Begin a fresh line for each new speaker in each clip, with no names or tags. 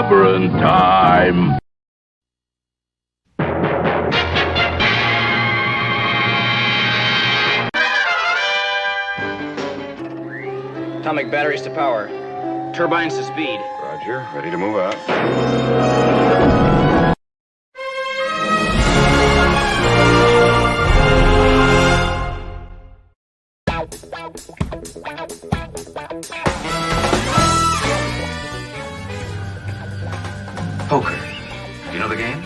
Clobberin time!
Atomic batteries to power. Turbines to speed.
Roger. Ready to move out.
Poker. You know the game?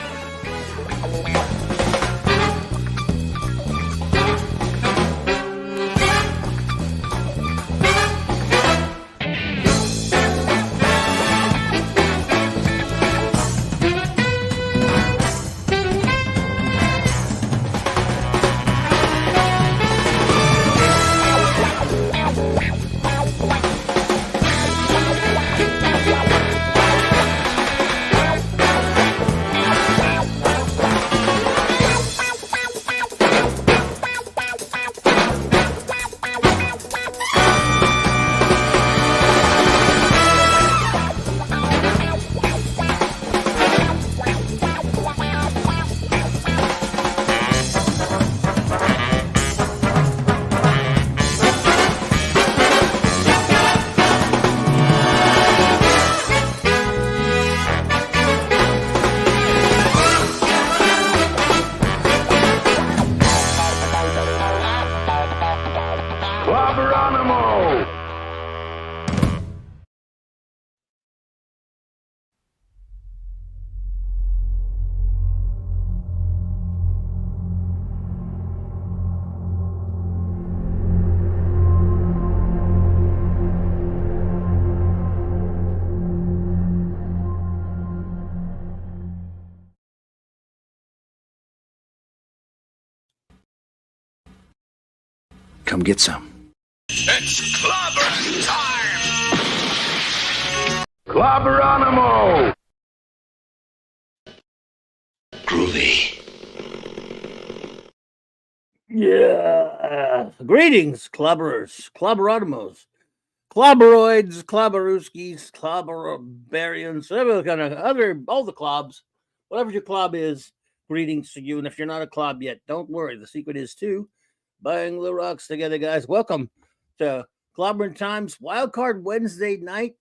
Clobberanimo!
Come get some.
It's Clobberin time! Clobberanimo!
Groovy.
Yeah. Greetings, clobberers, clobberonimos, clobberoids, clobberooskies, clobberians, every kind of other, all the clobs, whatever your clob is, greetings to you. And if you're not a clob yet, don't worry. The secret is to bang the rocks together, guys. Welcome to Clobberin Times Wildcard Wednesday night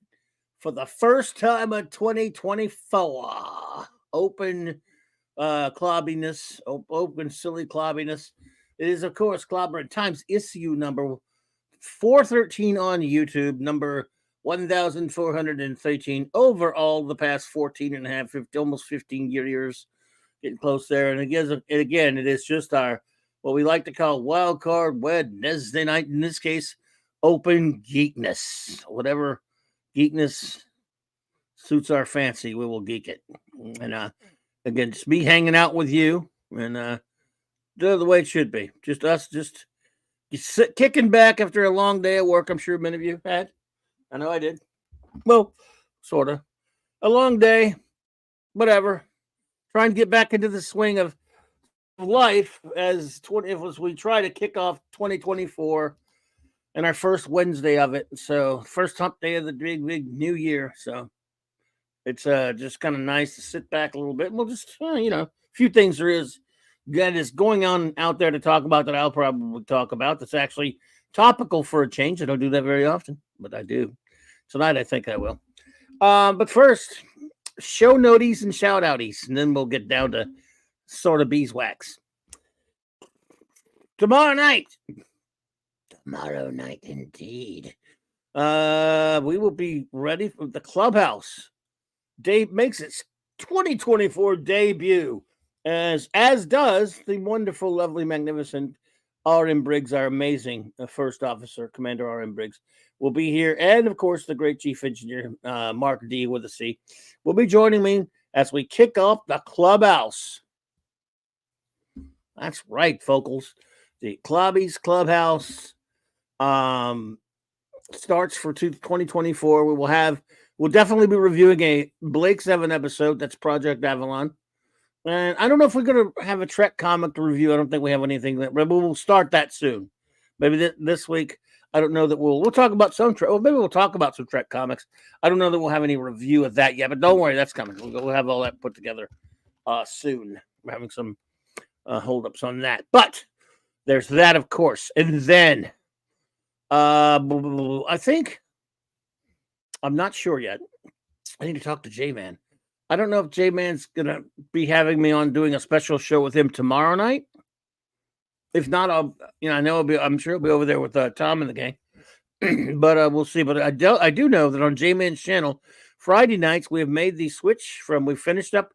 for the first time of 2024. Open clobbiness, open silly clobbiness. It is, of course, Clobberin Times issue number 413 on YouTube, number 1,413 overall the past 14 and a half, 50, almost 15 years, getting close there. And again, it is just our, what we like to call Wild Card Wednesday night, in this case, open geekness. Whatever geekness suits our fancy, we will geek it. And again, just me hanging out with you, and the way it should be. Just us, just kicking back after a long day at work. I'm sure many of you had. I know I did. Well, sort of. A long day, whatever. Trying to get back into the swing of life as we try to kick off 2024 and our first Wednesday of it. So first hump day of the big new year. So it's just kind of nice to sit back a little bit. And we'll just a few things that is going on out there to talk about that I'll probably talk about. That's actually topical for a change. I don't do that very often, but I do tonight. I think I will. But first, show noties and shout outies, and then we'll get down to sort of beeswax. Tomorrow night indeed, we will be ready for the Clubhouse. Dave makes its 2024 debut, as does the wonderful, lovely, magnificent R.M. Briggs, our amazing first officer, Commander R.M. Briggs, will be here. And, of course, the great Chief Engineer, Mark D. with a C, will be joining me as we kick off the Clubhouse. That's right, folks. The Clobbies Clubhouse starts for 2024. We'll definitely be reviewing a Blake 7 episode. That's Project Avalon. And I don't know if we're going to have a Trek comic to review. I don't think we have anything, but we'll start that soon. Maybe this week. I don't know that we'll talk about some Trek. Well, maybe we'll talk about some Trek comics. I don't know that we'll have any review of that yet, but don't worry, that's coming. We'll have all that put together soon. We're having some holdups on that, but there's that, of course, and then I think I'm not sure yet. I need to talk to J-Man. I don't know if J-Man's gonna be having me on doing a special show with him tomorrow night. If not, I'm sure he'll be over there with Tom and the gang. But we'll see. But I do know that on J-Man's channel, Friday nights we have made the switch from we finished up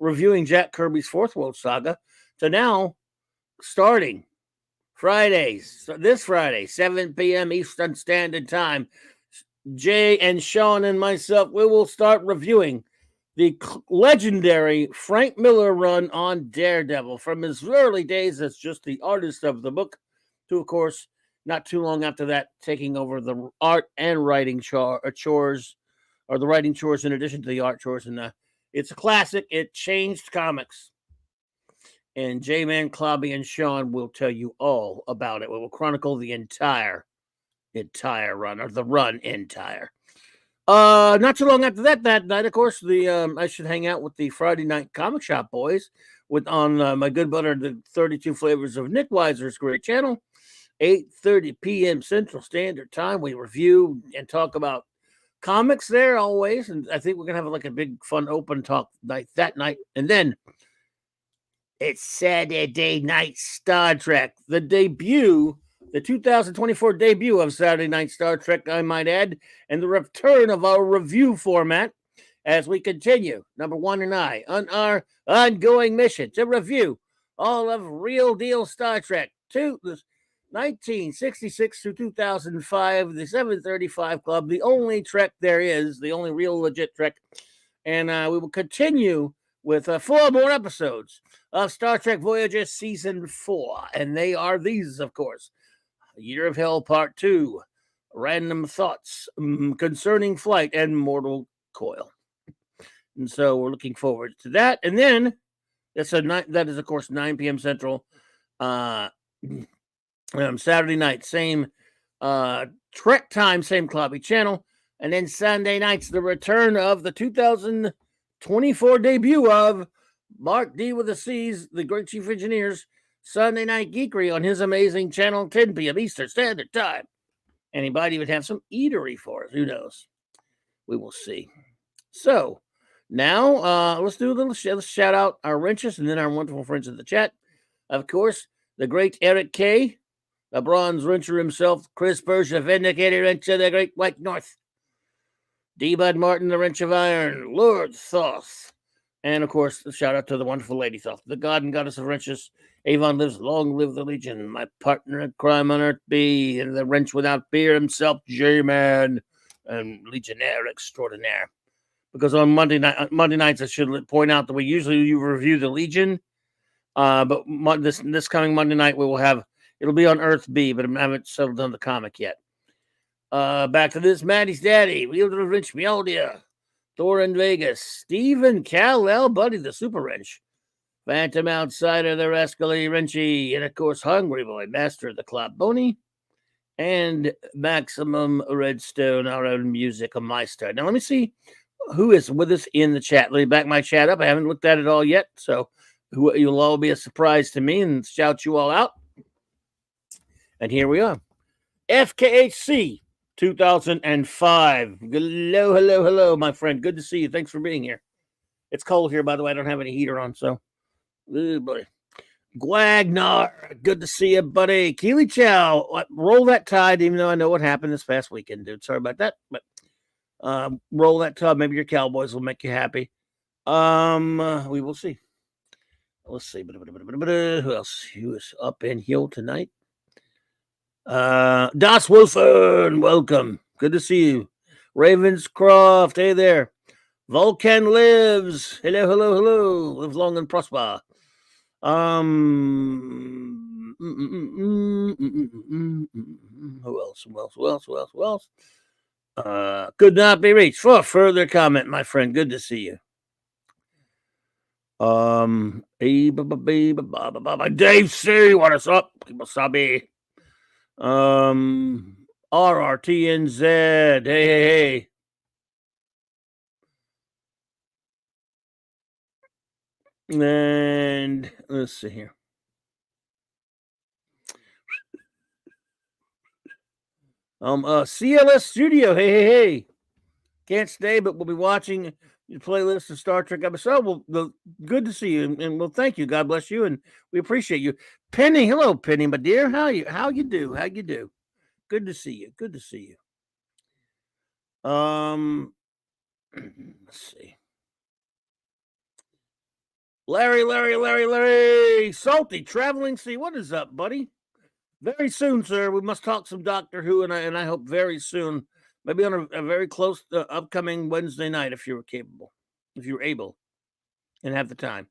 reviewing Jack Kirby's Fourth World Saga to now starting Fridays. So this Friday, 7 p.m. Eastern Standard Time, Jay and Sean and myself, we will start reviewing the legendary Frank Miller run on Daredevil from his early days as just the artist of the book to, of course, not too long after that, taking over the art and writing chores, or the writing chores in addition to the art chores. And it's a classic. It changed comics. And J-Man, Clobby, and Sean will tell you all about it. We will chronicle the entire run, or the run entire. Not too long after that night, of course, I should hang out with the Friday Night Comic Shop boys on my good butter, the 32 Flavors of Nick Weiser's great channel. 8:30 p.m. Central Standard Time. We review and talk about comics there always, and I think we're gonna have like a big fun open talk night that night. And then it's Saturday Night Star Trek, the 2024 debut of Saturday Night Star Trek, I might add, and the return of our review format as we continue, number one and I, on our ongoing mission to review all of Real Deal Star Trek 1966 to 2005, the 735 Club, the only Trek there is, the only real legit Trek. And we will continue with 4 more episodes of Star Trek Voyager Season 4. And they are these, of course. Year of Hell Part 2, Random Thoughts Concerning Flight, and Mortal Coil. And so we're looking forward to that. And then that is, of course, 9 p.m. Central. Saturday night, same Trek time, same Clobby channel. And then Sunday nights, the return of the 2024 debut of Mark D with the C's, the Great Chief Engineers, Sunday Night Geekery on his amazing channel, 10 p.m. Eastern Standard Time. And he might even have some eatery for us. Who knows? We will see. So now let's do a little let's shout out our wrenches and then our wonderful friends in the chat. Of course, the great Eric K., the bronze wrencher himself, Chris Persia, Vindicator Wrench of the Great White North, D. Bud Martin, the Wrench of Iron, Lord Thoth, and of course, a shout out to the wonderful Lady Thoth, the God and Goddess of Wrenches. Avon lives, long live the Legion. My partner in crime on Earth B, and the wrench without fear himself, J-Man, and Legionnaire extraordinaire. Because on Monday nights, I should point out that we usually review the Legion, but this coming Monday night it'll be on Earth B, but I haven't settled on the comic yet. Back to this, Maddie's Daddy, Wielder of Wrench, Mealdia, Thor in Vegas, Stephen Kal-El, Buddy the Super Wrench, Phantom Outsider, the Rascally Wrenchy, and of course, Hungry Boy, Master of the Cloboni, and Maximum Redstone, our own music meister. Now, let me see who is with us in the chat. Let me back my chat up. I haven't looked at it all yet, so you'll all be a surprise to me and shout you all out. And here we are. FKHC 2005. Hello, my friend. Good to see you. Thanks for being here. It's cold here, by the way. I don't have any heater on, so. Oh, boy. Guagnar. Good to see you, buddy. Keely Chow. Roll that tide, even though I know what happened this past weekend, dude. Sorry about that. But roll that tide. Maybe your Cowboys will make you happy. We will see. Let's see. Who else? Who is up in here tonight? Das Wolfen, welcome. Good to see you. Ravenscroft, hey there. Vulcan lives. Hello. Live long and prosper. Who else? Could not be reached for further comment, my friend. Good to see you. Dave C, what is up? Wasabi. RRTNZ. Hey. And let's see here. CLS Studio. Hey. Can't stay, but we'll be watching your playlist of Star Trek episode. Well, good to see you, and well, thank you. God bless you, and we appreciate you. Penny, hello, Penny, my dear. How you do? Good to see you. Let's see. Larry, Salty Traveling Sea. What is up, buddy? Very soon, sir. We must talk some Doctor Who, and I hope very soon. Maybe on a very close upcoming Wednesday night, if you're capable, if you're able, and have the time.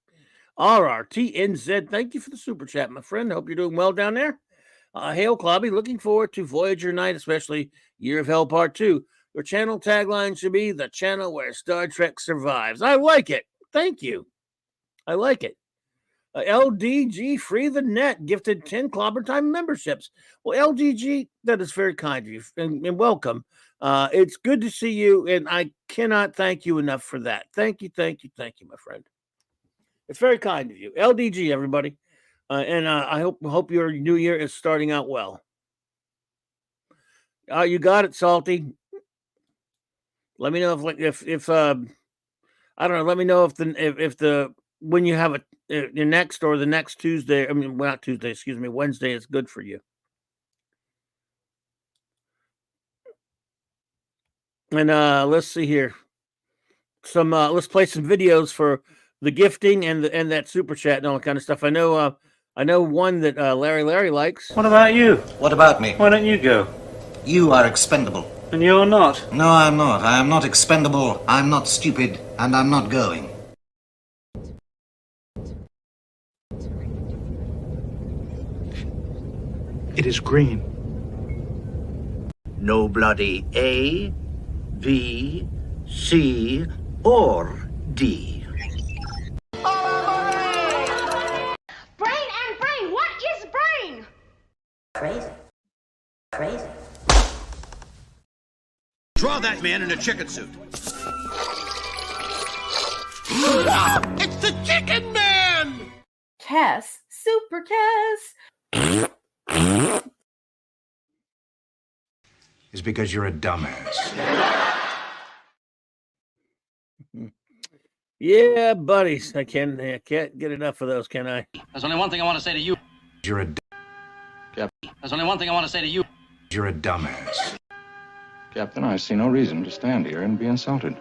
RRTNZ, thank you for the super chat, my friend. Hope you're doing well down there. Hail, Clobby. Looking forward to Voyager Night, especially Year of Hell Part 2. Your channel tagline should be the channel where Star Trek survives. I like it. Thank you. I like it. LDG Free the Net gifted 10 Clobber Time memberships. Well, LDG, that is very kind of you, and welcome. It's good to see you, and I cannot thank you enough for that. Thank you, my friend. It's very kind of you. LDG, everybody. And I hope your new year is starting out well. You got it, Salty. Let me know if I don't know. Let me know if the when you have your next or the next Tuesday. I mean, well, not Tuesday. Excuse me. Wednesday is good for you. And let's see here. Let's play some videos for the gifting and that super chat and all that kind of stuff. I know one that Larry likes.
What about you?
What about me?
Why don't you go?
You are expendable.
And you're not?
No, I'm not. I am not expendable. I'm not stupid. And I'm not going.
It is green.
No bloody A, B, C, or D.
Brain and brain, what is brain?
Crazy.
Draw that man in a chicken suit. It's the Chicken Man!
Cass, Super Cass.
It's because you're a dumbass.
Yeah, buddies. I can't get enough of those, can I?
There's only one thing I want to say to you.
You're a
There's only one thing I want to say to you.
You're a dumbass.
Captain, I see no reason to stand here and be insulted.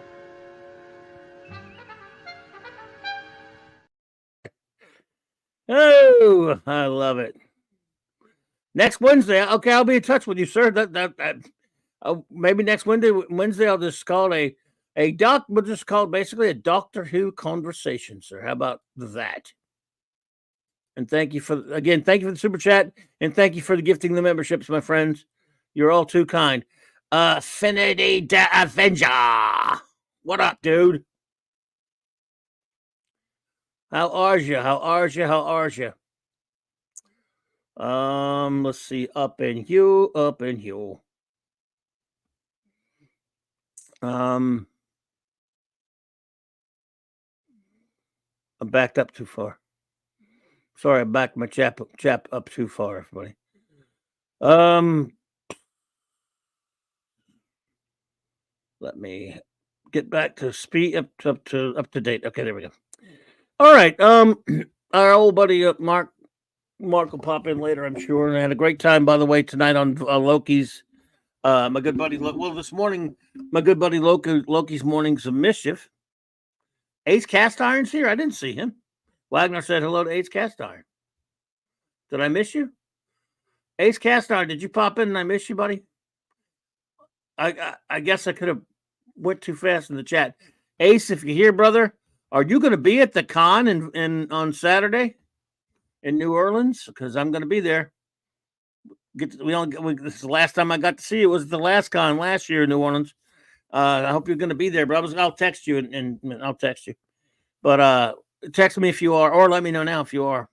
Oh, I love it. Next Wednesday, okay, I'll be in touch with you, sir. Maybe next Wednesday, I'll just call we'll just call it basically a Doctor Who conversation, sir. How about that? And thank you for the super chat, and thank you for the gifting the memberships, my friends. You're all too kind. Affinity the Avenger. What up, dude? How are you? Let's see. Up and you. I backed up too far. Sorry, I backed my chap up too far, everybody. Let me get back to speed up to date. Okay, there we go. All right. Our old buddy Mark will pop in later, I'm sure. And I had a great time, by the way, tonight on Loki's. My good buddy. This morning, my good buddy Loki's Mornings of Mischief. Ace Cast Iron's here. I didn't see him. Wagner said hello to Ace Cast Iron. Did I miss you? Ace Cast Iron, did you pop in and I miss you, buddy? I guess I could have went too fast in the chat. Ace, if you're here, brother, are you going to be at the con in on Saturday in New Orleans? Because I'm going to be there. This is the last time I got to see you. It was the last con last year in New Orleans. I hope you're going to be there, but I'll text you and I'll text you. But text me if you are, or let me know now if you are,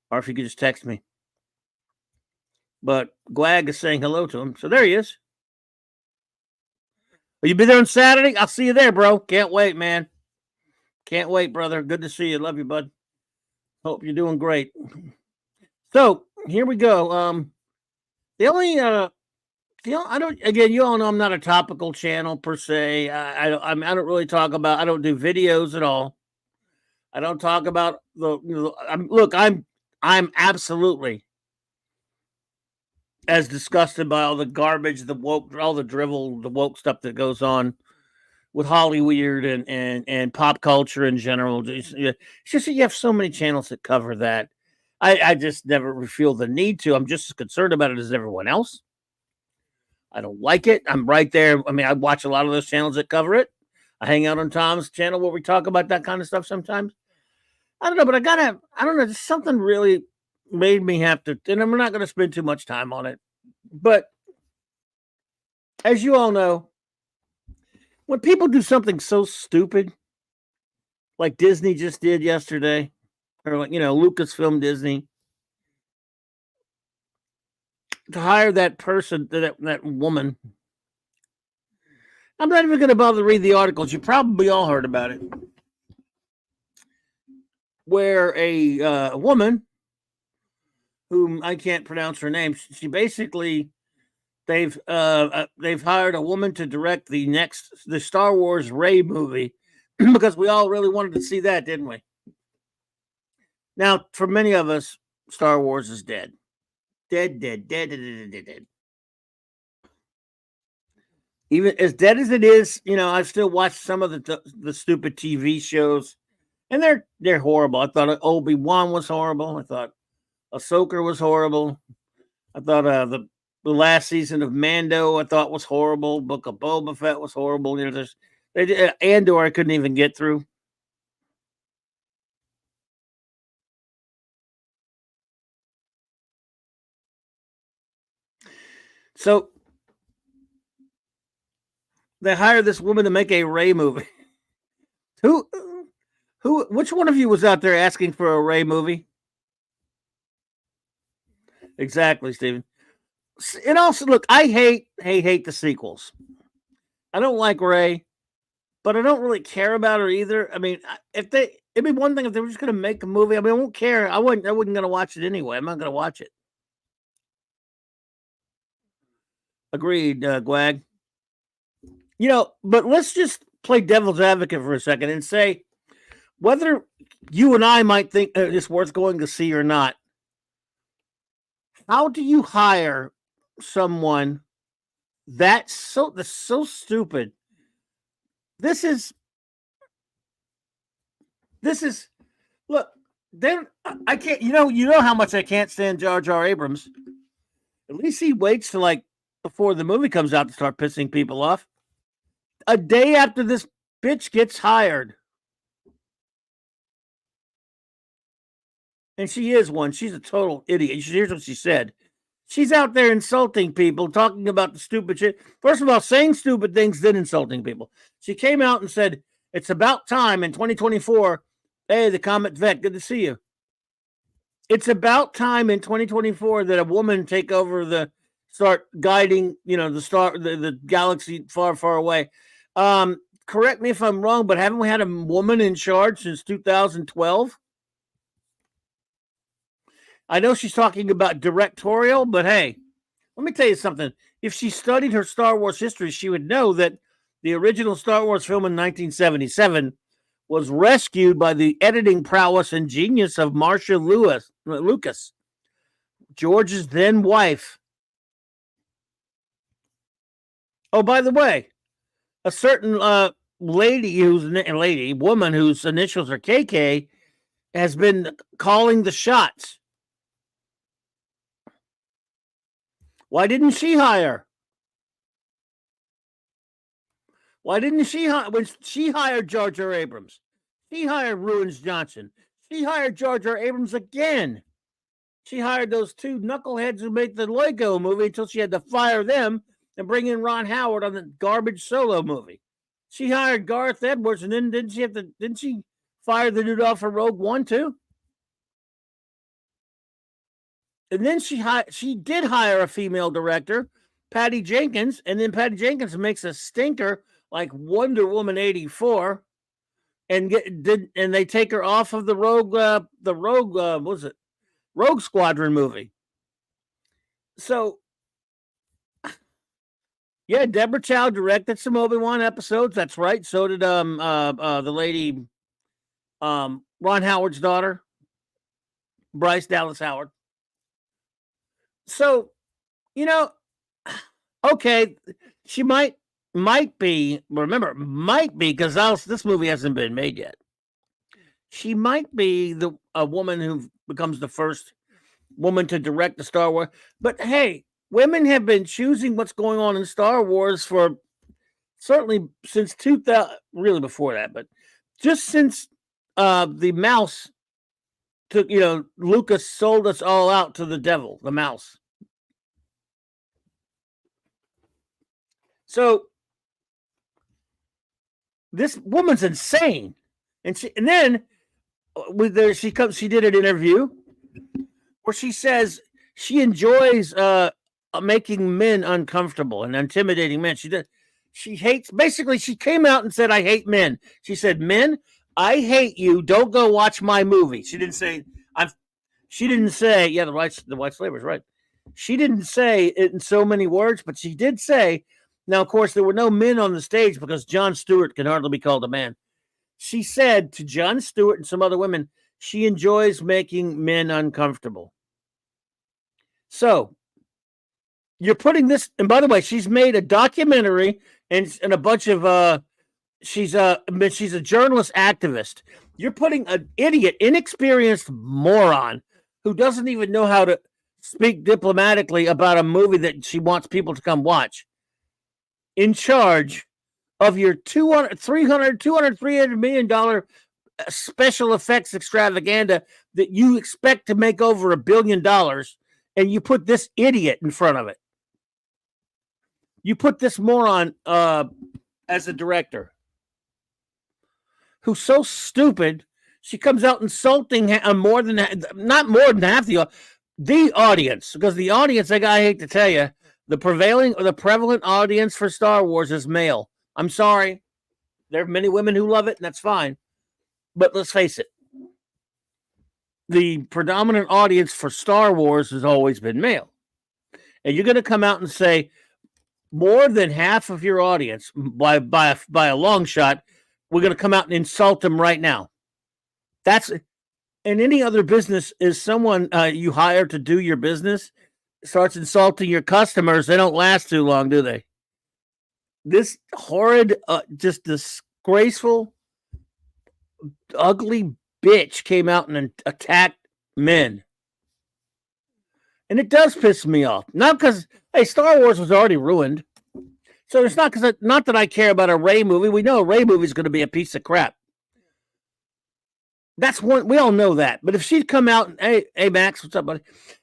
or if you could just text me. But Gwag is saying hello to him. So there he is. Will you be there on Saturday? I'll see you there, bro. Can't wait, man. Can't wait, brother. Good to see you. Love you, bud. Hope you're doing great. So here we go. The only I don't. Again, you all know I'm not a topical channel per se. I don't really talk about. I don't do videos at all. I don't talk about I'm absolutely as disgusted by all the garbage, the woke, all the drivel, the woke stuff that goes on with Hollywood and pop culture in general. It's just that you have so many channels that cover that. I just never feel the need to. I'm just as concerned about it as everyone else. I don't like it. I'm right there. I mean, I watch a lot of those channels that cover it. I hang out on Tom's channel where we talk about that kind of stuff sometimes. I don't know, but I don't know, just something really made me have to, and I'm not going to spend too much time on it. But as you all know, when people do something so stupid, like Disney just did yesterday, or like, Lucasfilm Disney, to hire that person, that woman. I'm not even going to bother to read the articles. You probably all heard about it. Where a woman, whom I can't pronounce her name, she basically, they've hired a woman to direct the Star Wars Rey movie because we all really wanted to see that, didn't we? Now, for many of us, Star Wars is dead. Dead. Even as dead as it is, I've still watched some of the stupid TV shows, and they're horrible. I thought Obi-Wan was horrible. I thought Ahsoka was horrible. I thought the last season of Mando I thought was horrible. Book of Boba Fett was horrible. Andor I couldn't even get through. So they hired this woman to make a Rey movie. Which one of you was out there asking for a Rey movie? Exactly, Steven. And also, look, I hate the sequels. I don't like Rey, but I don't really care about her either. I mean, it'd be one thing if they were just going to make a movie. I mean, I won't care. I wasn't going to watch it anyway. I'm not going to watch it. Agreed, Gwag. But let's just play devil's advocate for a second and say whether you and I might think it's worth going to see or not. How do you hire someone that's so stupid? This is look. Then I can't. You know how much I can't stand Jar Jar Abrams. At least he waits till before the movie comes out to start pissing people off. A day after this bitch gets hired. And she is one. She's a total idiot. Here's what she said. She's out there insulting people, talking about the stupid shit. First of all, saying stupid things, then insulting people. She came out and said, it's about time in 2024. Hey, the Comet Vet, good to see you. It's about time in 2024 that a woman take over start guiding, the galaxy far, far away. Correct me if I'm wrong, but haven't we had a woman in charge since 2012? I know she's talking about directorial, but hey, let me tell you something. If she studied her Star Wars history, she would know that the original Star Wars film in 1977 was rescued by the editing prowess and genius of Marcia Lucas, George's then wife. Oh, by the way, a certain woman whose initials are KK has been calling the shots. Why didn't she hire? Why didn't she hire? When she hired Jar Jar Abrams, she hired Ruins Johnson. She hired Jar Jar Abrams again. She hired those two knuckleheads who made the Lego movie until she had to fire them and bring in Ron Howard on the garbage Solo movie. She hired Gareth Edwards, and then didn't she fire the dude off for Rogue One too? and then she did hire a female director, Patty Jenkins, and then Patty Jenkins makes a stinker like Wonder Woman 84, and they take her off of the Rogue Rogue Squadron movie. So yeah, Deborah Chow directed some Obi-Wan episodes. That's right. So did the lady Ron Howard's daughter, Bryce Dallas Howard. So, okay, she might be, because this movie hasn't been made yet. She might be a woman who becomes the first woman to direct the Star Wars. But hey, women have been choosing what's going on in Star Wars for certainly since 2000, really before that, but just since the mouse took, Lucas sold us all out to the devil, the mouse. So this woman's insane, and then she did an interview where she says she enjoys making men uncomfortable and intimidating men. She hates. Basically, she came out and said, "I hate men." She said, "Men, I hate you. Don't go watch my movie." She didn't say She didn't say, yeah, the white slaver's right. She didn't say it in so many words, but she did say. Now, of course, there were no men on the stage because Jon Stewart can hardly be called a man. She said to Jon Stewart and some other women, she enjoys making men uncomfortable. So you're putting this, and by the way, she's made a documentary and a bunch of she's a journalist activist. You're putting an idiot, inexperienced moron who doesn't even know how to speak diplomatically about a movie that she wants people to come watch in charge of your $300 million special effects extravaganza that you expect to make over $1 billion, and you put this idiot in front of it. You put this moron as a director who's so stupid, she comes out insulting not more than half the audience, because the audience, I hate to tell you, the prevalent audience for Star Wars is male. I'm sorry. There are many women who love it, and that's fine. But let's face it. The predominant audience for Star Wars has always been male. And you're going to come out and say more than half of your audience, by a long shot, we're going to come out and insult them right now. That's, in any other business, is someone you hire to do your business starts insulting your customers, they don't last too long, do they? This horrid, just disgraceful, ugly bitch came out and attacked men. And it does piss me off. Not because, hey, Star Wars was already ruined. So it's not that I care about a Rey movie. We know a Rey movie is going to be a piece of crap. That's one, we all know that. But if she'd come out and, hey, Max, what's up, buddy?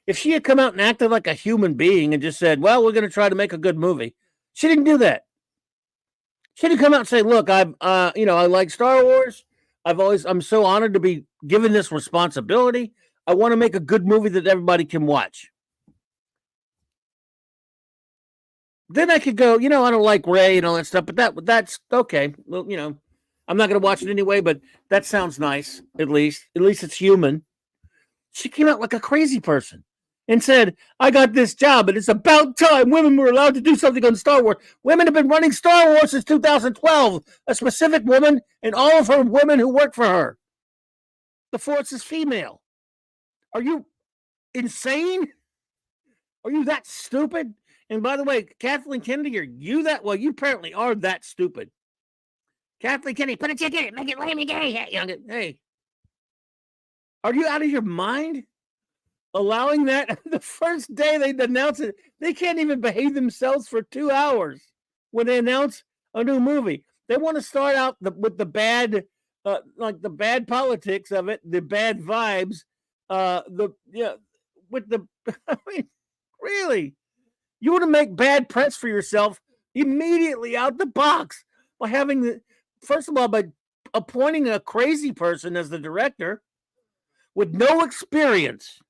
If she had come out and acted like a human being and just said, well, we're going to try to make a good movie. She didn't do that. She didn't come out and say, look, I like Star Wars. I'm so honored to be given this responsibility. I want to make a good movie that everybody can watch. Then I could go, I don't like Rey and all that stuff, but that's okay. Well, I'm not going to watch it anyway, but that sounds nice, at least. At least it's human. She came out like a crazy person and said, I got this job, and it's about time women were allowed to do something on Star Wars. Women have been running Star Wars since 2012. A specific woman and all of her women who work for her. The Force is female. Are you insane? Are you that stupid? And by the way, Kathleen Kennedy, are you that? Well, you apparently are that stupid. Kathleen Kennedy, put a chick in it, make it lame and gay. Hey, are you out of your mind? Allowing that the first day they announce it, they can't even behave themselves for 2 hours when they announce a new movie. They want to start out with the bad, the bad politics of it, the bad vibes, I mean, really. You want to make bad press for yourself immediately out the box by first of all, by appointing a crazy person as the director with no experience.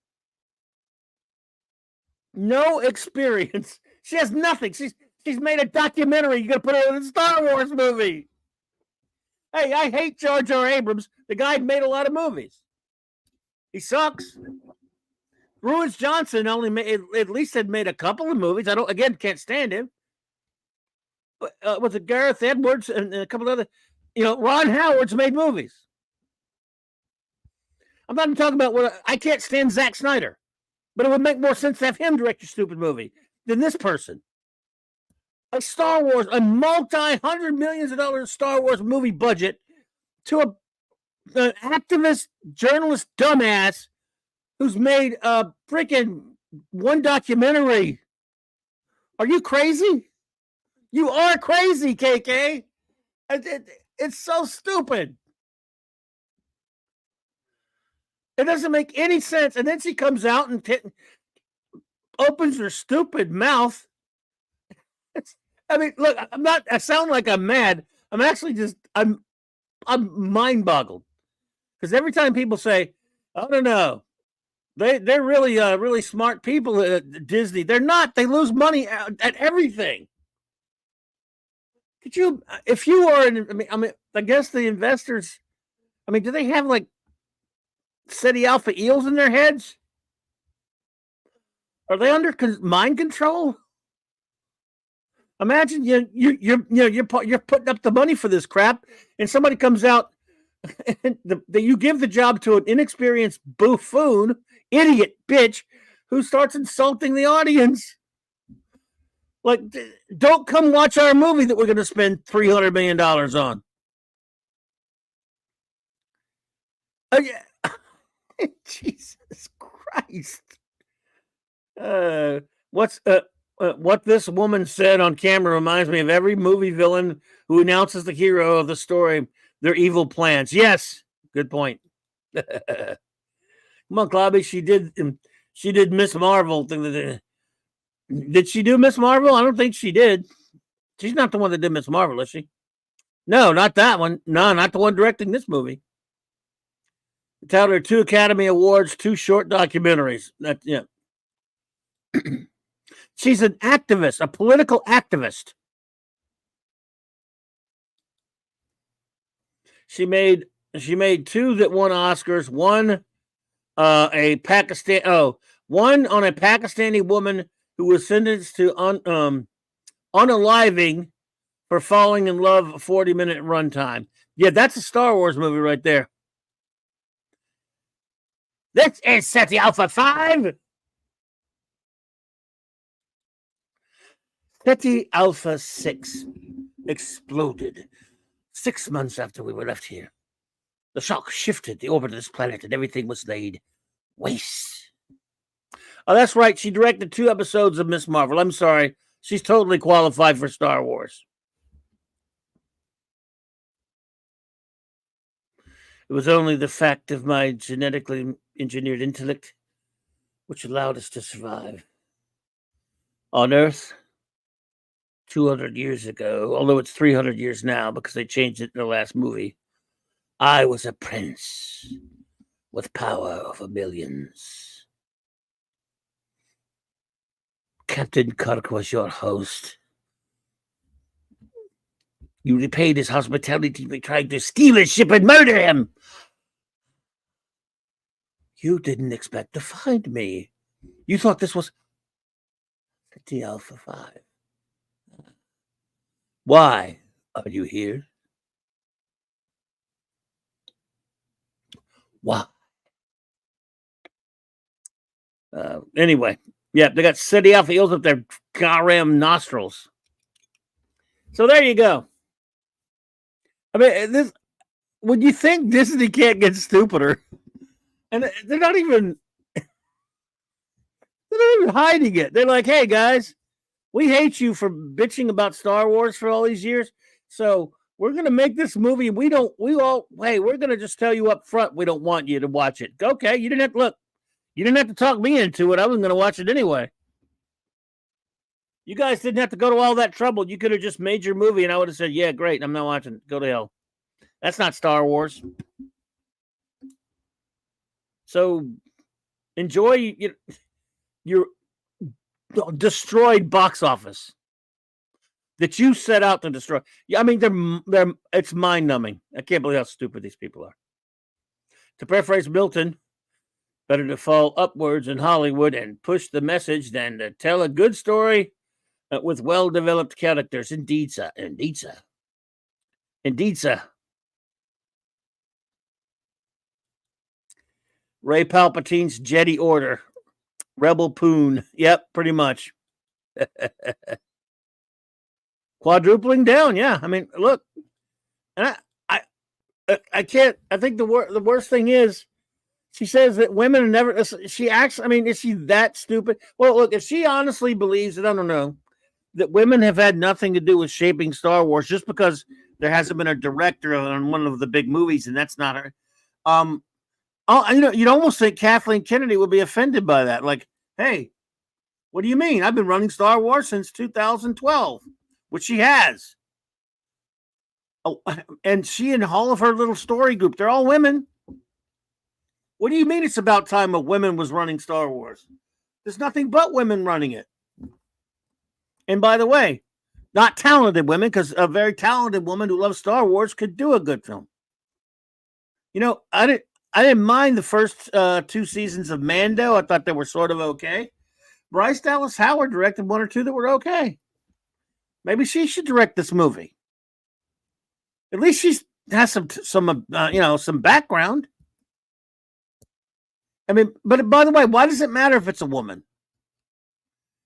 No experience. She has nothing. She's made a documentary. You're gonna put her in a Star Wars movie. Hey, I hate Jar Jar Abrams. The guy made a lot of movies. He sucks. Ruins Johnson only made, at least had made a couple of movies. I can't stand him. But was it Gareth Edwards and a couple of other? Ron Howard's made movies. I'm not even talking about I can't stand Zack Snyder, but it would make more sense to have him direct your stupid movie than this person. A Star Wars, a multi-hundred millions of dollars Star Wars movie budget to an activist journalist dumbass who's made a freaking one documentary. Are you crazy? You are crazy, KK. It's so stupid. It doesn't make any sense. And then she comes out and opens her stupid mouth. Look, I sound like I'm mad. I'm actually I'm mind boggled. Because every time people say, I don't know, they're really, really smart people at Disney. They're not. They lose money at everything. Could you, if you are, I guess the investors, do they have like City Alpha eels in their heads? Are they under mind control? Imagine you're putting up the money for this crap, and somebody comes out and you give the job to an inexperienced buffoon, idiot bitch, who starts insulting the audience. Like, don't come watch our movie that we're going to spend $300 million on. Oh yeah, Jesus Christ. What this woman said on camera reminds me of every movie villain who announces the hero of the story their evil plans. Yes, good point. Come on, Clobby. She did Miss Marvel. Did she do Miss Marvel? I don't think she did. She's not the one that did Miss Marvel, is she? No, not that one. No, not the one directing this movie. Touted her 2 Academy Awards, 2 short documentaries. Yeah. She's an activist, a political activist. She made 2 that won Oscars. One on a Pakistani woman who was sentenced to unaliving for falling in love, a 40-minute runtime. Yeah, that's a Star Wars movie right there. This is SETI Alpha 5. SETI Alpha 6 exploded 6 months after we were left here. The shock shifted the orbit of this planet and everything was laid waste. Oh, that's right. She directed 2 episodes of Miss Marvel. I'm sorry. She's totally qualified for Star Wars. It was only the fact of my genetically engineered intellect which allowed us to survive. On Earth, 200 years ago, although it's 300 years now because they changed it in the last movie, I was a prince with power over millions. Captain Kirk was your host. You repaid his hospitality by trying to steal his ship and murder him. You didn't expect to find me. You thought this was the Alpha 5. Why are you here? Why? Anyway, yeah, they got City Alpha eels up their goddamn nostrils. So there you go. This, when you think Disney can't get stupider, and they're not even hiding it. They're like, hey guys, we hate you for bitching about Star Wars for all these years. So we're gonna make this movie. We're gonna just tell you up front we don't want you to watch it. Okay, you didn't have to talk me into it. I wasn't gonna watch it anyway. You guys didn't have to go to all that trouble. You could have just made your movie and I would have said, yeah, great, I'm not watching it. Go to hell. That's not Star Wars. So enjoy your destroyed box office that you set out to destroy. Yeah, I mean, it's mind numbing. I can't believe how stupid these people are. To paraphrase Milton, better to fall upwards in Hollywood and push the message than to tell a good story with well developed characters. Indeed, sir. Indeed, sir. Indeed, sir. Ray Palpatine's Jedi Order. Rebel Poon. Yep, pretty much. Quadrupling down, yeah. I mean, look, and I can't. I think the worst thing is, she says that women are never. She acts. I mean, is she that stupid? Well, look, if she honestly believes that, I don't know, that women have had nothing to do with shaping Star Wars, just because there hasn't been a director on one of the big movies, and that's not her. You'd almost think Kathleen Kennedy would be offended by that. Like, hey, what do you mean? I've been running Star Wars since 2012, which she has. Oh, and she and all of her little story group, they're all women. What do you mean it's about time a woman was running Star Wars? There's nothing but women running it. And by the way, not talented women, because a very talented woman who loves Star Wars could do a good film. You know, I didn't mind the first 2 seasons of Mando. I thought they were sort of okay. Bryce Dallas Howard directed 1 or 2 that were okay. Maybe she should direct this movie. At least she has some background. I mean, but by the way, why does it matter if it's a woman?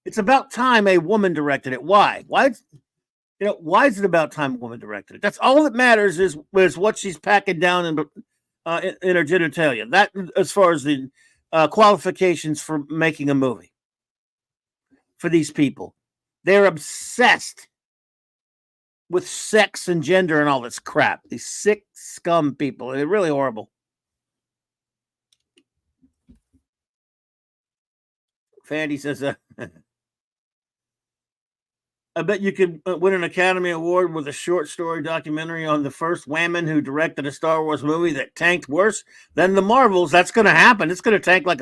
It's about time a woman directed it. Why? Why is it about time a woman directed it? That's all that matters is what she's packing down in her genitalia. That, as far as the qualifications for making a movie for these people, they're obsessed with sex and gender and all this crap. These sick scum people. They're really horrible. Fandy says, I bet you could win an Academy Award with a short story documentary on the first woman who directed a Star Wars movie that tanked worse than the Marvels. That's going to happen. It's going to tank like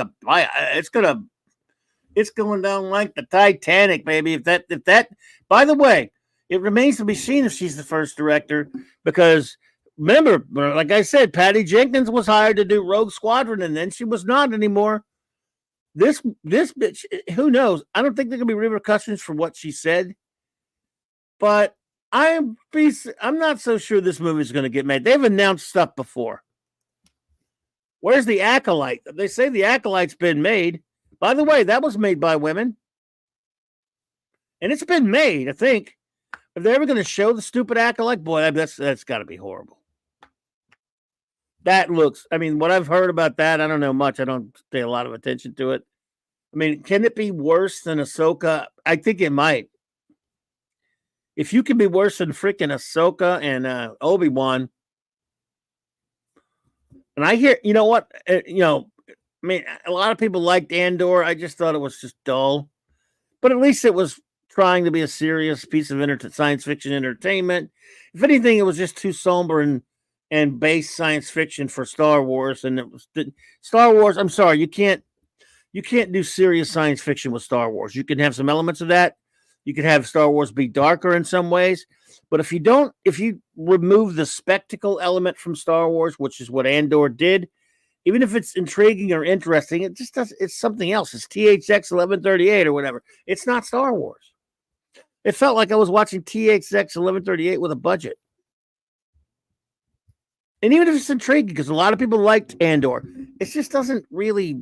it's going down like the Titanic, baby. If that, by the way, it remains to be seen if she's the first director, because remember, like I said, Patty Jenkins was hired to do Rogue Squadron, and then she was not anymore. This bitch, who knows? I don't think there can be repercussions for what she said, but I'm not so sure this movie is going to get made. They've announced stuff before. Where's the Acolyte? They say the Acolyte's been made. By the way, that was made by women, and it's been made, I think. If they're ever going to show the stupid Acolyte, boy, that's got to be horrible. That looks, I mean, what I've heard about that, I don't know much. I don't pay a lot of attention to it. I mean, can it be worse than Ahsoka? I think it might. If you can be worse than freaking Ahsoka and Obi-Wan, and I hear, you know what, I mean, a lot of people liked Andor. I just thought it was just dull, but at least it was trying to be a serious piece of science fiction entertainment. If anything, it was just too somber and base science fiction for Star Wars. And it was Star Wars. I'm sorry, you can't do serious science fiction with Star Wars. You can have some elements of that. You could have Star Wars be darker in some ways, but if you remove the spectacle element from Star Wars, which is what Andor did, even if it's intriguing or interesting, it just does. It's something else. It's THX 1138 or whatever. It's not Star Wars. It felt like I was watching THX 1138 with a budget. And even if it's intriguing, because a lot of people liked Andor, it just doesn't really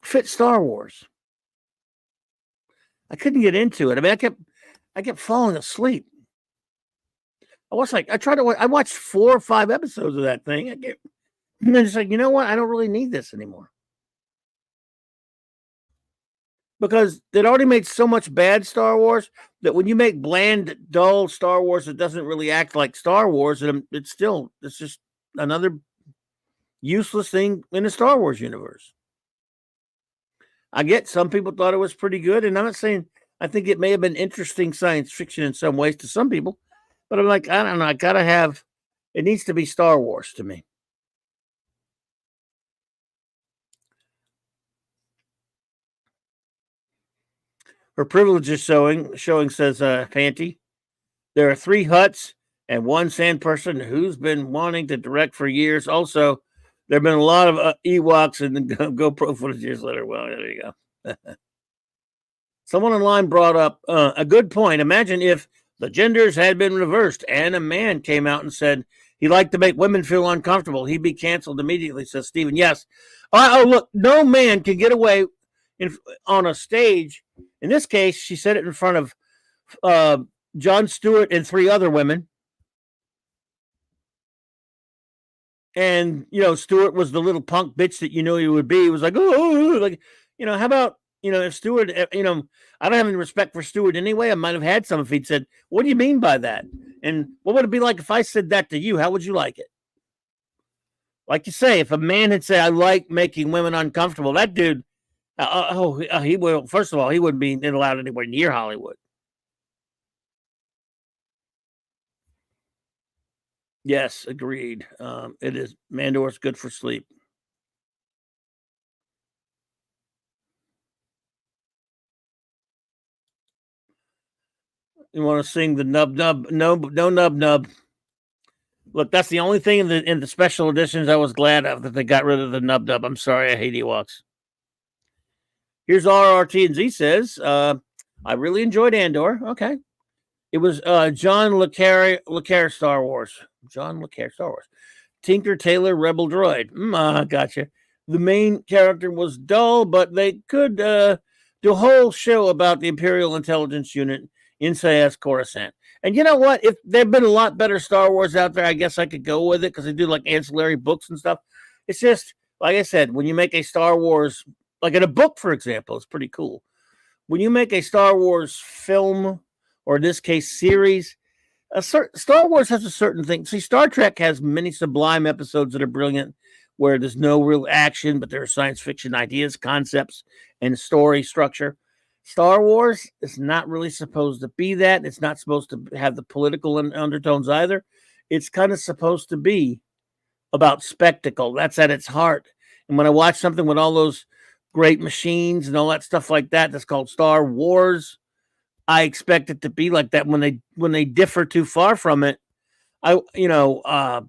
fit Star Wars. I couldn't get into it. I mean, I kept falling asleep. I watched 4 or 5 episodes of that thing. And then it's like, you know what? I don't really need this anymore. Because they'd already made so much bad Star Wars that when you make bland, dull Star Wars that doesn't really act like Star Wars, it's just another useless thing in the Star Wars universe. I get some people thought it was pretty good, and I'm not saying I think it may have been interesting science fiction in some ways to some people, but I'm like, I don't know, it needs to be Star Wars to me. Her privileges showing says Panty. There are 3 huts and 1 sand person who's been wanting to direct for years. Also, there have been a lot of Ewoks and GoPro footage years later. Well, there you go. Someone online brought up a good point. Imagine if the genders had been reversed and a man came out and said he liked to make women feel uncomfortable. He'd be canceled immediately, says Steven. Yes. Oh, look, no man can get away on a stage. In this case, she said it in front of Jon Stewart and 3 other women. And, Stewart was the little punk bitch that you knew he would be. He was like, oh, like, how about, if Stewart, I don't have any respect for Stewart anyway. I might have had some if he'd said, what do you mean by that? And what would it be like if I said that to you? How would you like it? Like you say, if a man had said, I like making women uncomfortable, that dude, he will, first of all, he wouldn't be allowed anywhere near Hollywood. Yes, agreed. It is. Mandor's good for sleep. You want to sing the nub nub? No nub nub. Look, that's the only thing in the special editions I was glad of, that they got rid of the nub nub. I'm sorry, I hate Ewoks. Here's RRT and Z says, I really enjoyed Andor. Okay. It was John Le Carre Star Wars. John Le Carre Star Wars. Tinker Tailor Rebel Droid. Gotcha. The main character was dull, but they could do a whole show about the Imperial Intelligence Unit in Sayas Coruscant. And you know what? If there had been a lot better Star Wars out there, I guess I could go with it, because they do like ancillary books and stuff. It's just, like I said, when you make a Star Wars, like in a book, for example, it's pretty cool. When you make a Star Wars film, or in this case, series, Star Wars has a certain thing. See, Star Trek has many sublime episodes that are brilliant, where there's no real action, but there are science fiction ideas, concepts, and story structure. Star Wars is not really supposed to be that. It's not supposed to have the political undertones either. It's kind of supposed to be about spectacle. That's at its heart. And when I watch something with all those great machines and all that stuff like that, that's called Star Wars, I expect it to be like that. When they differ too far from it, it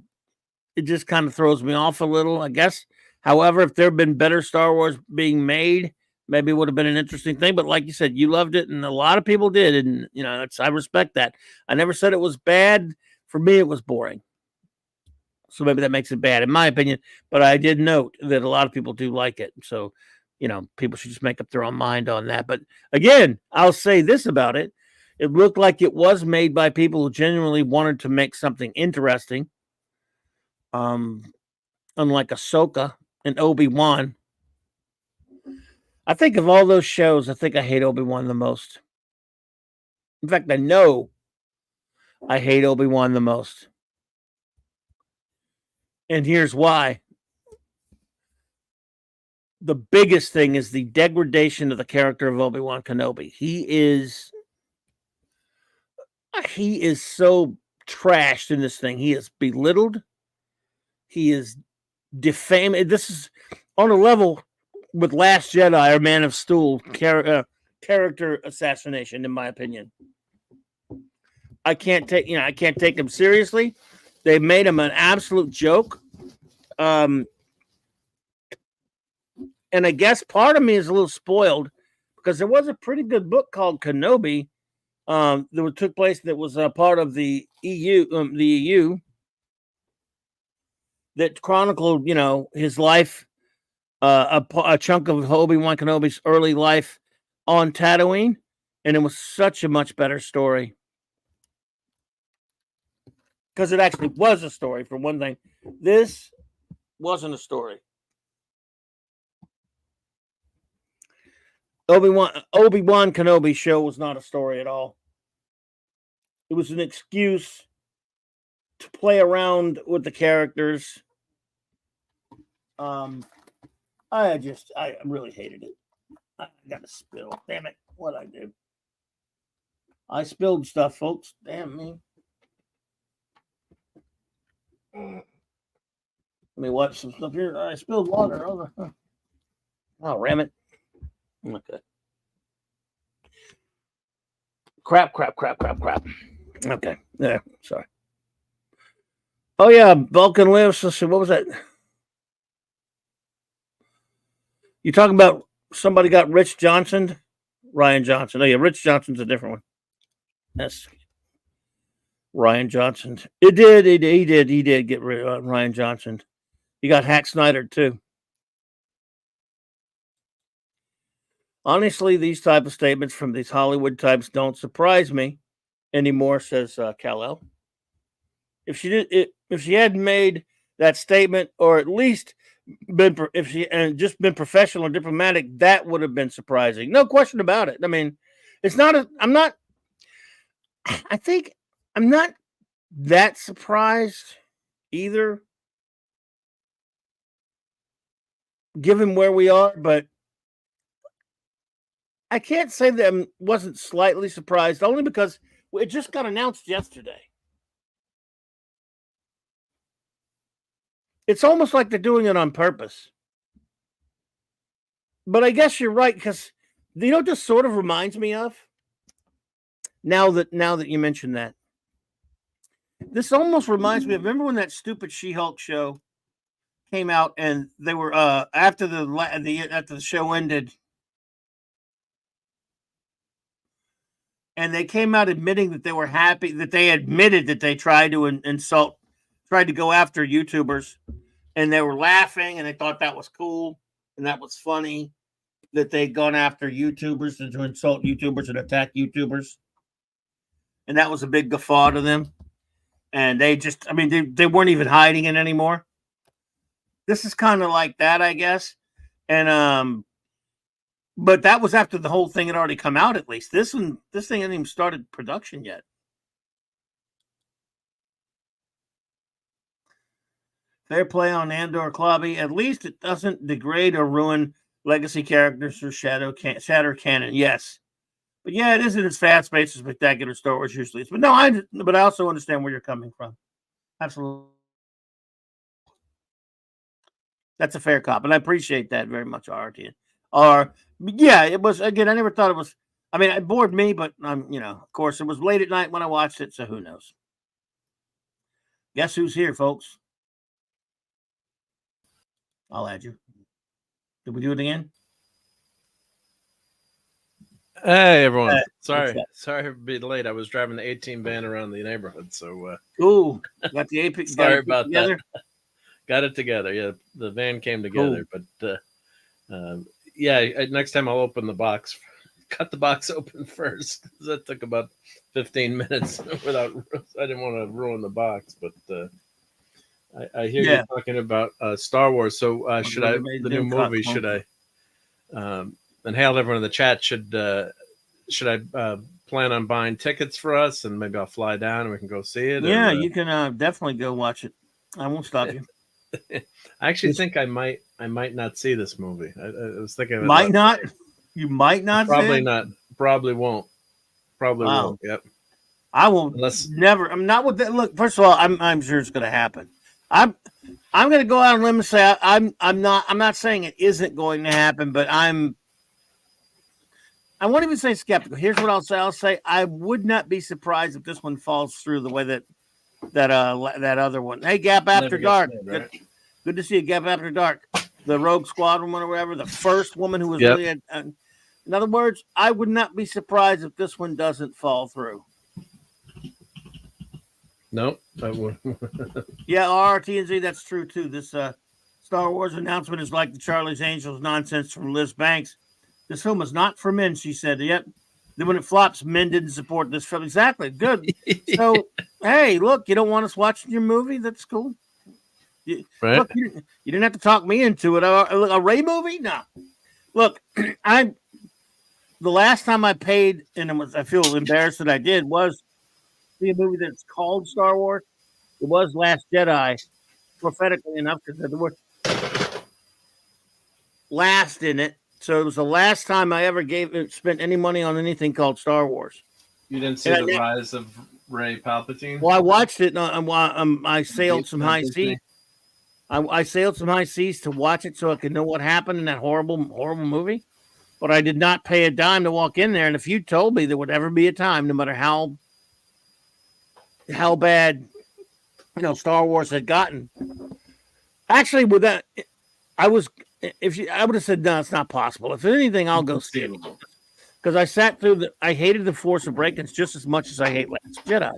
just kind of throws me off a little, I guess. However, if there had been better Star Wars being made, maybe it would have been an interesting thing. But like you said, you loved it, and a lot of people did, and I respect that. I never said it was bad. For me, it was boring. So maybe that makes it bad, in my opinion. But I did note that a lot of people do like it. So, people should just make up their own mind on that. But again, I'll say this about it. It looked like it was made by people who genuinely wanted to make something interesting. Unlike Ahsoka and Obi-Wan. I think of all those shows, I think I hate Obi-Wan the most. In fact, I know I hate Obi-Wan the most. And here's why. The biggest thing is the degradation of the character of Obi-Wan Kenobi. He is so trashed in this thing. He is belittled. He is defamed. This is on a level with Last Jedi or Man of Steel character assassination, in my opinion. I can't take him seriously. They made him an absolute joke. And I guess part of me is a little spoiled, because there was a pretty good book called Kenobi that took place, that was a part of the EU, that chronicled, his life, a chunk of Obi-Wan Kenobi's early life on Tatooine, and it was such a much better story. Because it actually was a story, for one thing. This wasn't a story. Obi-Wan Kenobi show was not a story at all. It was an excuse to play around with the characters. I really hated it. I got to spill. Damn it. What'd I do? I spilled stuff, folks. Damn me. Let me watch some stuff here. I spilled water. Oh, ram it. Okay. Crap. Okay. Yeah. Sorry. Oh, yeah. Vulcan lives. Let's see. What was that? You talking about somebody got Rich Johnson? Ryan Johnson. Oh, yeah. Rich Johnson's a different one. That's Ryan Johnson. He did get Ryan Johnson. He got Hack Snyder, too. Honestly, these type of statements from these Hollywood types don't surprise me anymore, says Kal-El. If she hadn't made that statement, or at least if she and just been professional and diplomatic, that would have been surprising. No question about it. I mean, it's not. I think I'm not that surprised either, given where we are. But I can't say that I wasn't slightly surprised, only because it just got announced yesterday. It's almost like they're doing it on purpose. But I guess you're right, because you know what this sort of reminds me of? Now that you mentioned that. This almost reminds me of, remember when that stupid She-Hulk show came out and they were after the show ended, and they came out admitting that they were happy, that they admitted that they tried to tried to go after YouTubers, and they were laughing and they thought that was cool and that was funny that they'd gone after YouTubers to insult YouTubers and attack YouTubers. And that was a big guffaw to them. And they just, I mean, they weren't even hiding it anymore. This is kind of like that, I guess. And but that was after the whole thing had already come out, at least. This thing hadn't even started production yet. Fair play on Andor Clobby. At least it doesn't degrade or ruin legacy characters or shatter canon. Yes. But yeah, it isn't as fast-paced and spectacular Star Wars usually is. But no, I also understand where you're coming from. Absolutely. That's a fair cop, and I appreciate that very much, RT. Yeah, it was, again, I never thought it was, I mean, it bored me, but of course, it was late at night when I watched it, so who knows? Guess who's here, folks? I'll add you. Did we do it again?
Hey, everyone. Sorry for being late. I was driving the 18 van around the neighborhood, so...
Ooh, got the AP.
Sorry about that. Got it together. Yeah, the van came together,
cool.
But next time I'll open the box. Cut the box open first. That took about 15 minutes I didn't want to ruin the box, but I hear you talking about Star Wars. So the new movie, should I, and hail everyone in the chat, should I plan on buying tickets for us, and maybe I'll fly down and we can go see it?
Yeah, you can definitely go watch it. I won't stop you.
I actually think I might not see this movie. I was thinking of it.
Might not? You might not?
Probably not. Probably won't. Probably won't. Yep.
I won't. Never. I'm not with that. Look, first of all, I'm sure it's going to happen. I'm going to go out on a limb and say I'm not saying it isn't going to happen, but I won't even say skeptical. Here's what I'll say. I'll say I would not be surprised if this one falls through the way that other one. Hey, Gap After Dark. Right? Good to see you, Gap After Dark. The Rogue Squadron or whatever. The first woman who was really. In other words, I would not be surprised if this one doesn't fall through.
Nope, that would.
Yeah, RTNZ, that's true too. This Star Wars announcement is like the Charlie's Angels nonsense from Liz Banks. This film is not for men, she said. Yet, then when it flops, men didn't support this film. Exactly. Good. So, hey, look, you don't want us watching your movie? That's cool.
Right.
Look, you didn't have to talk me into it. A Ray movie? No. Look, the last time I paid, and I feel embarrassed that I did, was see a movie that's called Star Wars. It was Last Jedi, prophetically enough, because the word last in it. So it was the last time I ever spent any money on anything called Star Wars.
You didn't see the rise of Rey Palpatine?
Well, I watched it. I sailed some high seas. I sailed some high seas to watch it so I could know what happened in that horrible, horrible movie. but I did not pay a dime to walk in there. And if you told me there would ever be a time, no matter how bad, Star Wars had gotten, actually, with that, I would have said, no, it's not possible. If anything, I'll go see it. Because I sat through I hated The Force Awakens just as much as I hate Last Jedi.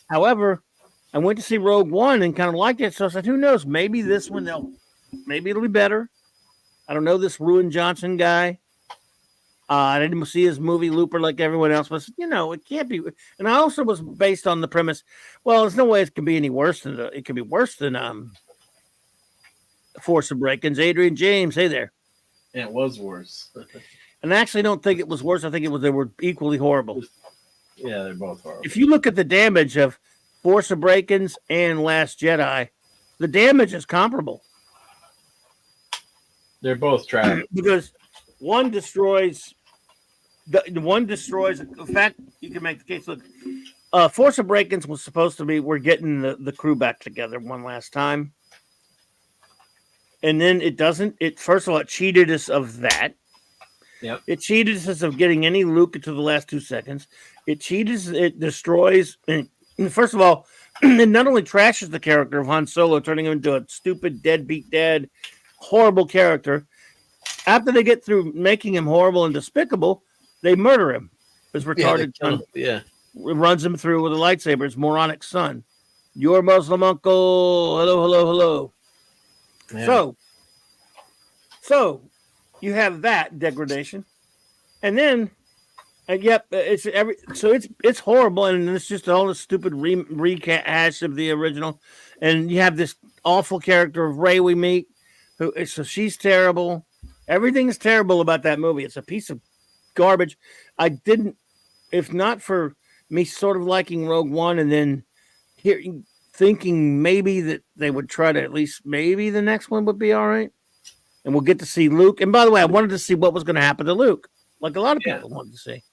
However, I went to see Rogue One and kind of liked it. So I said, who knows? Maybe this one, maybe it'll be better. I don't know this Ruin Johnson guy. I didn't see his movie Looper like everyone else, but it can't be. And I also was based on the premise. Well, there's no way it can be any worse than it could be worse than Force Awakens. Adrian James, hey there.
Yeah, it was worse.
And I actually don't think it was worse. I think they were equally horrible.
Yeah, they're both horrible.
If you look at the damage of Force Awakens and Last Jedi, the damage is comparable.
They're both trash.
Because one destroys. In fact, you can make the case. Look, Force Awakens was supposed to be, we're getting the crew back together one last time. And then it doesn't. First of all, it cheated us of that.
Yep.
It cheated us of getting any Luke into the last 2 seconds. It destroys. And first of all, it not only trashes the character of Han Solo, turning him into a stupid, deadbeat dad, horrible character. After they get through making him horrible and despicable, they murder him. His retarded son runs him through with a lightsaber. His moronic son. Your Muslim uncle. Hello, hello, hello. Yeah. So you have that degradation, and then, it's horrible, and it's just all the stupid rehash of the original, and you have this awful character of Rey we meet, so she's terrible. Everything's terrible about that movie. It's a piece of garbage. If not for me sort of liking Rogue One, and then thinking maybe that they would try to at least maybe the next one would be all right. And we'll get to see Luke. And by the way, I wanted to see what was going to happen to Luke, like a lot of people wanted to see.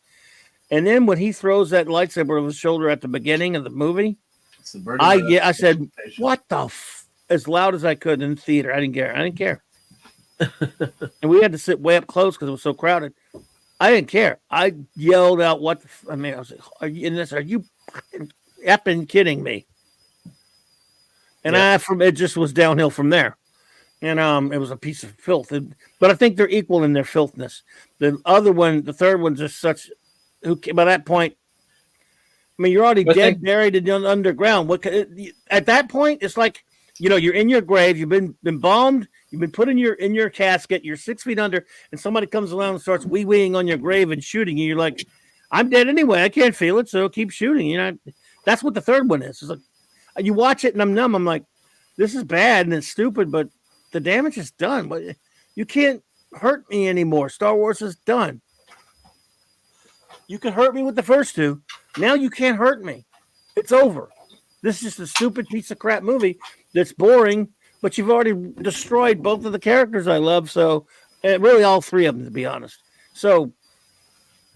And then when he throws that lightsaber over his shoulder at the beginning of the movie, I said, what the as loud as I could in the theater. I didn't care. And we had to sit way up close because it was so crowded. I didn't care. I yelled out, I was like, are you effing kidding me? And it just was downhill from there. And it was a piece of filth. But I think they're equal in their filthiness. The other one, the third one's just such. By that point, you're already dead, buried in the underground. At that point, it's like you're in your grave. You've been embalmed. You've been put in your casket. You're 6 feet under, and somebody comes along and starts wee-weeing on your grave and shooting you. You're like, I'm dead anyway. I can't feel it, so keep shooting. That's what the third one is. It's like you watch it and I'm numb. I'm like, this is bad and it's stupid, but the damage is done. But you can't hurt me anymore. Star Wars is done. You could hurt me with the first two. Now you can't hurt me. It's over. This is just a stupid piece of crap movie that's boring, but you've already destroyed both of the characters I love. So, really all three of them, to be honest. So,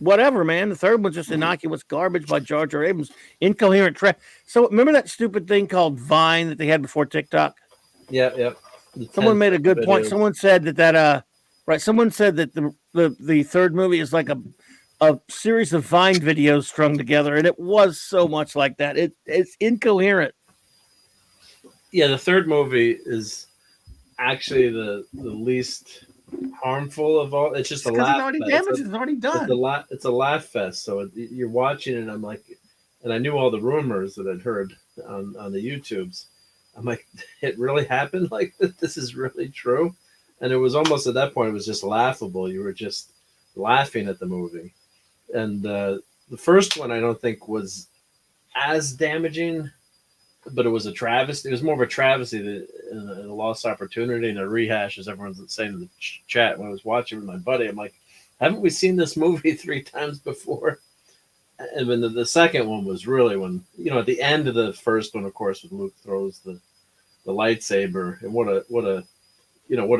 whatever, man. The third one's just innocuous garbage by Jar Jar Abrams. Incoherent trash. So, remember that stupid thing called Vine that they had before TikTok?
Yeah.
Someone made a good point. Someone said Someone said that the third movie is like a series of Vine videos strung together, and it was so much like that. It's incoherent.
Yeah, the third movie is actually the least harmful of all. It's just a laugh.
It's already done.
It's a laugh fest. So you're watching it, and I'm like, and I knew all the rumors that I'd heard on the YouTubes. I'm like, it really happened? Like, this is really true? And it was almost at that point, it was just laughable. You were just laughing at the movie. And the first one, I don't think was as damaging, but it was a travesty. It was more of a travesty, a lost opportunity and a rehash, as everyone's saying in the chat. When I was watching with my buddy, I'm like, haven't we seen this movie 3 times before? And then the second one was really when, at the end of the first one, of course, when Luke throws the lightsaber, and what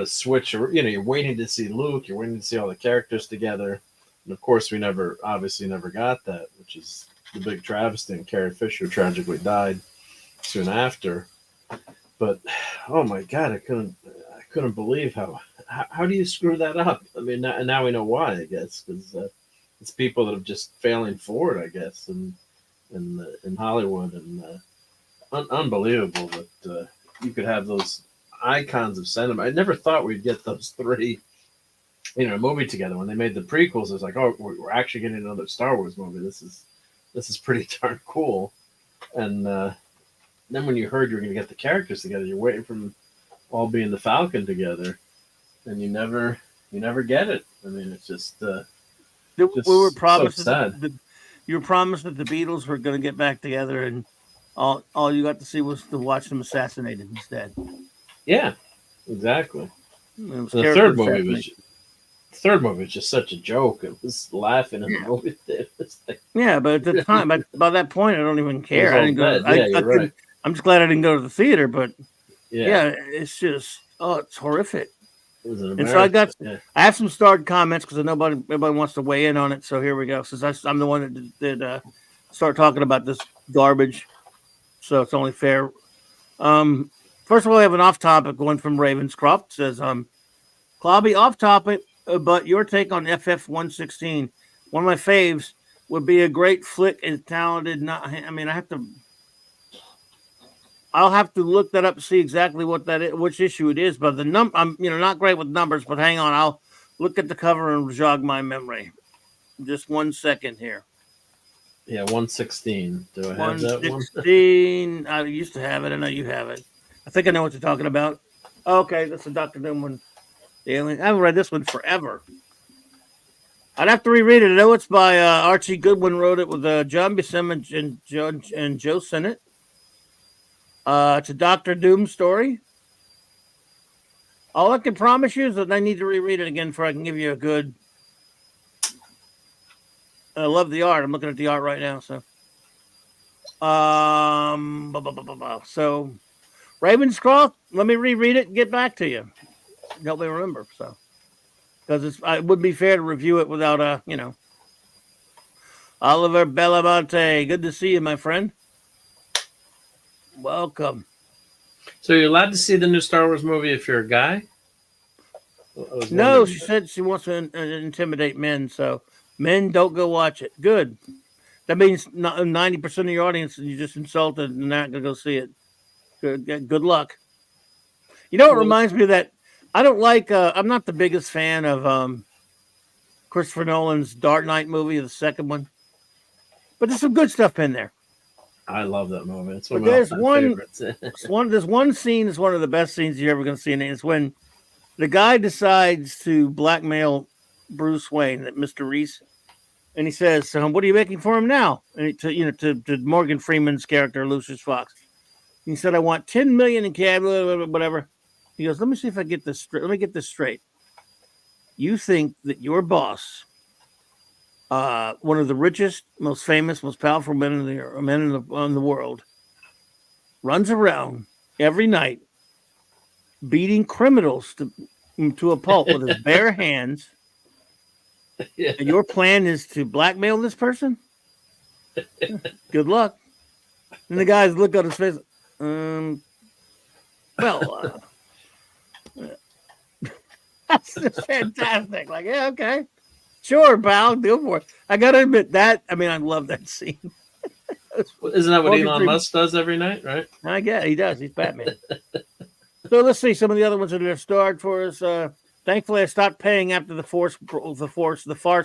a switch. You're waiting to see Luke, you're waiting to see all the characters together. And of course, we obviously never got that, which is the big travesty. And Carrie Fisher tragically died soon after. But oh my God, I couldn't believe how do you screw that up? I mean, now we know why, I guess, because it's people that are just failing forward, I guess, in Hollywood, and unbelievable that you could have those icons of cinema. I never thought we'd get those three in a movie together. When they made the prequels, it was like, oh, we're actually getting another Star Wars movie. This is pretty darn cool. And then when you heard you were going to get the characters together, you're waiting for them all being the Falcon together, and you never get it. I mean, it's just
we were promised
so sad.
You were promised that the Beatles were going to get back together, and all you got to see was to watch them assassinated instead.
Yeah, exactly.
The
third movie was just such a joke. It was laughing in the movie theater.
Yeah, but at the time, by that point, I don't even care. I didn't go.
Right.
I'm just glad I didn't go to the theater, but
yeah,
it's just it's horrific.
It was an
and so I have some starred comments because everybody wants to weigh in on it. So here we go. Since I'm the one that start talking about this garbage, so it's only fair. First of all, I have an off topic going from Ravenscroft. It says, Clobby, off topic, but your take on FF-116. One of my faves would be a great flick and talented. I'll have to look that up to see exactly what that is, which issue it is. But I'm not great with numbers. But hang on, I'll look at the cover and jog my memory. Just 1 second here.
Yeah, 116. Do I have that one?
116. I used to have it. I know you have it. I think I know what you're talking about. Okay, that's the Dr. Doom one. I haven't read this one forever. I'd have to reread it. I know it's by Archie Goodwin. Wrote it with John Buscema and Joe Sennett. It's a Dr. Doom story. All I can promise you is that I need to reread it again before I can give you a good. I love the art. I'm looking at the art right now. So, so Ravenscroft, let me reread it and get back to you. Help me remember. So, because it would be fair to review it without Oliver Belamonte. Good to see you, my friend. Welcome.
So you're allowed to see the new Star Wars movie if you're a guy?
No, she said she wants to intimidate men, so men don't go watch it. Good. That means 90% of your audience you just insulted and not going to go see it. Good luck. You know what reminds me of that? I don't like, I'm not the biggest fan of Christopher Nolan's Dark Knight movie, the second one. But there's some good stuff in there.
I love that movie. It's
one of my favorites. There's one scene that's one of the best scenes you're ever going to see. And it's when the guy decides to blackmail Bruce Wayne, that Mr. Reese, and he says, "What are you making for him now?" And to Morgan Freeman's character, Lucius Fox. He said, "I want $10 million in cash, whatever." He goes, "Let me see if I get this straight. Let me get this straight. You think that your boss, one of the richest, most famous, most powerful men in the world, runs around every night beating criminals to a pulp with his bare hands.
Yeah.
And your plan is to blackmail this person? Good luck." And the guys look at his face. That's just fantastic. Like, yeah, okay. Sure, pal, go for it. I got to admit that. I mean, I love that scene.
Isn't that what Elon Musk does every night, right?
I guess he does. He's Batman. So let's see some of the other ones that are starred for us. Thankfully, I stopped paying after the farce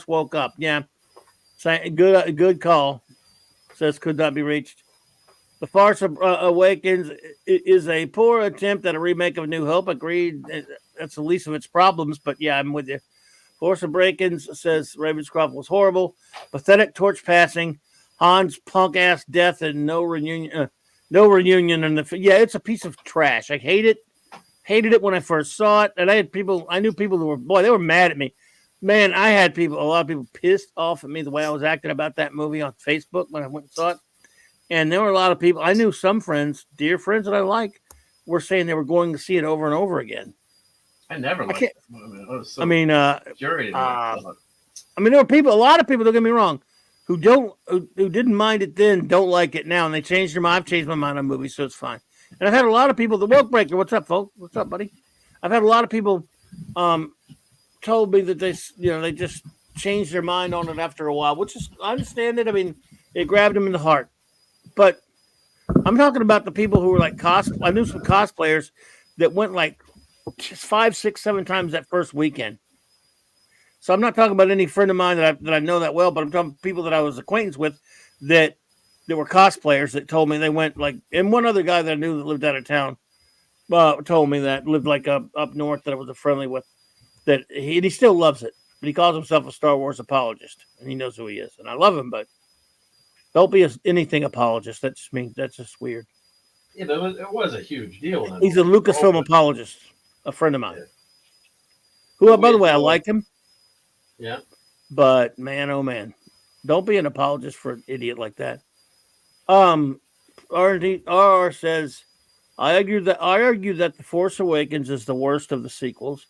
woke up. Yeah, good call. Says could not be reached. The Farce Awakens is a poor attempt at a remake of New Hope. Agreed. That's the least of its problems. But yeah, I'm with you. Force Awakens, says Ravenscroft, was horrible. Pathetic torch passing. Han's punk ass death and no reunion. It's a piece of trash. I hate it. Hated it when I first saw it. And I knew people who they were mad at me. Man, I had a lot of people pissed off at me the way I was acting about that movie on Facebook when I went and saw it. And there were a lot of people. I knew some friends, dear friends that I like, were saying they were going to see it over and over again.
I never liked it.
There were a lot of people, don't get me wrong, who didn't mind it then, don't like it now, and they changed their mind. I've changed my mind on movies, so it's fine. And I've had a lot of people, the Woke Breaker, what's up, folks? What's up, buddy? I've had a lot of people told me that they just changed their mind on it after a while, which is, I understand it. I mean, it grabbed them in the heart. But I'm talking about the people who were like I knew some cosplayers that went like 5, 6, 7 times that first weekend. So I'm not talking about any friend of mine that I know that well, but I'm talking people that I was acquaintance with that were cosplayers that told me they went like, and one other guy that I knew that lived out of town told me that lived like up north that I was friendly with, that he still loves it, but he calls himself a Star Wars apologist, and he knows who he is, and I love him, but don't be anything apologist. That's just me. That's just weird.
Yeah, but it was a huge deal.
He's a Lucasfilm apologist, a friend of mine. Yeah. Who, by the way, I like him.
Yeah.
But man, oh man, don't be an apologist for an idiot like that. RR says, I argue that The Force Awakens is the worst of the sequels.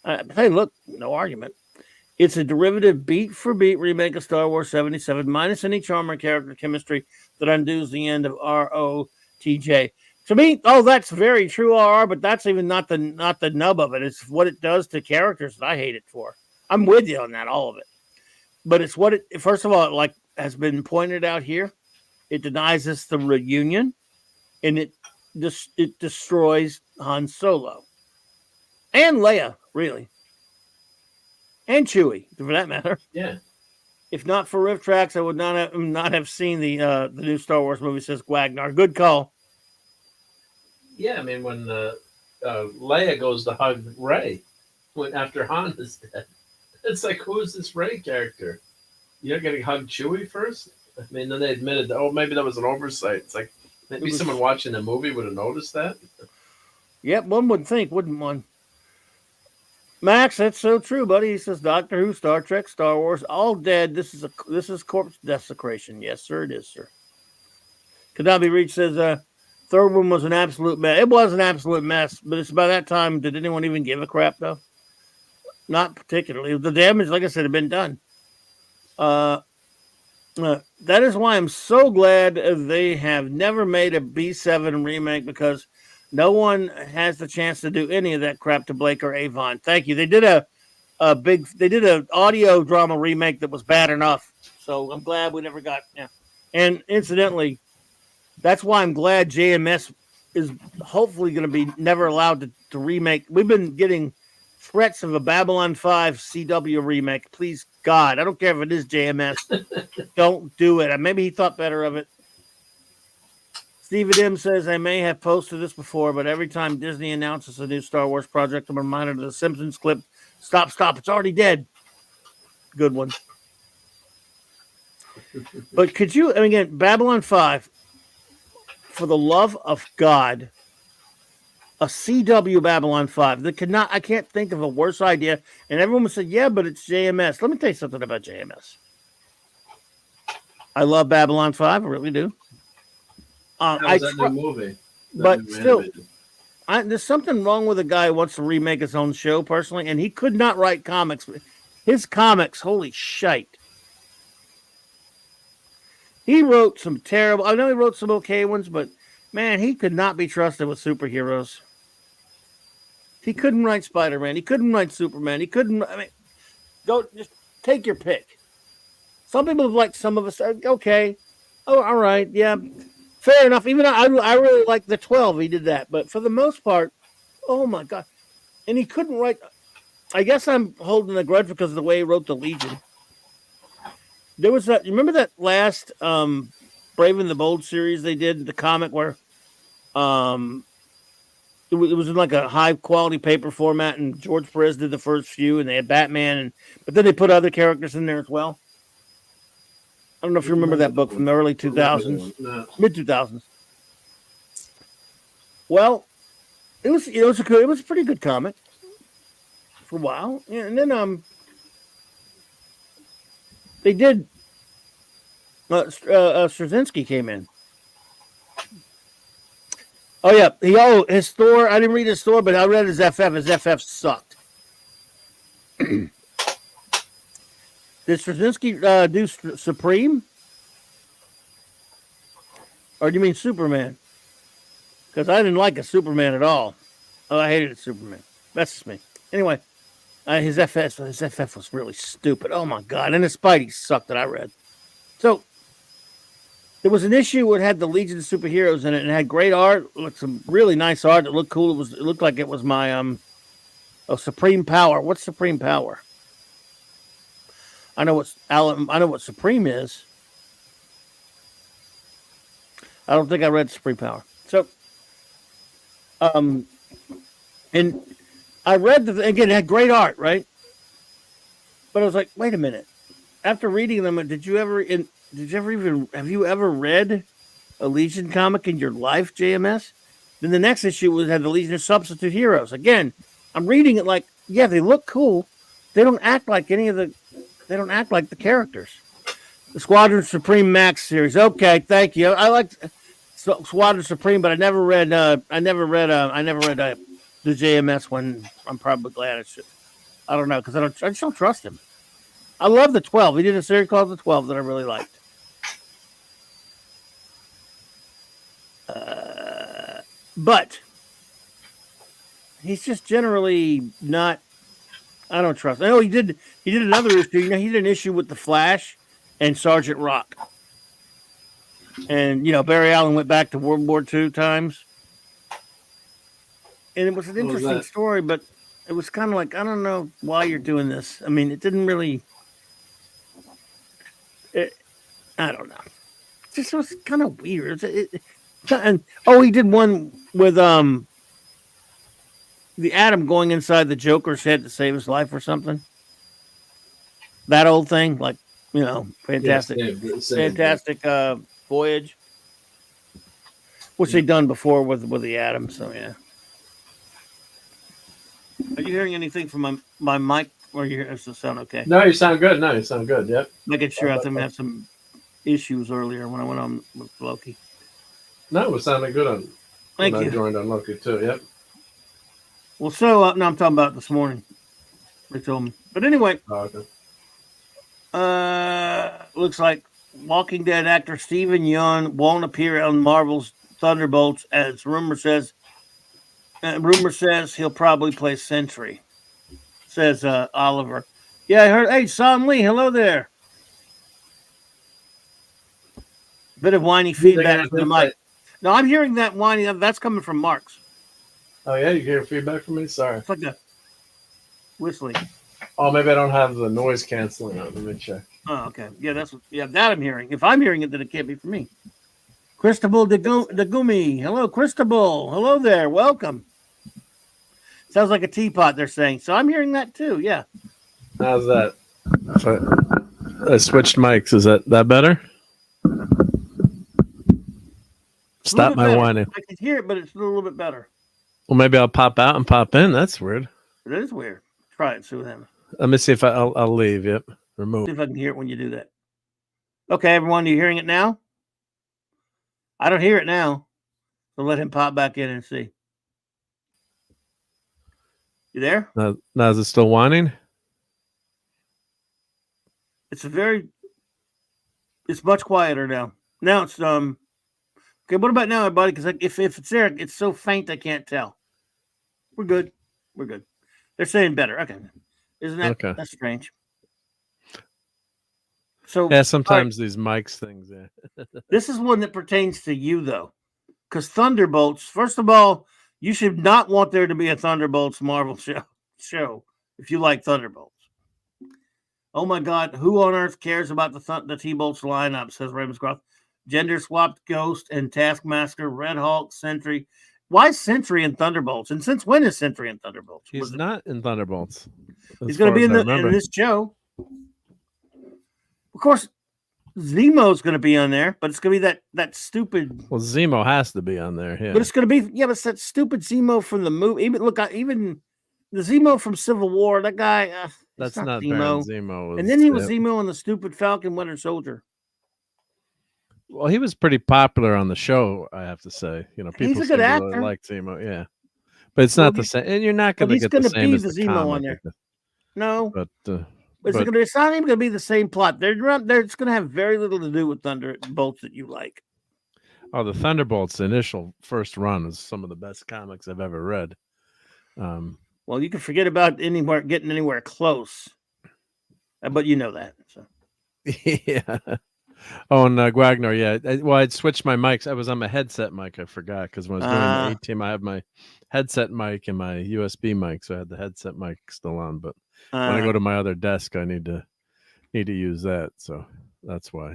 Hey, look, no argument. It's a derivative beat for beat remake of Star Wars 77, minus any charm or character chemistry that undoes the end of ROTJ. To me, that's very true, RR, but that's even not the nub of it. It's what it does to characters that I hate it for. I'm with you on that, all of it. But it's what it, first of all, like has been pointed out here, it denies us the reunion, and it destroys Han Solo. And Leia, really. And Chewie, for that matter.
Yeah.
If not for riff tracks, I would not have seen the new Star Wars movie, says Gwagnar. Good call.
Yeah, I mean, when Leia goes to hug Rey after Han is dead, it's like, who is this Rey character? You're going to hug Chewie first? I mean, then they admitted that, maybe that was an oversight. It's like, maybe someone watching the movie would have noticed that.
Yep, one would think, wouldn't one? Max, that's so true, buddy. He says Doctor Who, Star Trek, Star Wars, all dead. This is corpse desecration. Yes, sir, it is, sir. Kadabi Reach says, third one was an absolute mess. It was an absolute mess, but it's by that time, did anyone even give a crap, though? Not particularly. The damage, like I said, had been done. That is why I'm so glad they have never made a B7 remake, because no one has the chance to do any of that crap to Blake or Avon. Thank you. They did an audio drama remake that was bad enough. So I'm glad we never got. Yeah. And incidentally, that's why I'm glad JMS is hopefully going to be never allowed to remake. We've been getting threats of a Babylon 5 CW remake. Please, God, I don't care if it is JMS. Don't do it. Maybe he thought better of it. Stephen M says, I may have posted this before, but every time Disney announces a new Star Wars project, I'm reminded of the Simpsons clip, stop, it's already dead. Good one. But could you, and again, Babylon 5, for the love of God, a CW Babylon 5 that I can't think of a worse idea. And everyone would say, yeah, but it's JMS. Let me tell you something about JMS. I love Babylon 5, I really do.
That new movie.
But still, there's something wrong with a guy who wants to remake his own show, personally, and he could not write comics. His comics, holy shite. He wrote some terrible, I know he wrote some okay ones, but man, he could not be trusted with superheroes. He couldn't write Spider-Man. He couldn't write Superman. He couldn't, just take your pick. Some people have liked some of us. Okay. Oh, all right. Yeah. Fair enough. Even I really like the 12. He did that. But for the most part, oh my God. And he couldn't write. I guess I'm holding a grudge because of the way he wrote the Legion. There was that. You remember that last Brave and the Bold series they did, the comic where it was in like a high quality paper format, and George Perez did the first few, and they had Batman, but then they put other characters in there as well. I don't know if you remember that book from the early 2000s, mid 2000s. Well, it was a pretty good comic for a while, yeah, and then they did. Straczynski came in. Oh yeah, his Thor. I didn't read his Thor, but I read his FF. His FF sucked. Did Straczynski do Supreme? Or do you mean Superman? Because I didn't like a Superman at all. Oh, I hated Superman. That's just me. Anyway, his FF was really stupid. Oh my god! And his Spidey sucked that I read. So there was an issue where it had the Legion of Superheroes in it, and it had great art, with some really nice art that looked cool. It looked like it was my Supreme Power. What's Supreme Power? I know what Supreme is. I don't think I read Supreme Power. So, and I read again. It had great art, right? But I was like, wait a minute. After reading them, have you ever read a Legion comic in your life, JMS? Then the next issue had the Legion of Substitute Heroes. Again, I'm reading it like, yeah, they look cool. They don't act like they don't act like the characters. The Squadron Supreme Max series. Okay, thank you. I like Squadron Supreme, but I never read the JMS one. I'm probably glad I should. I don't know, because I just don't trust him. I love the 12. He did a series called the 12 that I really liked. But he's just generally not. I don't trust. Oh, he did another issue. You know, he did an issue with the Flash and Sergeant Rock. And Barry Allen went back to World War II times. And it was an interesting story, but it was kind of like, I don't know why you're doing this. I mean, it didn't really. I don't know. It just was kind of weird. And he did one with the Atom going inside the Joker's head to save his life or something. That old thing, like, fantastic, fantastic voyage, which they've done before with the Atom. So yeah. Are you hearing anything from my mic? Or does it sound okay?
No, you sound good. Yep.
Making sure I think I had some issues earlier when I went on with Loki.
No, it was sounding good on.
Thank you.
I joined on Loki too. Yep.
Well, so no, I'm talking about this morning. They told me, but anyway.
Oh, okay.
Looks like Walking Dead actor Steven Yeun won't appear on Marvel's Thunderbolts, as rumor says he'll probably play Sentry. Says Oliver. Yeah, I heard. Hey, Son Lee, hello there. Bit of whiny feedback from the mic. No, I'm hearing that whiny. That's coming from Mark's.
Oh yeah, you hear feedback from me? Sorry.
It's like a whistling.
Oh, maybe I don't have the noise canceling on. Let me check.
Oh, okay. Yeah, that I'm hearing. If I'm hearing it, then it can't be for me. Cristobal de Gumi. Hello, Cristobal. Hello there. Welcome. Sounds like a teapot, they're saying. So I'm hearing that too. Yeah.
How's that? I switched mics. Is that better? Stop my whining.
I can hear it, but it's a little bit better.
Well, maybe I'll pop out and pop in. That's weird.
It is weird. Try it. See what happens.
Let me see if I'll leave. Yep. Remove.
See if I can hear it when you do that. Okay, everyone, are you hearing it now? I don't hear it now. So let him pop back in and see. You there?
Now is it still whining?
It's much quieter now. Now it's okay. What about now, everybody? Because if it's there, it's so faint I can't tell. We're good. They're saying better. Okay, isn't that okay? That's strange. So
yeah, sometimes these mics things. Yeah.
This is one that pertains to you though, because Thunderbolts. First of all, you should not want there to be a Thunderbolts Marvel show if you like Thunderbolts. Oh my God, who on earth cares about the T-Bolts lineup? Says Ravenscroft. Gender swapped Ghost and Taskmaster, Red Hulk, Sentry. Why Sentry and Thunderbolts? And since when is Sentry in Thunderbolts?
He's not in Thunderbolts.
He's going to be in this show. Of course, Zemo's going to be on there, but it's going to be that stupid.
Well, Zemo has to be on there, yeah.
But it's going to be but it's that stupid Zemo from the movie. Even the Zemo from Civil War. That guy.
That's not Zemo. Zemo.
And then he was Zemo on the stupid Falcon Winter Soldier.
Well, he was pretty popular on the show, I have to say. People
he's a good actor.
Really like Zemo, yeah. But it's not the same, and you're not going to get the same as the Zemo on there.
No,
but
it's not even going to be the same plot. It's going to have very little to do with Thunderbolts that you like.
Oh, the Thunderbolts initial first run is some of the best comics I've ever read.
Well, you can forget about getting anywhere close, but you know that. So.
Yeah. Oh, and Guagner, yeah. Well, I'd switched my mics. I was on my headset mic. I forgot because when I was doing the A-Team, I have my headset mic and my USB mic, so I had the headset mic still on. But when I go to my other desk, I need to use that. So that's why.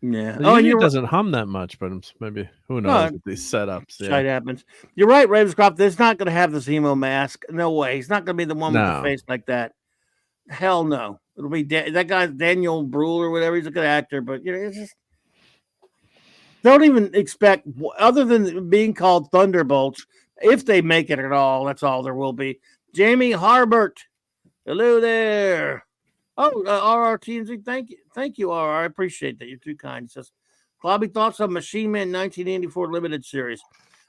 Yeah.
Usually it doesn't hum that much, but maybe who knows with these setups.
Shit happens. You're right, Ravenscroft. There's not going to have the Zemo mask. No way. He's not going to be the one with the face like that. Hell no. It'll be that guy's Daniel Bruhl or whatever. He's a good actor, but it's just don't even expect other than being called Thunderbolts. If they make it at all, that's all there will be. Jamie Harbert, hello there. Oh, RRTNZ, thank you, RR. I appreciate that. You're too kind. It says, Clobby thoughts on Machine Man 1984 limited series.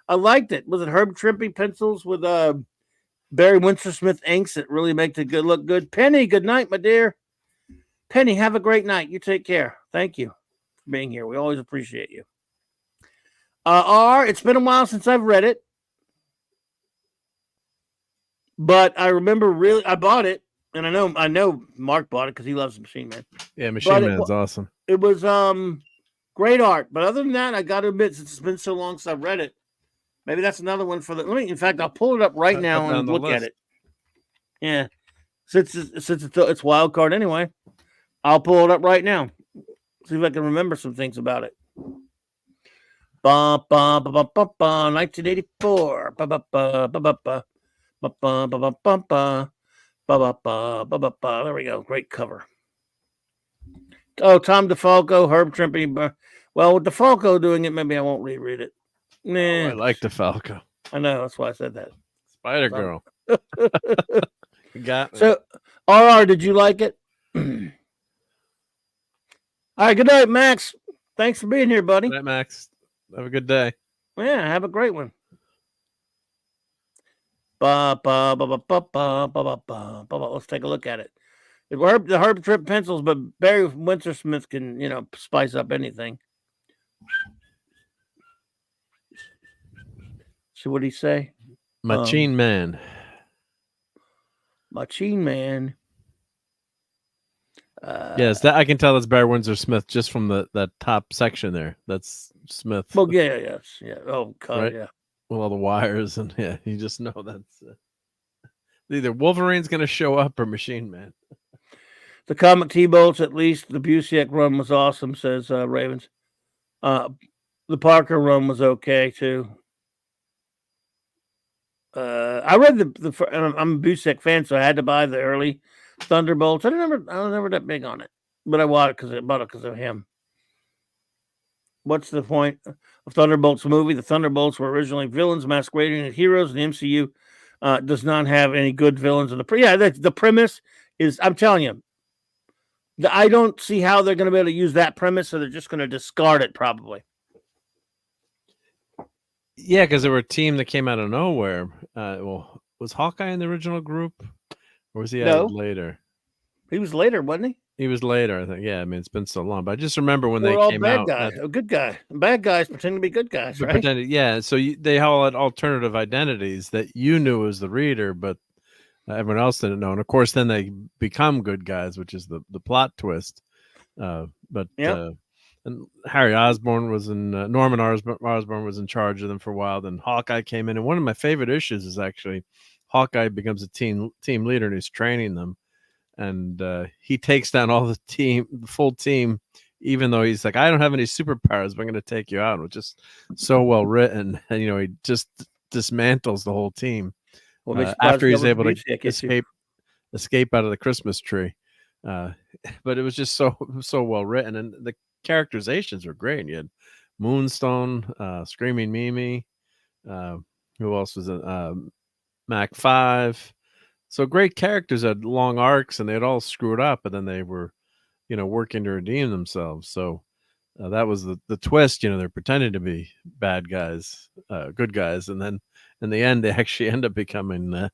I liked it. Was it Herb Trimpe pencils with Barry Windsor-Smith inks that really make it look good? Penny, good night, my dear. Penny, have a great night. You take care. Thank you for being here. We always appreciate you. It's been a while since I've read it, but I remember I bought it, and I know Mark bought it because he loves Machine Man.
Yeah, Machine Man's awesome.
It was great art, but other than that, I got to admit, since it's been so long since I've read it, maybe that's another one for in fact, I'll pull it up right now and look at it. Yeah, since it's wild card anyway, I'll pull it up right now. See if I can remember some things about it. 1984. There we go. Great cover. Oh, Tom DeFalco, Herb Trimpe. Well, with DeFalco doing it, maybe I won't reread it. Nah.
I like DeFalco.
I know. That's why I said that.
Spider Girl. Got me.
So, RR, did you like it? All right. Good night, Max. Thanks for being here, buddy.
Good night, Max. Have a good day.
Yeah, have a great one. Let's take a look at it. The Herb Trimpe pencils, but Barry Windsor-Smith can, spice up anything. So what did he say?
Machine Man.
Machine Man.
Yes, that I can tell that's Barry Windsor-Smith just from that top section there. That's Smith.
Well, yeah. Oh, God, right? Yeah.
With all the wires and you just know that's either Wolverine's going to show up or Machine Man.
The comic T-Bolts, at least the Busiek run was awesome, says Ravens. The Parker run was okay too. I read I'm a Busiek fan, so I had to buy the early Thunderbolts. I was never that big on it, but I bought it because of him. What's the point of Thunderbolts movie? The Thunderbolts were originally villains masquerading as heroes. The MCU does not have any good villains in the the premise is. I'm telling you, I don't see how they're going to be able to use that premise, so they're just going to discard it probably.
Yeah, because they were a team that came out of nowhere. Well, was Hawkeye in the original group, or was he added later?
He was later, wasn't he?
He was later, I think. Yeah, I mean, it's been so long, but I just remember when they came out.
A good guy. Bad guys pretend to be good guys, right?
So they all had alternative identities that you knew as the reader, but everyone else didn't know. And of course, then they become good guys, which is the plot twist. And Harry Osborn was in Norman Osborn was in charge of them for a while. Then Hawkeye came in, and one of my favorite issues is actually Hawkeye becomes a team leader and he's training them. And he takes down all the full team, even though he's like, I don't have any superpowers, but I'm going to take you out. It was just so well written. And, he just dismantles the whole team after he's able to escape out of the Christmas tree. But it was just so well written. And the characterizations were great. You had Moonstone, Screaming Mimi. Who else was it? Mac 5. So great characters had long arcs, and they had all screwed up, but then they were, working to redeem themselves. So that was the twist. They're pretending to be bad guys, good guys, and then in the end, they actually end up becoming,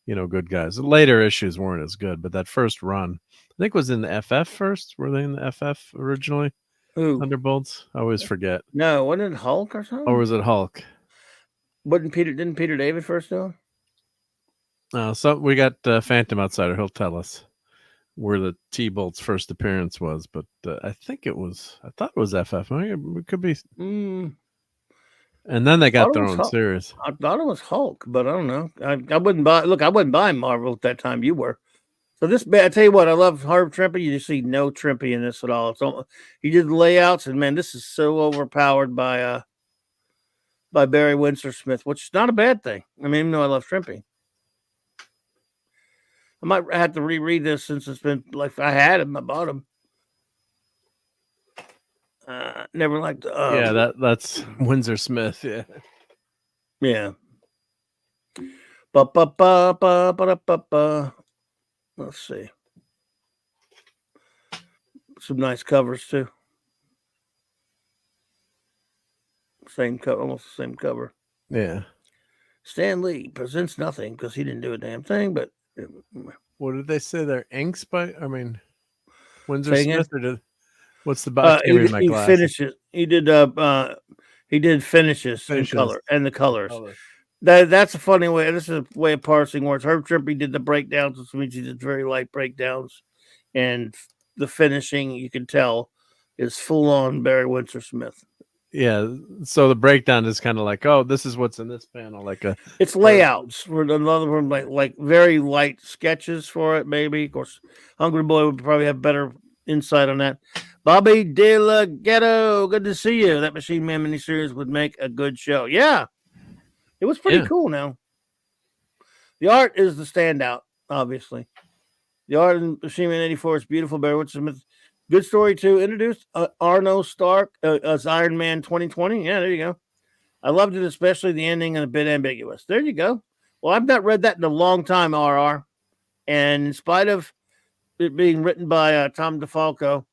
good guys. The later issues weren't as good, but that first run, I think, was in the FF first. Were they in the FF originally?
Who?
Thunderbolts? I always forget.
No, wasn't it Hulk or something?
Or was it Hulk?
Didn't Peter David first do it?
So we got Phantom Outsider. He'll tell us where the T-Bolt's first appearance was, but I thought it was FF. I mean, it could be. And then they got their own series.
I thought it was Hulk, but I don't know. I wouldn't buy. Look, I wasn't buying Marvel at that time. You were. So this, I tell you what, I love Harv Trimpe. You just see no Trimpe in this at all. It's almost, he did the layouts, and man, this is so overpowered by Barry Windsor Smith, which is not a bad thing. I mean, even though I love Trimpe. I might have to reread this since it's been like I had him, I bought him. Never liked.
Yeah, that's Windsor Smith. Yeah.
Yeah. Ba. Let's see. Some nice covers too. Same cover, almost the same cover.
Yeah.
Stan Lee presents nothing because he didn't do a damn thing. But
what did they say? They're inks by. I mean, Windsor
Say
Smith or what's the box?
he finishes. He did finishes in color and the colors. That's a funny way. This is a way of parsing words. Herb Trimpe did the breakdowns, which means he did very light breakdowns, and the finishing you can tell is full on Barry Windsor Smith.
Yeah, so the breakdown is kind of like, oh, this is what's in this panel,
it's layouts. For another one, like very light sketches for it. Maybe, of course, Hungry Boy would probably have better insight on that. Bobby De La Ghetto, good to see you. That Machine Man miniseries would make a good show. Yeah. It was pretty cool now. The art is the standout, obviously. The art in Machine Man 84 is beautiful. Barry Windsor Smith. Good story, too. Introduced Arno Stark as Iron Man 2020. Yeah, there you go. I loved it, especially the ending and a bit ambiguous. There you go. Well, I've not read that in a long time, RR. And in spite of it being written by Tom DeFalco,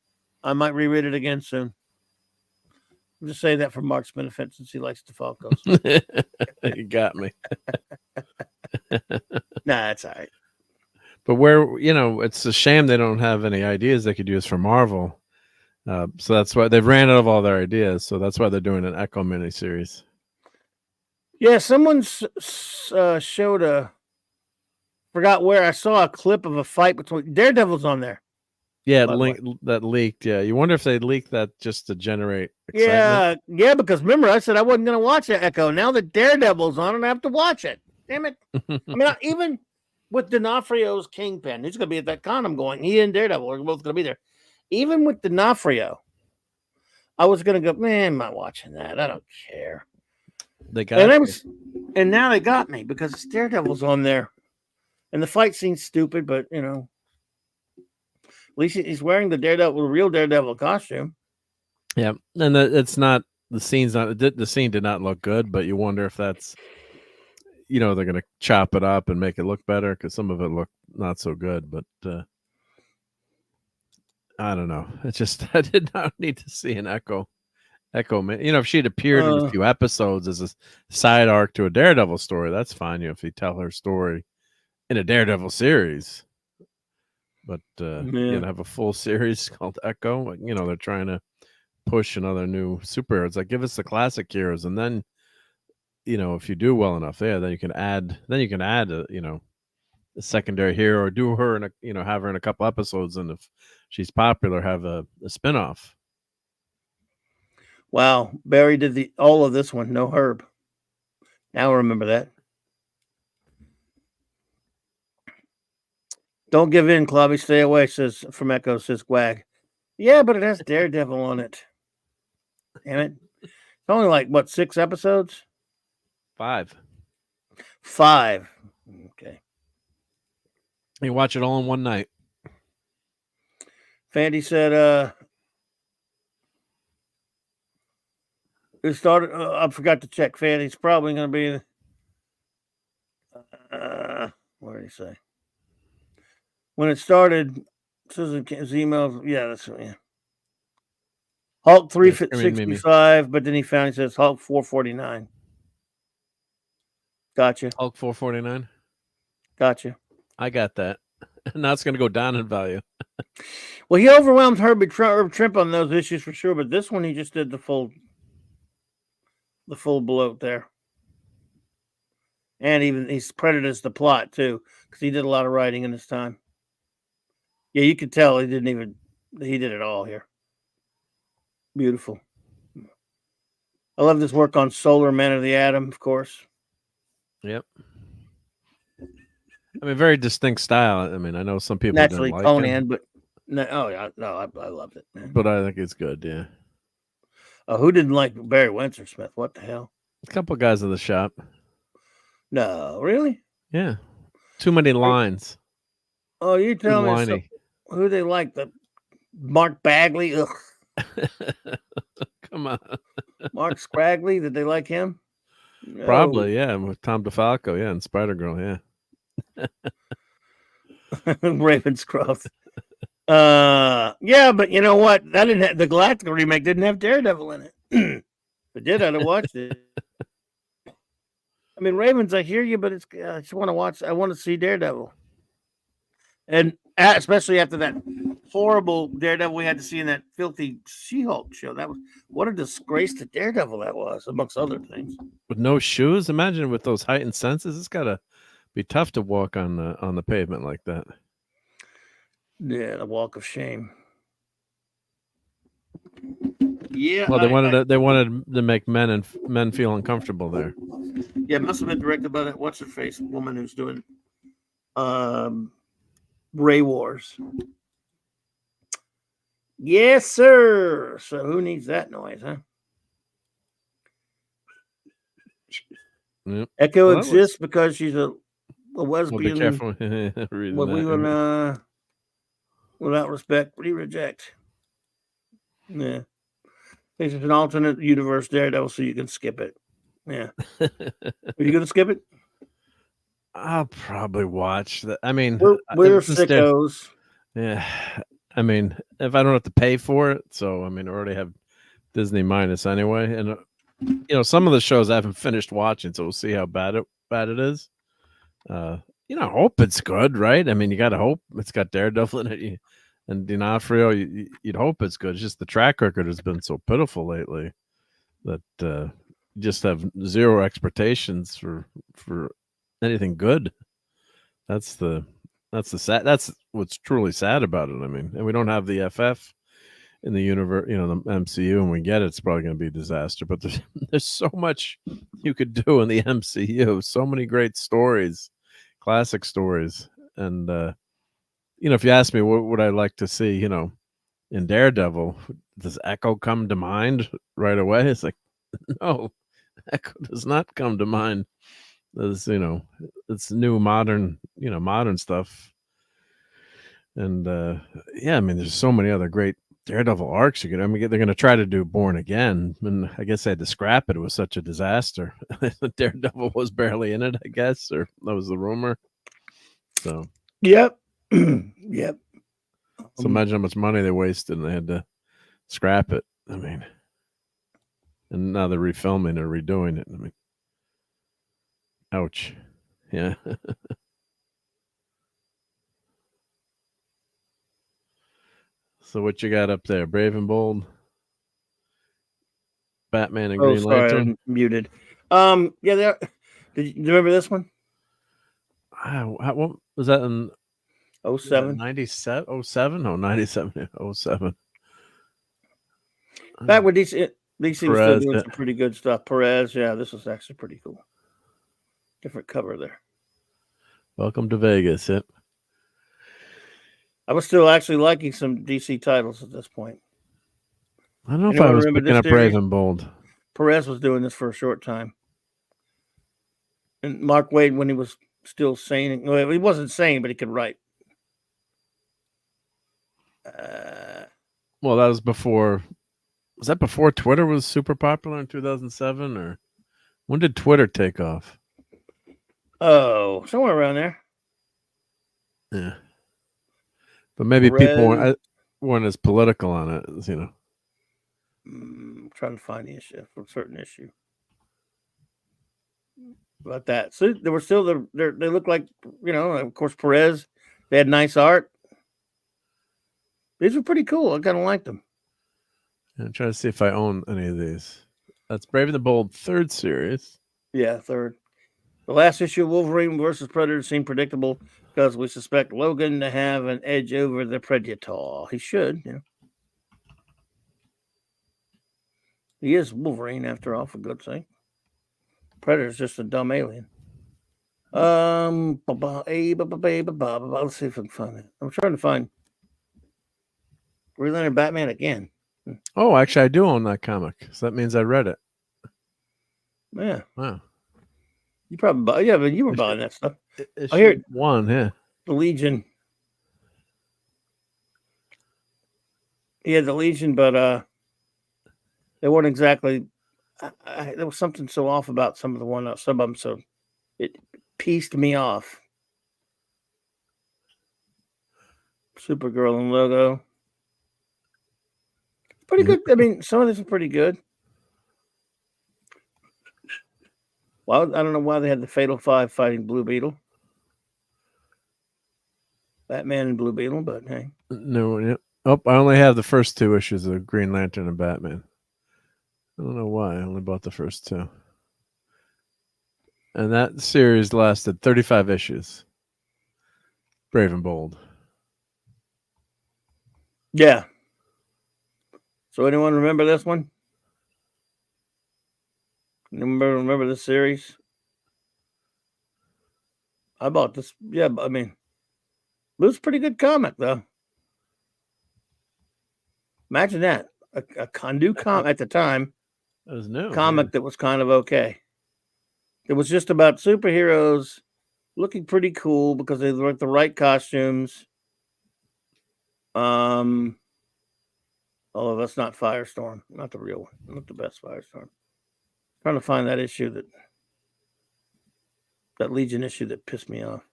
I might reread it again soon. I'm just saying that for Mark's benefit since he likes DeFalco's.
You got me.
Nah, it's all right.
But where, it's a shame they don't have any ideas they could use for Marvel. So that's why they've ran out of all their ideas. So that's why they're doing an Echo miniseries.
Yeah, someone showed forgot where, I saw a clip of a fight between Daredevil's on there.
Yeah, that leaked. Yeah, you wonder if they leaked that just to generate excitement.
Yeah, because remember I said I wasn't going to watch Echo. Now that Daredevil's on it, I have to watch it. Damn it! I mean, even with D'Onofrio's Kingpin, he's going to be at that con. I'm going. He and Daredevil are both going to be there. Even with D'Onofrio, I was going to go. Man, I'm not watching that. I don't care.
They got
and now they got me because Daredevil's on there, and the fight scene's stupid, but at least he's wearing the real Daredevil costume.
Yeah, and it's not the scene's not the scene did not look good, but you wonder if that's they're gonna chop it up and make it look better because some of it looked not so good. But I don't know. It's just I did not need to see an Echo man. If she'd appeared in a few episodes as a side arc to a Daredevil story, that's fine. If you tell her story in a Daredevil series. But have a full series called Echo. They're trying to push another new superheroes. Like give us the classic heroes, and then if you do well enough there, then you can add a secondary hero or do her in have her in a couple episodes, and if she's popular, have a spinoff.
Wow, Barry did all of this one, no Herb. Now remember that. Don't give in, Clobby. Stay away, says from Echo, says Gwag. Yeah, but it has Daredevil on it. Damn it. It's only like, 6 episodes?
5.
5. Okay.
You watch it all in one night.
Fandy said, it started, I forgot to check. Fandy's probably going to be, what did he say? When it started, says his email, that's Hulk 365, but then he says Hulk 449. Gotcha.
Hulk 449.
Gotcha.
I got that. Now it's going to go down in value.
Well, he overwhelmed Herb Trimpe on those issues for sure, but this one he just did the full bloat there. And even he's credited as the plot too, because he did a lot of writing in his time. Yeah, you could tell he did it all here. Beautiful. I love this work on Solar Man of the Atom, of course.
Yep. I mean, very distinct style. I mean, I know some people
Naturally
didn't like
Conan,
it,
but no, oh yeah, no, I loved it, man.
but I think it's good. Yeah.
Who didn't like Barry Windsor Smith? What the hell?
A couple guys in the shop.
No, really?
Yeah. Too many lines.
Oh, you
Too
tell me
liney.
who they like? The Mark Bagley? Ugh.
Come on.
Mark Scraggly? Did they like him? No.
Probably, yeah. With Tom DeFalco, yeah, and Spider Girl, yeah.
Ravenscroft. Yeah, but you know what? That didn't have, the Galactica remake didn't have Daredevil in it. If it did, I'd have watched it. I mean, Ravens, I hear you, but it's I just want to watch. I want to see Daredevil, and especially after that horrible Daredevil we had to see in that filthy She-Hulk show. That was what a disgrace to Daredevil that was, amongst other things.
With no shoes, imagine with those heightened senses, it's got to be tough to walk on the pavement like that.
Yeah, the walk of shame. Yeah.
Well, they wanted to make men feel uncomfortable there.
Yeah, it must have been directed by that what's her face woman who's doing Ray Wars. Yes, sir. So who needs that noise, huh?
Yep.
Echo exists because she's a lesbian.
Be careful.
What we will without respect, we reject. Yeah. This is an alternate universe Daredevil, so you can skip it. Yeah. Are you gonna skip it?
I'll probably watch that. I mean,
we're sickos.
Yeah. I mean, if I don't have to pay for it, so I mean, I already have Disney Minus anyway, and you know, some of the shows I haven't finished watching, so we'll see how bad it is. You know, hope it's good, right? I mean, you got to hope it's got Daredevil in it, and D'Onofrio. You'd hope it's good. It's just the track record has been so pitiful lately that you just have zero expectations for anything good. That's what's truly sad about it. I mean, and we don't have the FF in the universe, you know, the MCU, and we get it, it's probably going to be a disaster. But there's so much you could do in the MCU, so many great stories, classic stories, and you know, if you ask me what would I like to see, you know, in Daredevil, does Echo come to mind right away? It's like, no, Echo does not come to mind. There's, you know, it's new modern stuff, and yeah, I mean, there's so many other great Daredevil arcs you could. I mean, they're going to try to do Born Again, and I guess they had to scrap it. It was such a disaster. Daredevil was barely in it, I guess, or that was the rumor. So,
yep, yep.
So imagine how much money they wasted, and they had to scrap it. I mean, and now they're refilming or redoing it. I mean, ouch. Yeah. So what you got up there? Brave and Bold, Batman and Green Lantern.
I'm muted. Yeah, did you remember this one?
What was that in
07?
97? 07? Oh, 97. 07.
Back when DC was still doing
yeah.
some pretty good stuff. Perez, yeah, this was actually pretty cool. Different cover there.
Welcome to Vegas. Yep.
I was still actually liking some DC titles at this point.
I don't know if I was picking up Brave and Bold.
Perez was doing this for a short time. And Mark Waid, when he was still sane, well, he wasn't sane, but he could write.
Well, that was before. Was that before Twitter was super popular in 2007, or when did Twitter take off?
Oh, somewhere around there.
Yeah, but maybe people weren't as political on it, as, you know.
I'm trying to find the issue for a certain issue about that. So there were still they look like, you know, of course Perez. They had nice art. These were pretty cool. I kind of liked them.
I'm trying to see if I own any of these. That's Brave and the Bold third series.
Yeah, third. The last issue of Wolverine versus Predator seemed predictable because we suspect Logan to have an edge over the Predator. He should, you know. He is Wolverine after all, for God's sake. Predator's just a dumb alien. Let's see if I can find it. I'm trying to find Green Lantern Batman again.
Oh, actually, I do own that comic, so that means I read it.
Yeah.
Wow.
You probably but you were buying that stuff.
I hear it. One, yeah.
The Legion. He had the Legion, but they weren't exactly. There was something so off about some of them, so it pieced me off. Supergirl and logo. Pretty good. I mean, some of this is pretty good. Well, I don't know why they had the Fatal Five fighting Blue Beetle. Batman and Blue Beetle, but hey.
No, yeah. Oh, I only have the first 2 issues of Green Lantern and Batman. I don't know why. I only bought the first 2. And that series lasted 35 issues. Brave and Bold.
Yeah. So anyone remember this one? Remember this series? I bought this. Yeah, I mean, it was a pretty good comic, though. Imagine that. A new comic at the time.
It was new.
Comic that was kind of okay. It was just about superheroes looking pretty cool because they were the right costumes. Although that's not Firestorm, not the real one, not the best Firestorm. Trying to find that issue that Legion issue that pissed me off.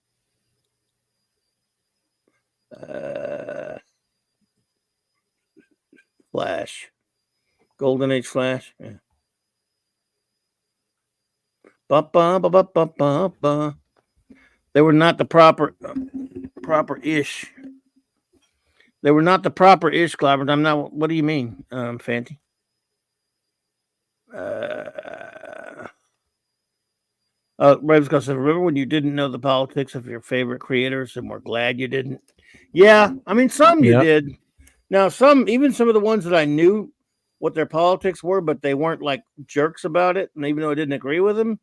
Flash, Golden Age Flash. Yeah. They were not the proper ish. They were not the proper ish, Clobberin. I'm not. What do you mean, Fanty? Braves goes, remember when you didn't know the politics of your favorite creators and we're glad you didn't? Yeah, I mean, some you did. Now, even some of the ones that I knew what their politics were, but they weren't like jerks about it. And even though I didn't agree with them,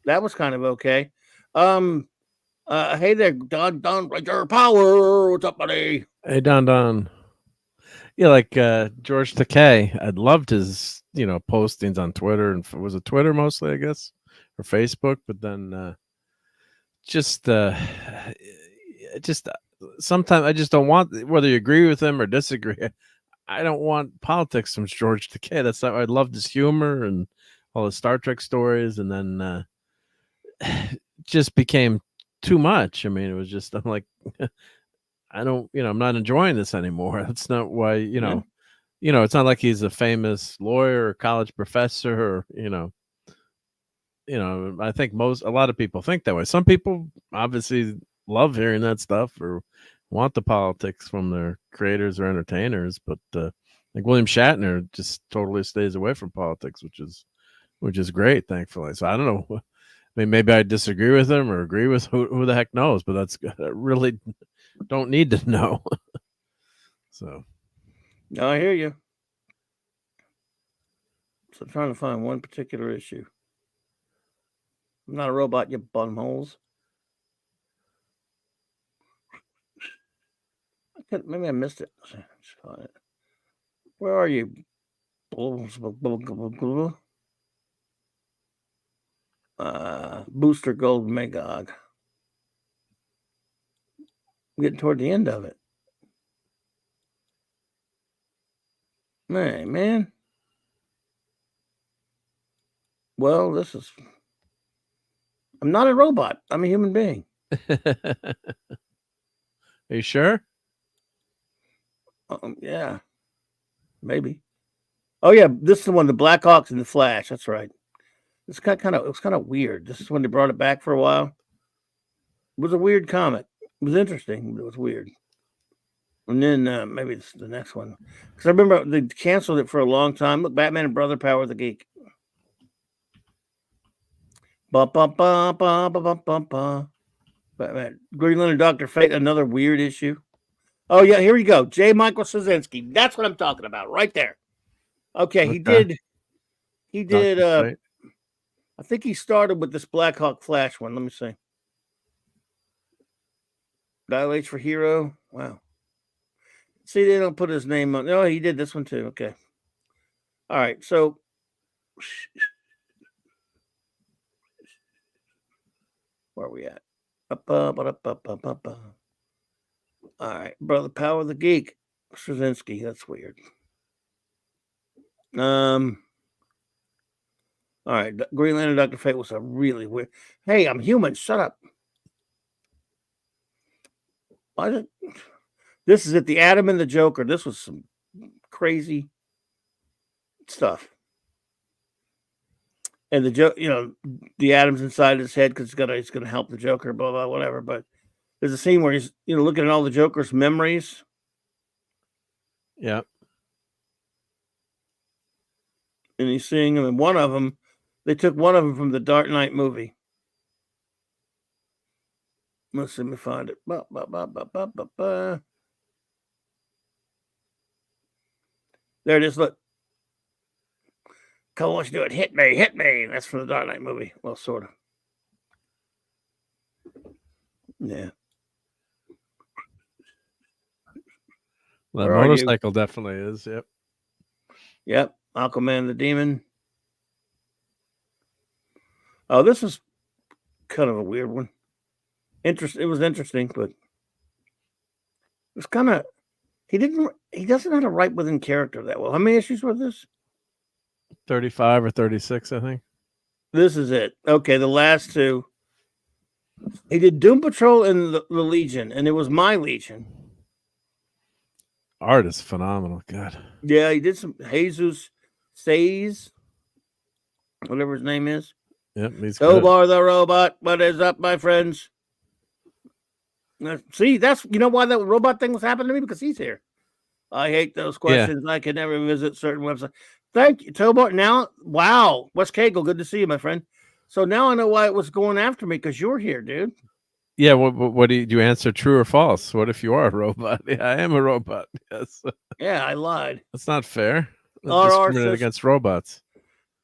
that was kind of okay. Hey there, Don Ranger Power. What's up, buddy?
Hey, Don. Yeah, like George Takei. I loved his, postings on Twitter, and was it Twitter mostly, I guess, or Facebook. But then just sometimes I just don't want, whether you agree with him or disagree, I don't want politics from George Takei. That's not. I loved his humor and all the Star Trek stories, and then just became too much. I mean, it was just, I'm like, I don't, I'm not enjoying this anymore. That's not why, it's not like he's a famous lawyer or college professor or, I think a lot of people think that way. Some people obviously love hearing that stuff or want the politics from their creators or entertainers, but like William Shatner just totally stays away from politics, which is great, thankfully. So I don't know. I mean, maybe I disagree with him or agree with who the heck knows, but that's really don't need to know. So,
no, I hear you. So I'm trying to find one particular issue. I'm not a robot, you bumholes. Maybe I missed it. Let's find it. Where are you? Booster Gold Magog. I'm getting toward the end of it. Hey, man. Well, I'm not a robot. I'm a human being.
Are you sure?
Yeah. Maybe. Oh, yeah. This is the one, the Blackhawks and the Flash. That's right. It was kind of weird. This is when they brought it back for a while. It was a weird comic. It was interesting, but it was weird. And then maybe it's the next one. Because I remember they canceled it for a long time. Look, Batman and Brother Power the Geek. Ba ba ba ba ba ba ba ba. Batman. Green Lantern, Dr. Fate, another weird issue. Oh yeah, here we go. J. Michael Straczynski. That's what I'm talking about, right there. Okay, he did.
Dr. Fate.
I think he started with this Black Hawk Flash one. Let me see. Dial H for Hero. Wow. See, they don't put his name on. No, he did this one too. Okay. All right. So, where are we at? All right, Brother Power the Geek, Straczynski. That's weird. All right, Green Lantern, Dr. Fate was a really weird. Hey, I'm human. Shut up. This is it. The Atom and the Joker. This was some crazy stuff. And the Atom's inside his head because he's gonna help the Joker, blah blah whatever. But there's a scene where he's looking at all the Joker's memories.
Yeah.
And he's seeing them, and one of them, they took one of them from the Dark Knight movie. Let's see me find it. There it is. Look. Cole wants to do it. Hit me, hit me. That's from the Dark Knight movie. Well, sort of. Yeah.
The motorcycle definitely is. Yep.
Yep. Aquaman the Demon. Oh, this is kind of a weird one. It was interesting, but it was kind of he doesn't know how to write within character that well. How many issues were this?
35 or 36, I think.
This is it. Okay, the last two. He did Doom Patrol and the Legion, and it was my Legion.
Art is phenomenal. God.
Yeah, he did some Jesus Says, whatever his name is.
Yep, he's
Tobar the robot. What is up, my friends? See, that's why that robot thing was happening to me, because he's here. I hate those questions. I can never visit certain websites. Thank you, Tobar. Now, wow, Wes Cagle, good to see you, my friend. So now I know why it was going after me, because you're here, dude.
Yeah, what do you answer, true or false? What if you are a robot? Yeah, I am a robot. Yes.
Yeah, I lied.
That's not fair. Discriminate against robots.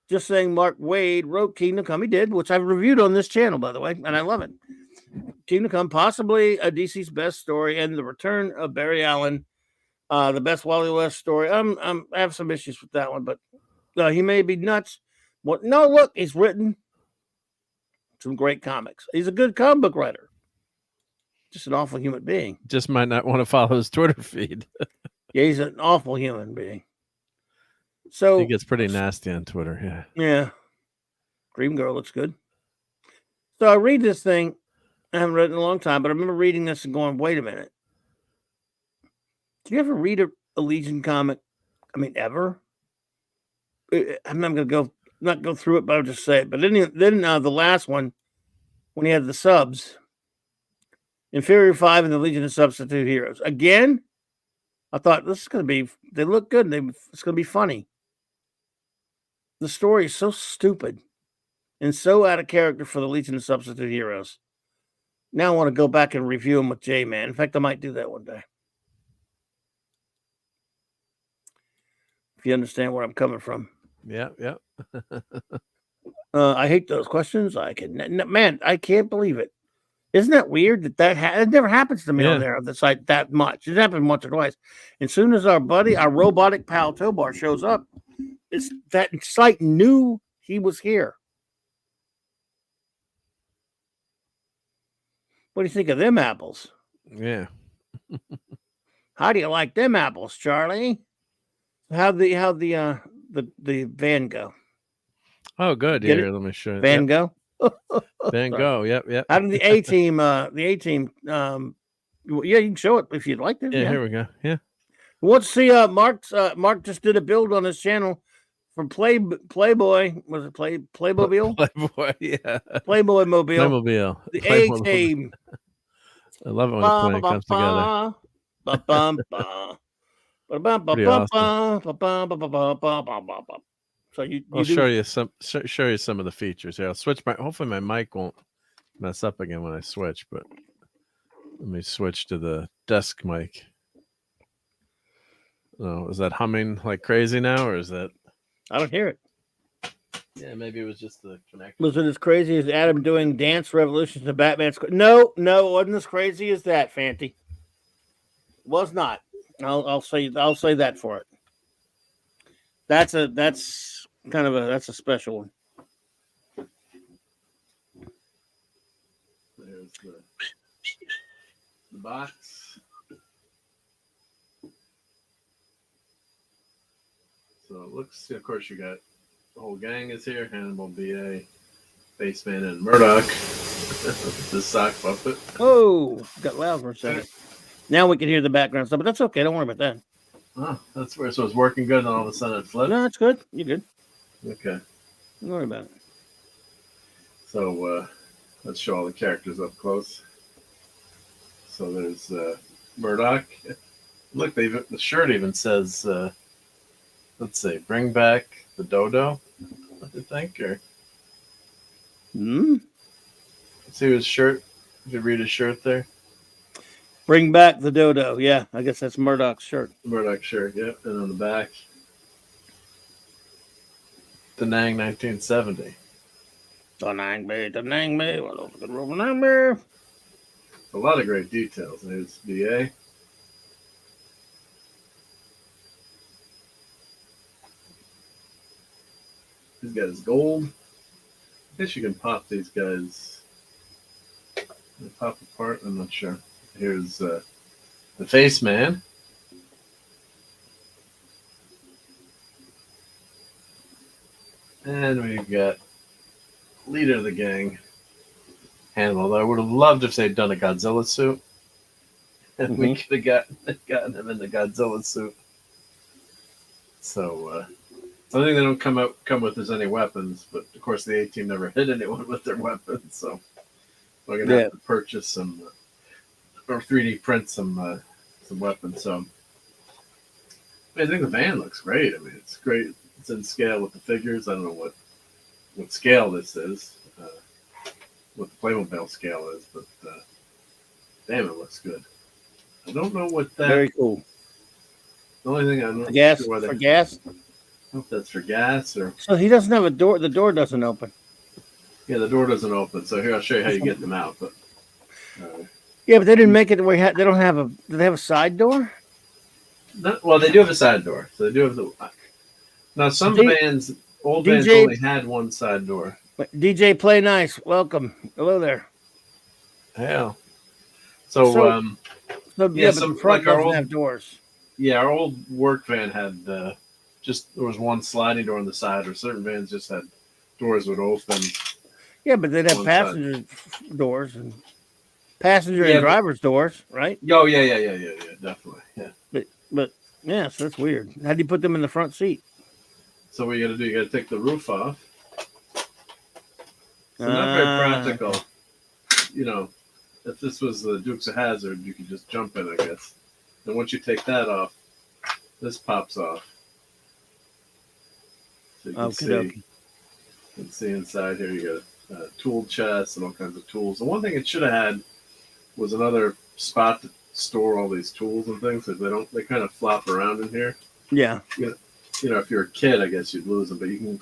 Just saying, Mark Waid wrote Kingdom Come. He did, which I've reviewed on this channel, by the way, and I love it. Kingdom Come, possibly a DC's best story, and the return of Barry Allen, the best Wally West story. I have some issues with that one, but he may be nuts. What? No, look, he's written some great comics. He's a good comic book writer. Just an awful human being.
Just might not want to follow his Twitter feed.
Yeah, he's an awful human being. So
he gets pretty nasty on Twitter. Yeah.
Yeah. Dream Girl looks good. So I read this thing. I haven't read it in a long time, but I remember reading this and going, wait a minute. Did you ever read a Legion comic? I mean, ever? I'm not going to not go through it, but I'll just say it. But then the last one, when he had the subs, Inferior 5 and the Legion of Substitute Heroes. Again, I thought this is going to be, they look good. It's going to be funny. The story is so stupid and so out of character for the Legion of Substitute Heroes. Now I want to go back and review them with J-Man. In fact, I might do that one day. If you understand where I'm coming from.
Yeah, yeah.
I hate those questions. I can't believe it. Isn't that weird it never happens to me on there on the site that much? It happened once or twice. As soon as our robotic pal Tobar shows up, that site knew he was here. What do you think of them apples?
Yeah.
How do you like them apples, Charlie? How'd the van go?
Oh, good. Here, let me show you.
Van go.
Van Gogh, yep.
How did the A team? Yeah, you can show it if you'd like to.
Yeah, here we go. Yeah.
Let's see. Mark just did a build on his channel from Playboy. Was it Playmobil?
Playboy, yeah.
Playboy Mobile.
Playmobil.
The A team.
I love it when the plan comes together.
So you
I'll
do.
show you some of the features here. I'll switch hopefully my mic won't mess up again when I switch, but let me switch to the desk mic. Oh, is that humming like crazy now, or is that?
I don't hear it.
Yeah, maybe it was just the connection.
Was it as crazy as Adam doing Dance Revolution to Batman's? No, it wasn't as crazy as that, Fanty. Was not. I'll say that for it. That's a special one.
There's the box. So it looks, of course, you got the whole gang is here: Hannibal, BA, Baseman, and Murdoch. The sock puppet.
Oh, got loud for a second. Now we can hear the background stuff, but that's okay. Don't worry about that.
Oh, that's where so it's working good, and all of a sudden it flipped.
No, it's good. You're good.
Okay.
Don't worry about it.
So let's show all the characters up close. So there's Murdoch. Look, the shirt even says, let's see, bring back the dodo, I think, or... See his shirt? Did you read his shirt there?
Bring back the dodo. Yeah, I guess that's Murdoch's shirt.
Murdoch shirt, yep. And on the back, Da Nang 1970.
Da Nang me.
A lot of great details. There's BA. He's got his gold. I guess you can pop these guys. They pop apart. I'm not sure. Here's the face man. And we've got leader of the gang, Hannibal. I would have loved if they'd done a Godzilla suit. And we could have gotten him in the Godzilla suit. So I think they don't come with as any weapons, but of course the A-Team never hit anyone with their weapons, so we're gonna have to purchase some or 3D print some weapons. So I think the van looks great. I mean, it's great. It's in scale with the figures. I don't know what scale this is, what the Playmobil scale is, but damn, it looks good. I don't know what that.
Very cool.
The only thing I'm not
gas
sure
for gas.
I don't know if that's for gas or.
So he doesn't have a door. The door doesn't open.
Yeah, the door doesn't open. So here, I'll show you how you get them out. But
yeah, but they didn't make it where they don't have a. Do they have a side door?
No, well, they do have a side door. So they do have the. Now some vans, old vans only had one side door.
DJ Play Nice, welcome. Hello there.
Yeah. So
yeah, but the front doesn't have doors.
Yeah, our old work van had just there was one sliding door on the side, or certain vans just had doors would open.
Yeah, but they'd have passenger doors and passenger and driver's doors, right?
Oh yeah, definitely, yeah.
But yeah, so that's weird. How do you put them in the front seat?
So what you got to do? You got to take the roof off. So not very practical. You know, if this was the Dukes of Hazzard, you could just jump in, I guess. And once you take that off, this pops off. So you can see inside here you got a tool chest and all kinds of tools. The one thing it should have had was another spot to store all these tools and things, because they kind of flop around in here.
Yeah.
You know, if you're a kid, I guess you'd lose them, but you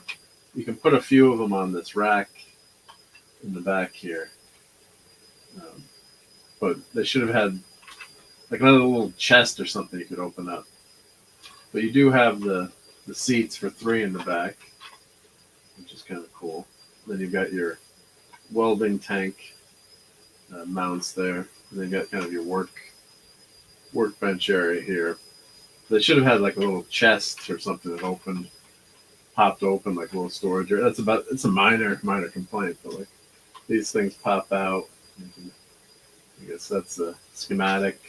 can put a few of them on this rack in the back here. But they should have had like another little chest or something you could open up. But you do have the seats for 3 in the back, which is kind of cool. Then you've got your welding tank mounts there. And then you got kind of your workbench area here. They should have had like a little chest or something that popped open, like a little storage area. It's a minor complaint, but like these things pop out. I guess that's a schematic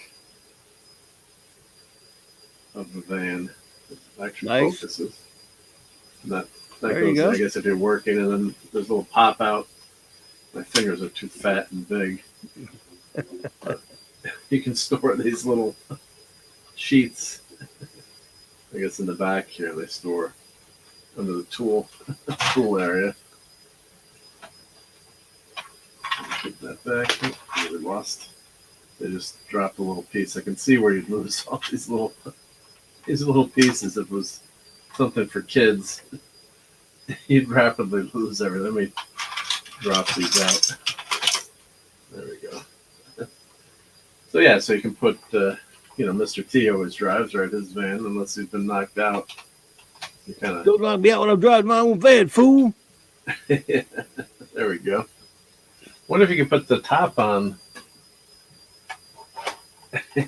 of the van. It actually focuses. And that goes, I guess, if you're working, and then there's a little pop out. My fingers are too fat and big. But you can store these little sheets. I guess in the back here they store under the tool area. Get that back. Really lost. They just dropped a little piece. I can see where you'd lose all these little pieces. If it was something for kids, you'd rapidly lose everything. Let me drop these out. There we go. So yeah, so you can put, Mr. T always drives, right, his van, unless he's been knocked out. You kind of
Don't knock me out when I'm driving my own van, fool.
There we go. Wonder if you could put the top on.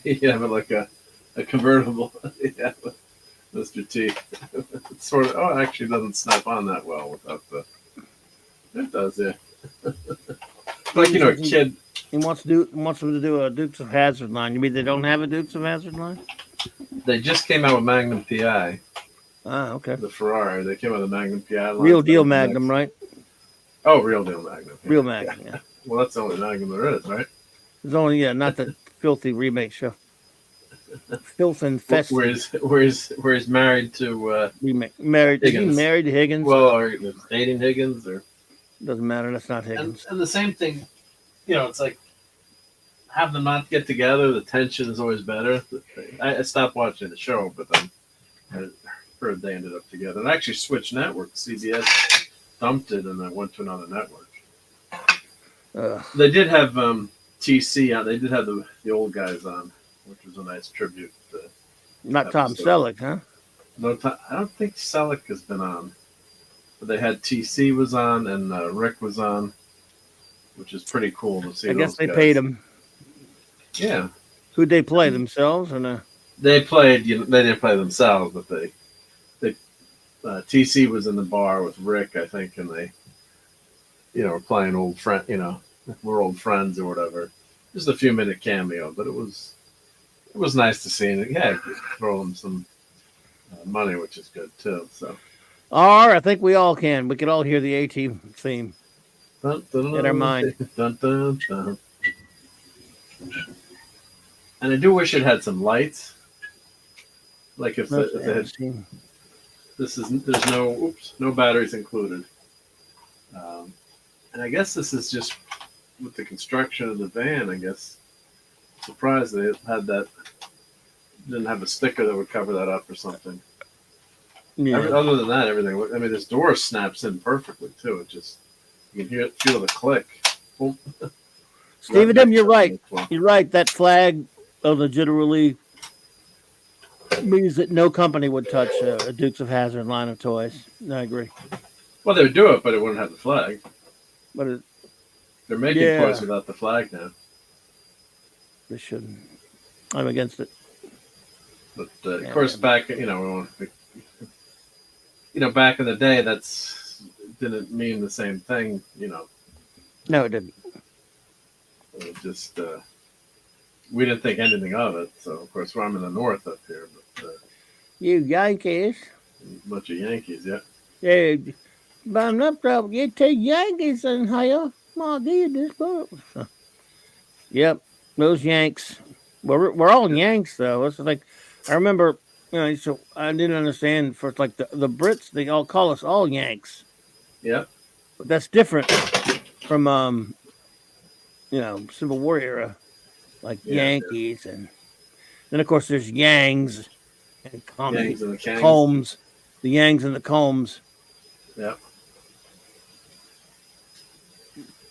You have it like a convertible. Yeah, Mr. T. It's sort of. Oh, it actually doesn't snap on that well without the. It does, yeah. Like a kid.
He wants them to do a Dukes of Hazzard line. You mean they don't have a Dukes of Hazzard line?
They just came out with Magnum PI.
Ah, okay.
The Ferrari. They came out with the Magnum PI line.
Real deal Magnum, right?
Oh, real deal Magnum. Yeah.
Real Magnum, yeah.
Well, that's the only Magnum there is, right?
There's only not the filthy remake show. Filth infested.
Where he's married to
married. Is he
Higgins.
married to Higgins?
Well, or dating Higgins, or
doesn't matter. That's not Higgins.
And the same thing. It's like have them not get together. The tension is always better. I stopped watching the show, but then I heard they ended up together. And I actually switched networks. CBS dumped it, and I went to another network. They did have TC on. They did have the old guys on, which was a nice tribute.
Not Tom Selleck, huh?
No, I don't think Selleck has been on. But they had TC was on, and Rick was on, which is pretty cool to see.
I guess they paid him.
Yeah.
Who'd they play, themselves or no?
They played. They didn't play themselves, but they TC was in the bar with Rick, I think, and they, were playing old friend. We're old friends or whatever. Just a few minute cameo, but it was nice to see. And yeah, throw them some money, which is good too. So.
I think we all can. We could all hear the A-Team theme in our mind.
Dun, dun, dun. And I do wish it had some lights. Like if they had, there's no batteries included. And I guess this is just with the construction of the van. I guess surprised they had that. Didn't have a sticker that would cover that up or something. Yeah. Other than that, everything. I mean, this door snaps in perfectly too. It just you can feel the click. Boom.
Stephen M., you're right. You're right. That flag legitimately means that no company would touch a Dukes of Hazzard line of toys. I agree.
Well, they would do it, but it wouldn't have the flag.
But
they're making toys without the flag now.
They shouldn't. I'm against it.
But of course, back back in the day, that's didn't mean the same thing.
No, it didn't.
It just we didn't think anything of it. So of course, I'm in the north up here, but
you Yankees,
a bunch of Yankees, yeah.
Yeah, but I'm not probably get two Yankees in here. My goodness, yep, those Yanks. We're all Yanks though. It's like I remember, so I didn't understand for like the Brits. They all call us all Yanks.
Yeah,
but that's different from Civil War era, like Yankees, and then of course there's Yangs and Combs, the Yangs and the Combs.
Yeah.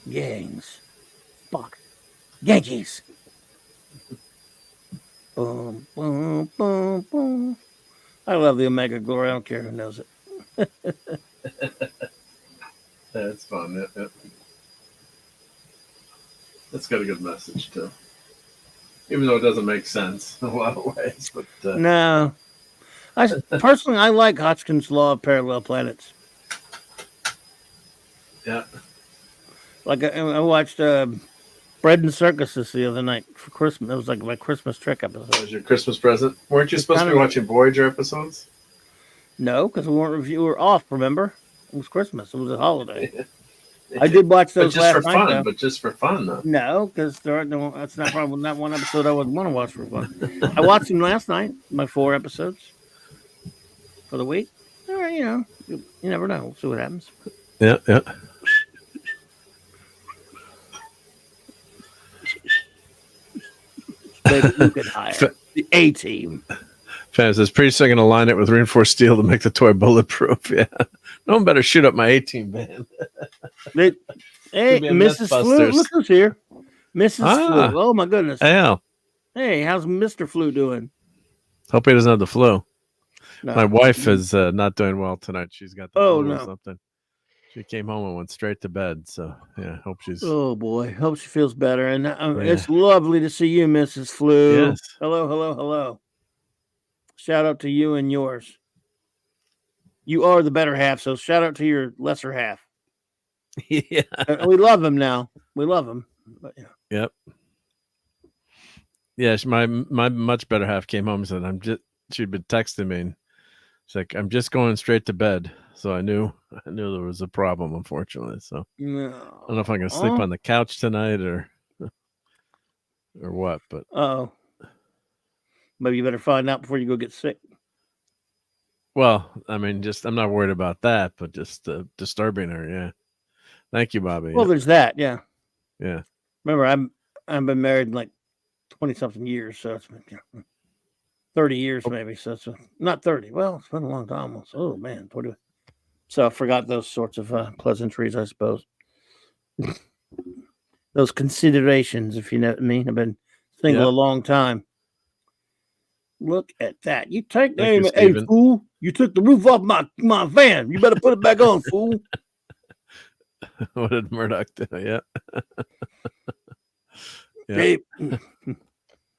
Yangs. Fuck. Yankees. Boom, boom, boom, boom. I love the Omega Glory. I don't care who knows it.
That's fun. Yeah. That's got a good message too. Even though it doesn't make sense in a lot of ways. But
no. Personally, I like Hodgkin's Law of Parallel Planets.
Yeah.
Like I watched Bread and Circuses the other night for Christmas. It was like my Christmas trick episode.
That was your Christmas present? Weren't you supposed to be watching Voyager episodes?
No, because we were off, remember? It was Christmas. It was a holiday. I did watch those last night.
But just for fun, though.
No, because that's probably not one episode I would want to watch for fun. I watched them last night, my 4 episodes for the week. All right, you know, you never know. We'll see what happens.
Yeah, yeah.
Maybe you could hire the A team.
Fan says, pretty soon I'm going to line it with reinforced steel to make the toy bulletproof. Yeah. No one better shoot up my A-Team van.
Hey,
be a
Mrs. Flu,
Mythbusters.
look who's here. Mrs.
Ah.
Flu. Oh, my goodness.
Hell.
Hey, how's Mr. Flu doing?
Hope he doesn't have the flu.
No.
My wife is not doing well tonight. She's got the
Oh,
flu or
no.
something. She came home and went straight to bed. So, yeah, hope she's...
Oh, boy. Hope she feels better. And it's lovely to see you, Mrs. Flu.
Yes.
Hello, hello, hello. Shout out to you and yours. You are the better half, so shout out to your lesser half.
Yeah.
We love him now. We love him. But, yeah.
Yep. Yeah, my much better half came home and said, she'd been texting me. And she's like, I'm just going straight to bed. So I knew there was a problem, unfortunately. So
No.
I don't know if I'm going to sleep on the couch tonight or what, but.
Oh. Maybe you better find out before you go get sick.
Well, I mean, I'm not worried about that, but just disturbing her. Yeah. Thank you, Bobby.
Well, there's that. Yeah.
Yeah.
Remember, I've been married like 20-something years, so it's been 30 years maybe. So it's not 30. Well, it's been a long time almost. Oh man, so I forgot those sorts of pleasantries, I suppose. Those considerations, if you know what I mean. I've been single a long time. Look at that. You take that, hey fool. You took the roof off my van. You better put it back on, fool.
What did Murdoch do? Yeah. Yeah.
Hey,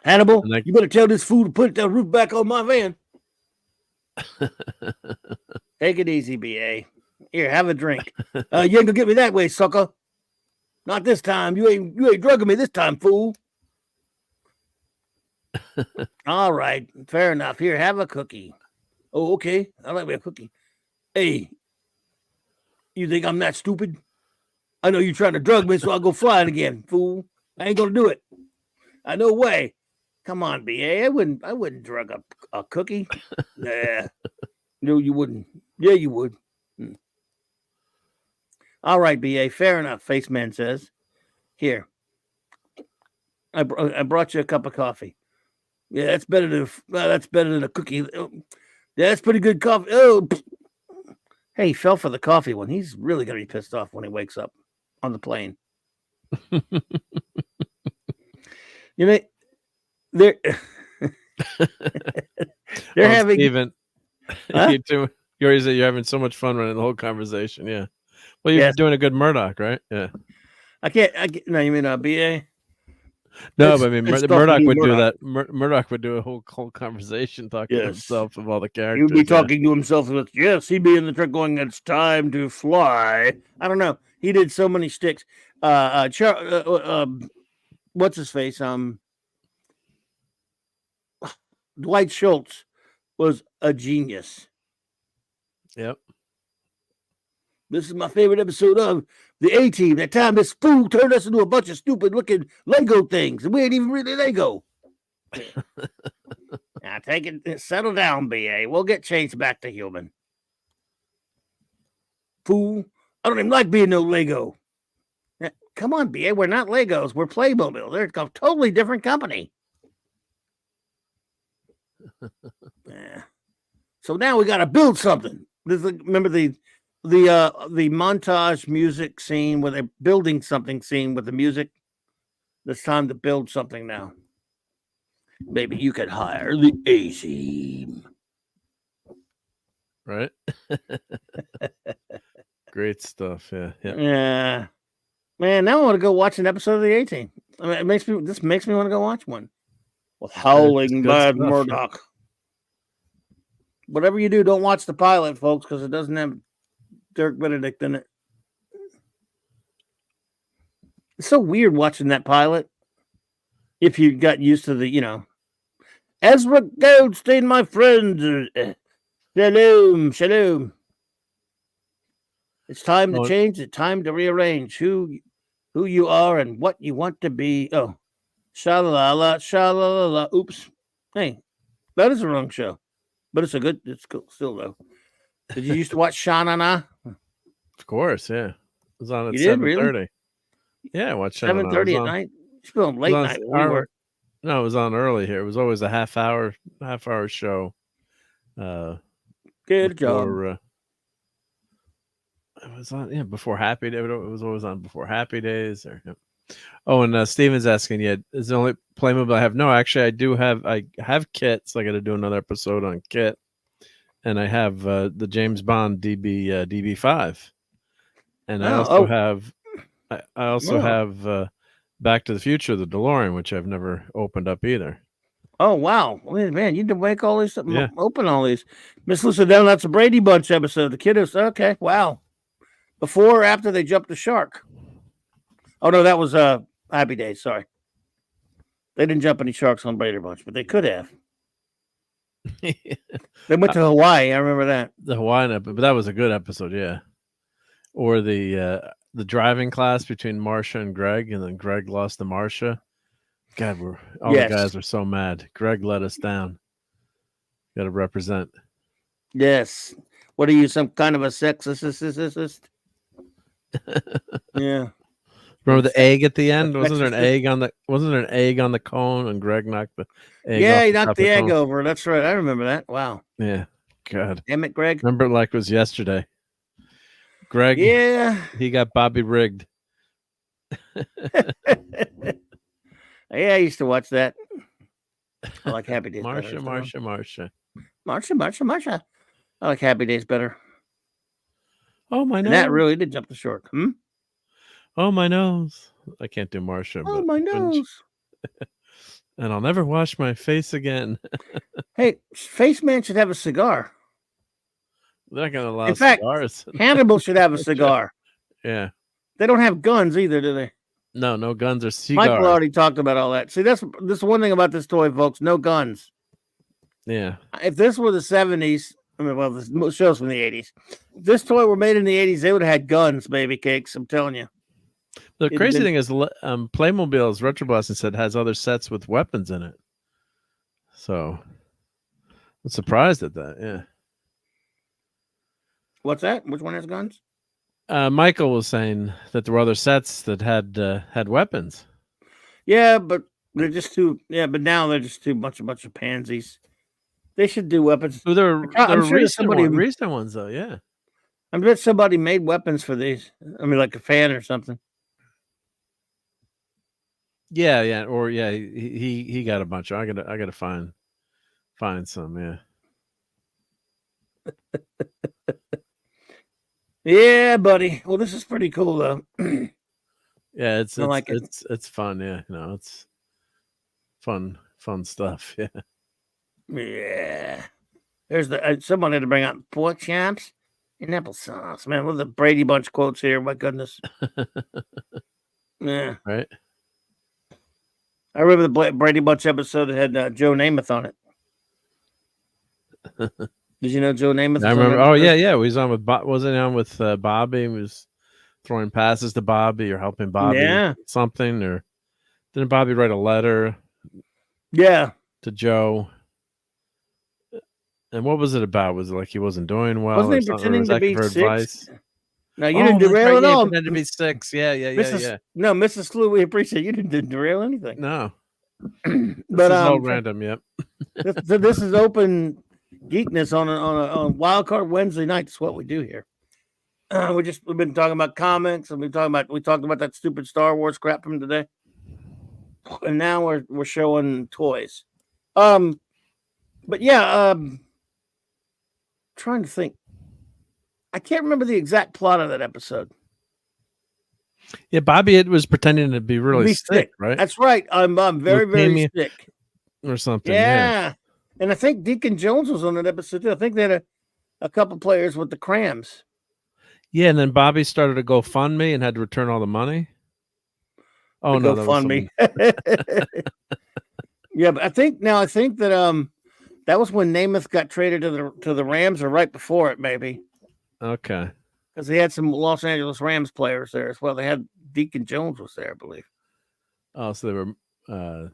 Hannibal, you better tell this fool to put that roof back on my van. Take it easy, BA. Here, have a drink. You ain't gonna get me that way, sucker. Not this time. You ain't drugging me this time, fool. All right, fair enough. Here, have a cookie. Oh, okay. I like me a cookie. Hey, you think I'm that stupid? I know you're trying to drug me, so I'll go flying again, fool. I ain't gonna do it. No way. Come on, BA. I wouldn't drug a cookie. Nah. No, you wouldn't. Yeah, you would. All right, BA. Fair enough. Faceman says. Here. I brought you a cup of coffee. Yeah, that's better than a cookie. Yeah, that's pretty good coffee. Oh, hey, he fell for the coffee one. He's really gonna be pissed off when he wakes up on the plane. You know, they're having
Steven, you're having so much fun running the whole conversation. Yeah. Well, you're doing a good Murdoch, right? Yeah.
I can't. No, you mean BA?
No, but I mean Murdoch would do that. Murdoch would do a whole conversation talking to himself of all the characters.
He'd be talking to himself. Yes, he'd be in the truck going, "It's time to fly." I don't know. He did so many sticks. What's his face? Dwight Schultz was a genius.
Yep.
This is my favorite episode of the A-Team. That time this fool turned us into a bunch of stupid-looking Lego things, and we ain't even really Lego. Now take it, settle down, BA. We'll get changed back to human. Fool, I don't even like being no Lego. Now, come on, BA. We're not Legos. We're Playmobil. They're a totally different company. Yeah. So now we got to build something. Remember the montage music scene where they're building something scene with the music. It's time to build something now. Maybe you could hire the A-Team.
Right? Great stuff. Yeah.
Yeah. Man, now I want to go watch an episode of the A-Team. I mean, this makes me want to go watch one. With Howling Bad Murdoch. Whatever you do, don't watch the pilot, folks, because it doesn't have Dirk Benedict in it. It's so weird watching that pilot. If you got used to the, Ezra Goldstein, my friends. Shalom, shalom. It's time to change. It's time to rearrange who you are and what you want to be. Oh, shalala, shalala. Oops. Hey, that is the wrong show. But it's cool still, though. Did you used to watch Sha-Na-Na?
Of course, yeah. It was on at
You did, really?
7:30. Yeah, I watched Sha-Na-Na.
7:30 at night? It's been late night where we were.
No, it was on early here. It was always a half hour show.
Good job.
It was on before Happy Day. It was always on before Happy Days. Oh, and Steven's asking, is the only Playmobil I have? No, actually, I have Kit, so I got to do another episode on Kit, and I have the James Bond DB5, and I also have Back to the Future, the DeLorean, which I've never opened up either.
Oh, wow. Man, you did make all these, open all these. Miss Lucadell, that's a Brady Bunch episode. The kiddos, okay, wow. Before or after they jumped the shark? Oh, no, that was Happy Days, sorry. They didn't jump any sharks on Brady Bunch, but they could have. They went to Hawaii, I remember that.
The Hawaiian episode, but that was a good episode, yeah. Or the driving class between Marcia and Greg, and then Greg lost to Marcia. God, the guys were so mad. Greg let us down. Got to represent.
Yes. What are you, some kind of a sexist? Yeah.
Remember the egg at the end? Wasn't there an egg on the cone, and Greg knocked the egg?
Yeah, he knocked the egg over. That's right. I remember that. Wow.
Yeah. God.
Damn it, Greg.
Remember it like it was yesterday. Greg.
Yeah.
He got Bobby rigged.
Yeah, I used to watch that. I like Happy Days better.
Marsha.
I like Happy Days better.
Oh, my nose.
And that really did jump the shark.
Oh, my nose. I can't do Marsha.
Oh, my nose.
And I'll never wash my face again.
Hey, Face Man should have a cigar.
They're not going to allow
In fact,
cigars.
Hannibal should have a cigar.
Yeah.
They don't have guns either, do they?
No guns or cigars.
Michael already talked about all that. See, this is one thing about this toy, folks. No guns.
Yeah.
If this were the 70s, this show's from the 80s. If this toy were made in the 80s, they would have had guns, baby cakes. I'm telling you.
The crazy thing is, Playmobil's Retro Blast said has other sets with weapons in it. So I'm surprised at that. Yeah.
What's that? Which one has guns?
Michael was saying that there were other sets that had weapons.
Yeah, but they're just too. Yeah, but now they're just too much a bunch of pansies. They should do weapons.
Well, they're recent ones though. Yeah,
I bet somebody made weapons for these. I mean, like a fan or something.
Yeah, he got a bunch. I gotta find some. Yeah.
Yeah, buddy. Well, this is pretty cool though.
Yeah, it's fun. Yeah, it's fun stuff. Yeah.
Yeah. There's someone had to bring out pork chops and applesauce. Man, with the Brady Bunch quotes here. My goodness. Yeah.
Right.
I remember the Brady Bunch episode that had Joe Namath on it. Did you know Joe Namath?
I remember. Oh yeah. He was on with. Wasn't he on with Bobby? He was throwing passes to Bobby or helping Bobby.
Yeah.
Something, or didn't Bobby write a letter?
Yeah.
To Joe. And what was it about? Was it like he wasn't doing well?
Wasn't he pretending to be sick?
Advice?
No, you didn't derail at all.
Pretended to be 6. Yeah.
No, Mrs. Slew, we appreciate you didn't derail anything.
No.
But
all random. Yep.
this is open geekness on a Wild Card Wednesday night. That's what we do here. We've been talking about comics, and we talked about that stupid Star Wars crap from today, and now we're showing toys. But yeah, trying to think. I can't remember the exact plot of that episode.
Yeah, Bobby was pretending to be really sick, right?
That's right. I'm very, very sick.
Or something.
Yeah. And I think Deacon Jones was on that episode too. I think they had a couple players with the crams.
Yeah, and then Bobby started a GoFundMe and had to return all the money. Oh no,
GoFundMe. Yeah, but I think that that was when Namath got traded to the Rams, or right before it, maybe.
Okay.
Because they had some Los Angeles Rams players there as well. They had Deacon Jones was there, I believe.
Oh, so they were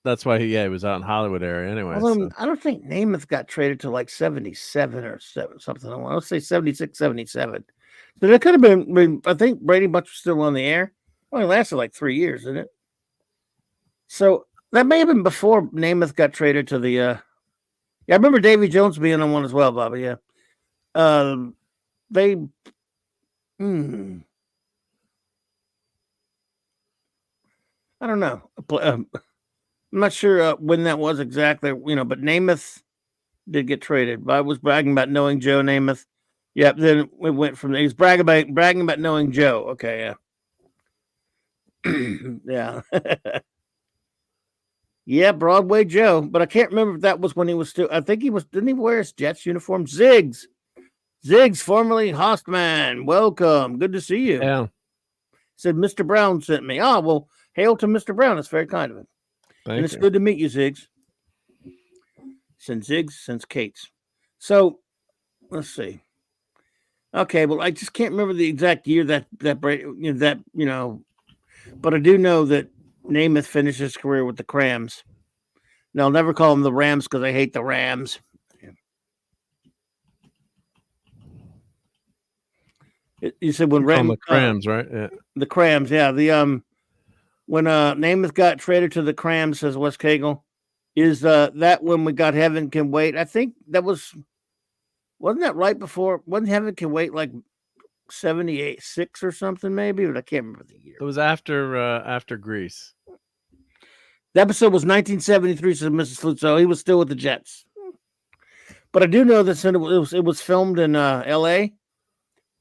That's why he was out in Hollywood area anyway.
Although
So.
I don't think Namath got traded to like 77 or something. I want to say 76, 77. So that could have been. I think Brady Bunch was still on the air. Only lasted like 3 years, didn't it? So that may have been before Namath got traded to the. Yeah, I remember Davy Jones being on one as well, Bobby. Yeah, they. I don't know. I'm not sure when that was exactly. But Namath did get traded. I was bragging about knowing Joe Namath. Yep. Then we went from he's bragging about knowing Joe. Okay. Yeah. Yeah. Yeah, Broadway Joe. But I can't remember if that was when he was still. I think he was. Didn't he wear his Jets uniform? Ziggs, formerly Hostman. Welcome. Good to see you.
Yeah.
Said Mr. Brown sent me. Oh, well, hail to Mr. Brown. That's very kind of him. And it's good to meet you, Ziggs. Since Ziggs, since Kate's. So let's see. Okay, well, I just can't remember the exact year that but I do know that Namath finished his career with the Crams. Now I'll never call them the Rams because I hate the Rams. You said when
the Crams, right? Yeah,
the Crams. Yeah, the when Namath got traded to the Crams, says Wes Cagle, is that when we got Heaven Can Wait? I think that wasn't that right before? Wasn't Heaven Can Wait like 78, 6 or something maybe? But I can't remember the year.
It was after Grease.
The episode was 1973, says Mrs. Flute, so he was still with the Jets. But I do know that it was filmed in L.A.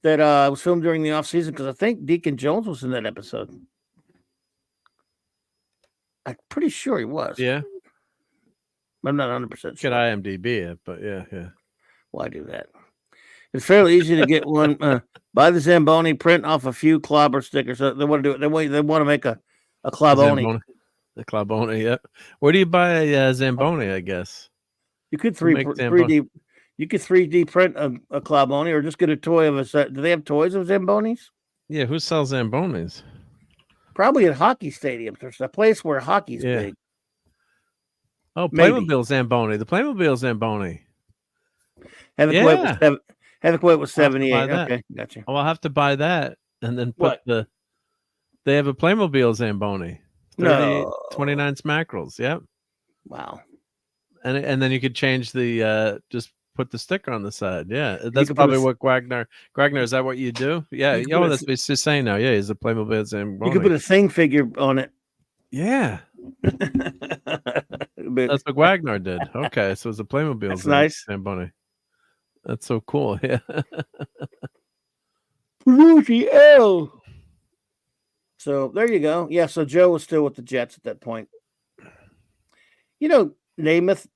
That it was filmed during the off season because I think Deacon Jones was in that episode. I'm pretty sure he was.
Yeah.
I'm not 100% sure.
Could IMDb it, but yeah.
Why do that? It's fairly easy to get one. Buy the Zamboni, print off a few clobber stickers. They want to do it. They want to make a Cloboni.
The Cloboni, yeah. Where do you buy a Zamboni? I guess
you could 3D. You could 3D print a Cloboni, or just get a toy of a set. Do they have toys of Zambonis?
Yeah, who sells Zambonis?
Probably at hockey stadiums. There's a place where hockey's big.
Oh, Playmobil Zamboni. The Playmobil Zamboni.
Havoc Weight was 78. Okay, gotcha.
Oh, I'll have to buy that and then put they have a Playmobil Zamboni. 29 smackerels. Yep.
Wow.
And then you could change the just put the sticker on the side. Yeah. That's probably what Wagner, is that what you do? Yeah. That's what he's saying now. Yeah, he's a Playmobil Zamboni.
You could put a thing figure on it.
Yeah. That's what Wagner did. Okay, so it's a Playmobil Zamboni. That's so cool. Yeah.
L. So there you go. Yeah, so Joe was still with the Jets at that point. Namath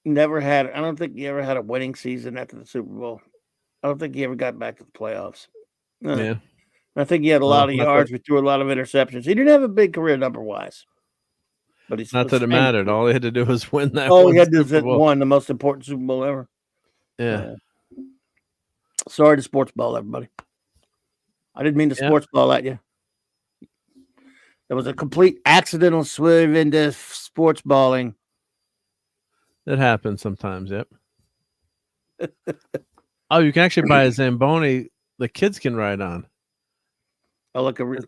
never had, I don't think he ever had a winning season after the Super Bowl. I don't think he ever got back to the playoffs.
Yeah.
I think he had a lot of yards. We threw a lot of interceptions. He didn't have a big career number-wise. But he's
not that it mattered. All he had to do was win that.
All he had to do was win the most important Super Bowl ever.
Yeah.
Sorry to sports ball, everybody. I didn't mean to sports ball at you. There was a complete accidental swerve into sports balling.
It happens sometimes, yep. Oh, you can actually buy a Zamboni the kids can ride on.
Oh, like a
mini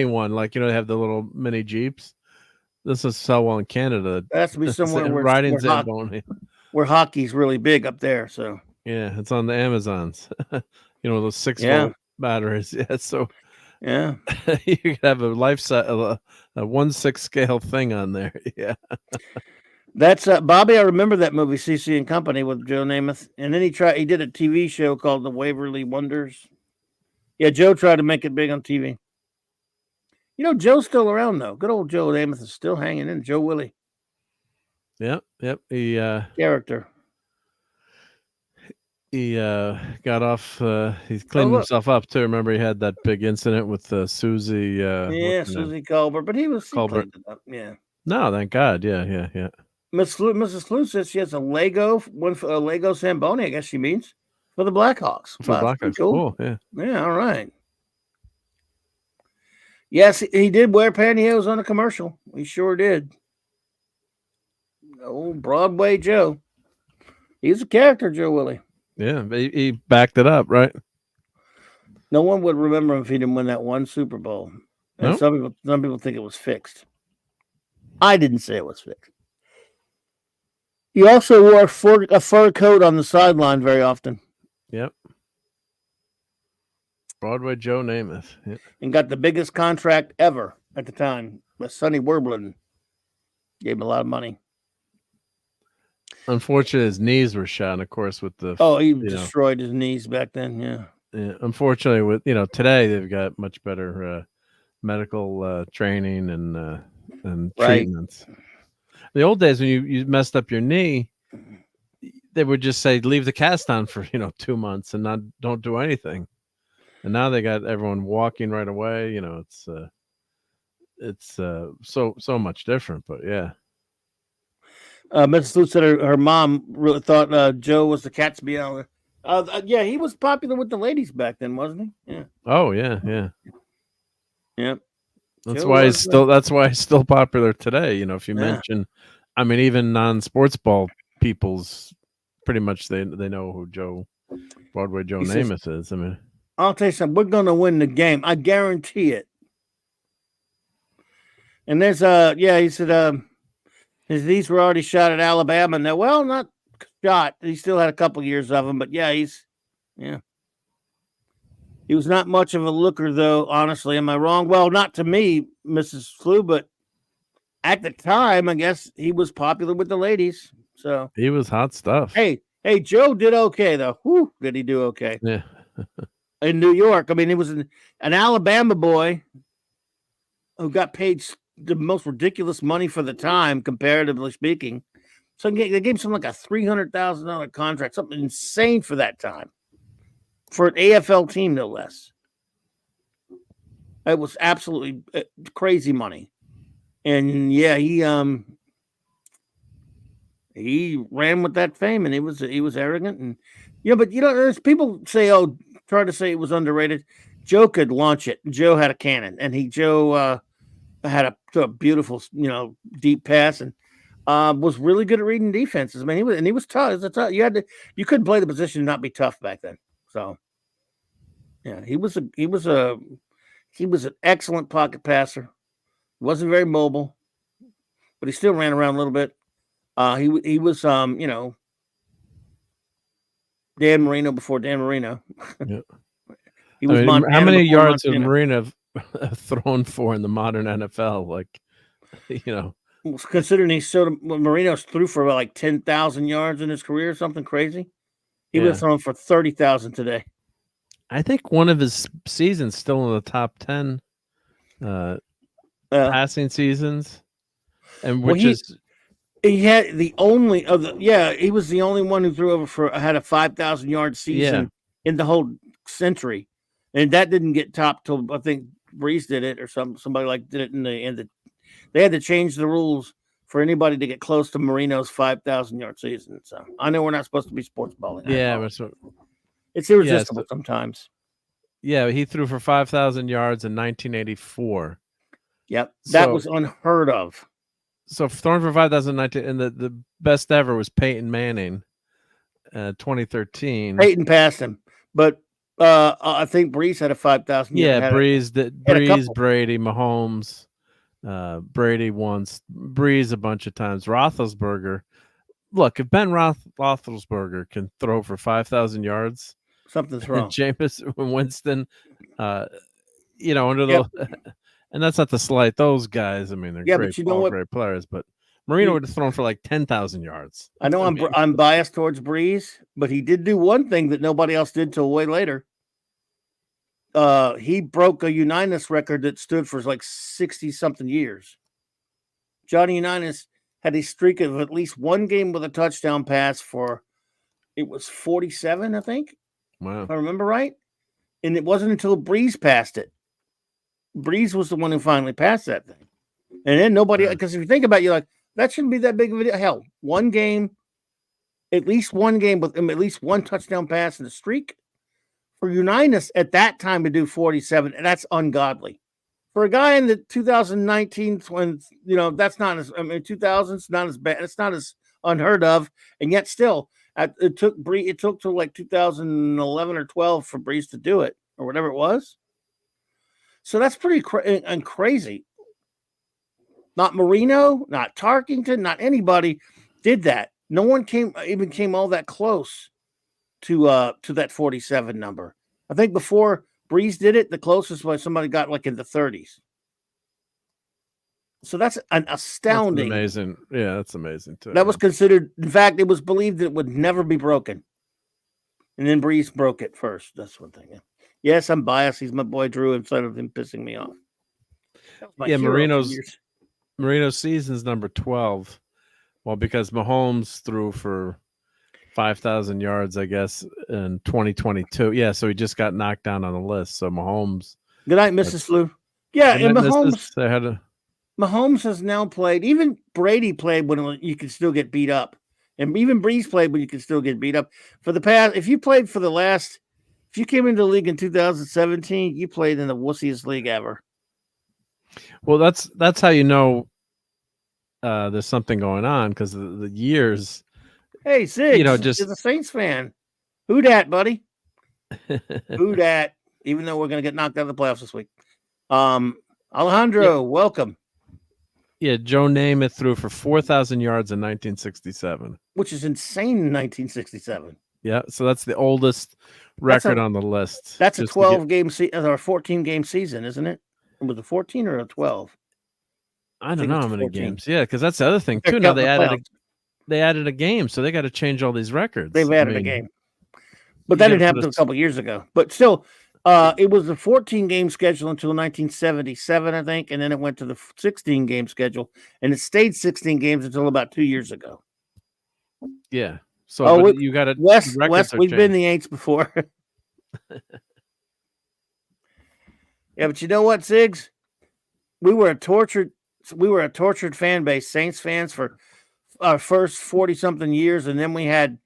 one. Like, they have the little mini Jeeps. This is sell well in Canada.
It has to be somewhere
riding Zamboni.
Where hockey's really big up there. So
yeah, it's on the Amazons. Those 6-volt batteries. Yeah, so
yeah,
you could have a a 1/6 scale thing on there. Yeah,
that's Bobby. I remember that movie CC and Company with Joe Namath, and then he did a TV show called The Waverly Wonders. Yeah, Joe tried to make it big on TV. Joe's still around though. Good old Joe Namath is still hanging in. Joe Willie.
Yep. He
character.
He got off. He cleaned himself up too. Remember, he had that big incident with Susie.
Susie Colbert, but he cleaned it up. Yeah.
No, thank God. Yeah.
Mrs. Flute says she has a Lego Zamboni. I guess she means for the Blackhawks.
For the Blackhawks, cool. Yeah.
Yeah. All right. Yes, he did wear pantyhose on a commercial. He sure did. Old Broadway Joe. He's a character, Joe Willie.
Yeah, he backed it up, right?
No one would remember him if he didn't win that one Super Bowl. And
Nope.
some people think it was fixed. I didn't say it was fixed. He also wore a fur coat on the sideline very often.
Yep. Broadway Joe Namath. Yep.
And got the biggest contract ever at the time. With Sonny Werblin. Gave him a lot of money.
Unfortunately, his knees were shot, of course, with the...
he destroyed his knees back then, yeah.
Yeah, unfortunately, with today they've got much better medical training and treatments. The old days when you messed up your knee, they would just say leave the cast on for 2 months and don't do anything. And now they got everyone walking right away. It's so much different. But yeah.
Mrs. Lutz said her mom really thought Joe was the cat's meow. Yeah, he was popular with the ladies back then, wasn't he? Yeah.
Oh yeah.
Yep.
That's why he's still popular today. If you mention, I mean, even non-sports ball people's pretty much they know who Broadway Joe Namath is. I mean,
I'll tell you something. We're going to win the game. I guarantee it. And there's he said his knees were already shot at Alabama. Now, well, not shot. He still had a couple years of them, but he was not much of a looker, though. Honestly, am I wrong? Well, not to me, Mrs. Flew, but at the time, I guess he was popular with the ladies. So
he was hot stuff.
Hey, Joe did okay though. Whew, did he do okay?
Yeah.
In New York, I mean, he was an Alabama boy who got paid the most ridiculous money for the time, comparatively speaking. So they gave him something like a $300,000 contract, something insane for that time, for an AFL team, no less. It was absolutely crazy money, and he ran with that fame, and he was arrogant, and but there's people say, try to say it was underrated. Joe could launch it. Joe had a cannon, and Joe had a beautiful, deep pass, and was really good at reading defenses. I mean, he was tough. You couldn't play the position and not be tough back then. So, yeah, he was an excellent pocket passer. Wasn't very mobile, but he still ran around a little bit. He was Dan Marino before Dan Marino.
Yeah.
He was
how many yards did Marino have thrown for in the modern NFL? Like,
considering Marino threw for about like 10,000 yards in his career, something crazy. He would have thrown for 30,000 today.
I think one of his seasons still in the top 10 passing seasons, and
he had the only he was the only one who threw over had a 5,000 yard season in the whole century, and that didn't get topped till I think Breeze did it or somebody did it in the end. They had to change the rules for anybody to get close to Marino's 5,000 yard season. So I know we're not supposed to be sports balling.
Yeah, but
it's irresistible sometimes.
Yeah, he threw for 5,000 yards in 1984.
Yep, that was unheard of.
So throwing for 5,019, and the best ever was Peyton Manning, 2013.
Peyton passed him, but I think Breeze had a 5,000.
Yeah, Breeze, Brady, Mahomes, Brady once, Breeze a bunch of times. Roethlisberger. Look, if Ben Roethlisberger can throw for 5,000 yards,
something's wrong.
Jameis Winston, under the. And that's not to slight those guys. I mean, they're great players, but Marino would have thrown for like 10,000 yards.
I know I'm biased towards Breeze, but he did do one thing that nobody else did till way later. He broke a Unitas record that stood for like 60-something years. Johnny Unitas had a streak of at least one game with a touchdown pass for, it was 47, I think.
Wow.
If I remember right. And it wasn't until Breeze passed it. Breeze was the one who finally passed that thing. And then nobody, because if you think about it, you're like, that shouldn't be that big of a deal. Hell, one game, at least one game with at least one touchdown pass in the streak. For Unitas at that time to do 47, and that's ungodly for a guy in the 2019, when that's not as 2000s, not as bad. It's not as unheard of, and yet still, it took till like 2011 or 12 for Breeze to do it, or whatever it was. So that's pretty crazy. Not Marino, not Tarkington, not anybody did that. No one came all that close to that 47 number. I think before Breeze did it, the closest was somebody got like in the 30s. So that's an astounding.
That's amazing. Yeah, that's amazing too.
That was considered. In fact, it was believed that it would never be broken, and then Breeze broke it first. That's one thing. Yeah. Yes, I'm biased. He's my boy Drew instead of him pissing me off.
Yeah, Marino's season's number 12. Well, because Mahomes threw for 5,000 yards, I guess, in 2022. Yeah, so he just got knocked down on the list. So Mahomes.
Good night, Mrs. Flew. Yeah, and
Mahomes.
Mahomes has now played. Even Brady played when you could still get beat up, and even Breeze played when you could still get beat up. For the past, if you came into the league in 2017, you played in the wussiest league ever.
Well, that's how you know there's something going on, because the years.
Hey, Ziggs, is a Saints fan. Who dat, buddy? Who dat? Even though we're going to get knocked out of the playoffs this week. Alejandro, welcome.
Yeah, Joe Namath threw for 4,000 yards in 1967.
Which is insane in 1967.
Yeah, so that's the oldest record on the list.
That's a 12-game season or a 14-game season, isn't it? Was it 14 or a 12?
I don't know how many 14 games. Yeah, because that's the other thing too. Now they added a game, so they got to change all these records.
They've added a game, but that didn't happen a couple years ago. But still, it was a 14-game schedule until 1977, I think, and then it went to the 16-game schedule, and it stayed 16 games until about 2 years ago.
Yeah. So you got it.
Wes, we've been the Aints before. Yeah, but you know what, Ziggs? We were a tortured fan base, Saints fans, for our first 40-something years, and then we had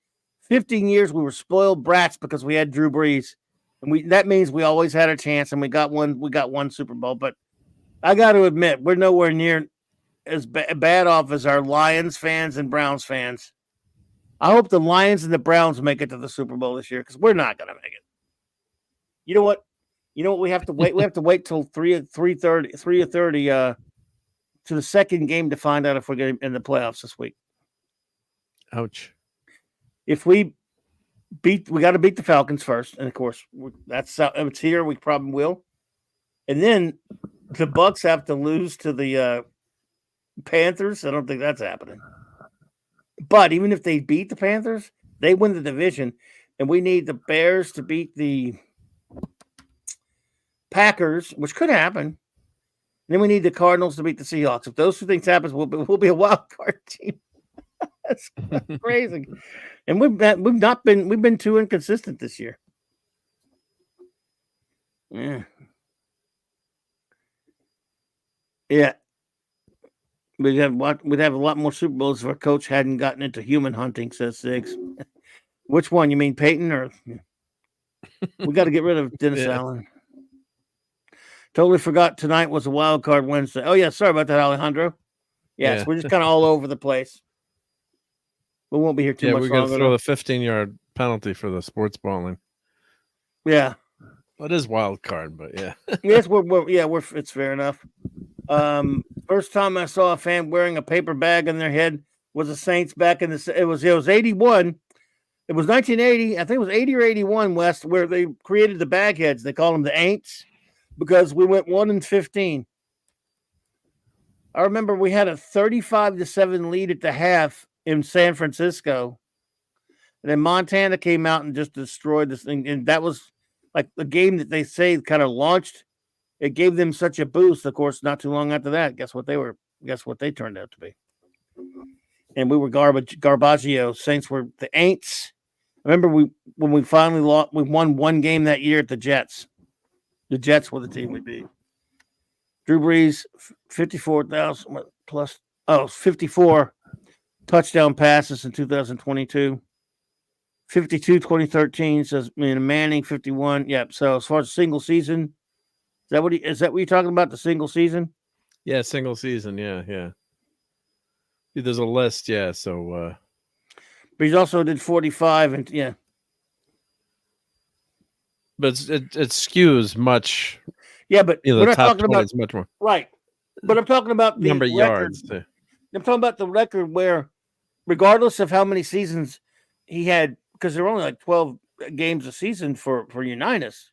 15 years we were spoiled brats because we had Drew Brees. And that means we always had a chance, and we got one Super Bowl. But I got to admit, we're nowhere near as bad off as our Lions fans and Browns fans. I hope the Lions and the Browns make it to the Super Bowl this year, because we're not going to make it. You know what? We have to wait. We have to wait till 3:30 to the second game to find out if we're going in the playoffs this week.
Ouch!
If we got to beat the Falcons first, and of course if it's here, we probably will. And then the Bucs have to lose to the Panthers. I don't think that's happening. But even if they beat the Panthers, they win the division, and we need the Bears to beat the Packers, which could happen. And then we need the Cardinals to beat the Seahawks. If those two things happen, we'll be a wild card team. That's crazy. And we've been too inconsistent this year. Yeah. Yeah. We'd have a lot more Super Bowls if our coach hadn't gotten into human hunting, says Six. Which one? You mean Peyton or we got to get rid of Dennis Allen? Totally forgot tonight was a wild card Wednesday. Oh yeah, sorry about that, Alejandro. Yes, we're just kind of all over the place. We won't be here too much longer.
We're going to throw the 15-yard penalty for the sports balling.
Yeah.
It is wild card, but yeah.
Yes, it's fair enough. First time I saw a fan wearing a paper bag on their head was the Saints back in it was 81. It was 1980. I think it was 80 or 81, West, where they created the bag heads. They call them the Aints because we went 1-15. I remember we had a 35-7 lead at the half in San Francisco. And then Montana came out and just destroyed this thing. And that was like the game that they say kind of launched. It gave them such a boost. Of course, not too long after that, guess what they turned out to be. And we were Garbaggio. Saints were the Aints. I remember when we finally lost, we won one game that year at the Jets. The Jets were the team we beat. Drew Brees, 54,000 plus 54 touchdown passes in 2022. 52 2013 says Manning 51. Yep. So as far as single season, Is that what you're talking about? The single season?
Yeah, single season. Yeah, yeah. There's a list. Yeah, so.
But he's also did 45, and yeah.
But it skews much.
Yeah, but
You know,
we're
the
not
top
talking
20
about
is much more.
right. But I'm talking about the
Number of
record.
yards. Too.
I'm talking about the record where, regardless of how many seasons he had, because there were only like 12 games a season for Unitas,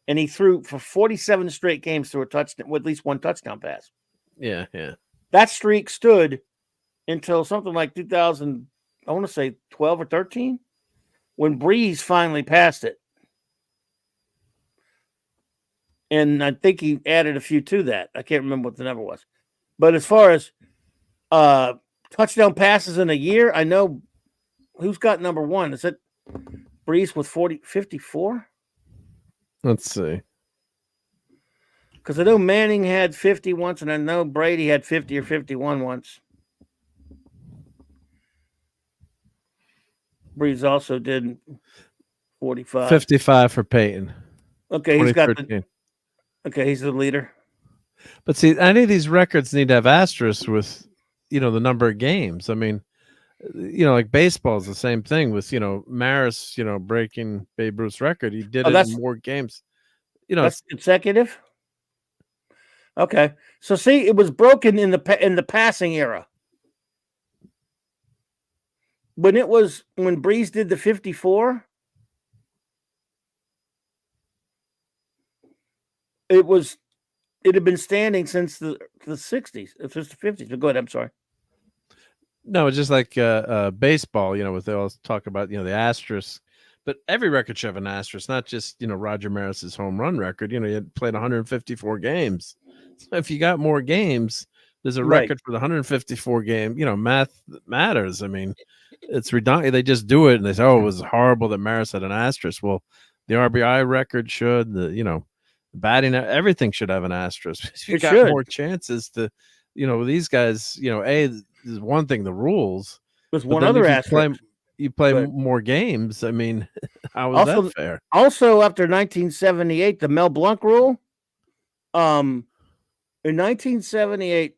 and he threw for 47 straight games through a touchdown with at least one touchdown pass.
Yeah, yeah.
That streak stood until something like 2000, I want to say 12 or 13, when Breeze finally passed it. And I think he added a few to that. I can't remember what the number was. But as far as touchdown passes in a year, I know who's got number one. Is it Breeze with 54?
Let's see.
Because I know Manning had 50 once, and I know Brady had 50 or 51 once. Breeze also did 45.
55 for Peyton.
Okay, he's got the. Okay, he's the leader.
But see, any of these records need to have asterisks with, the number of games. I mean, like baseball is the same thing with, Maris, breaking Babe Ruth's record. He did it in more games.
That's consecutive. Okay, so see, it was broken in the passing era. When Breeze did the 54, it had been standing since the 60s, since the 50s. But go ahead, I'm sorry.
No, it's just like baseball, with they always talk about, the asterisk. But every record should have an asterisk, not just, Roger Maris's home run record. He had played 154 games. So if you got more games, there's a record for the 154 game. Math matters. I mean, it's redundant. They just do it and they say, "Oh, it was horrible that Maris had an asterisk." Well, the RBI record should, the batting, everything should have an asterisk. You got more chances to, these guys. Is one thing, the rules.
There's one other asterisk.
You play more games. I mean, how is that fair?
Also, after 1978, the Mel Blanc rule. In 1978,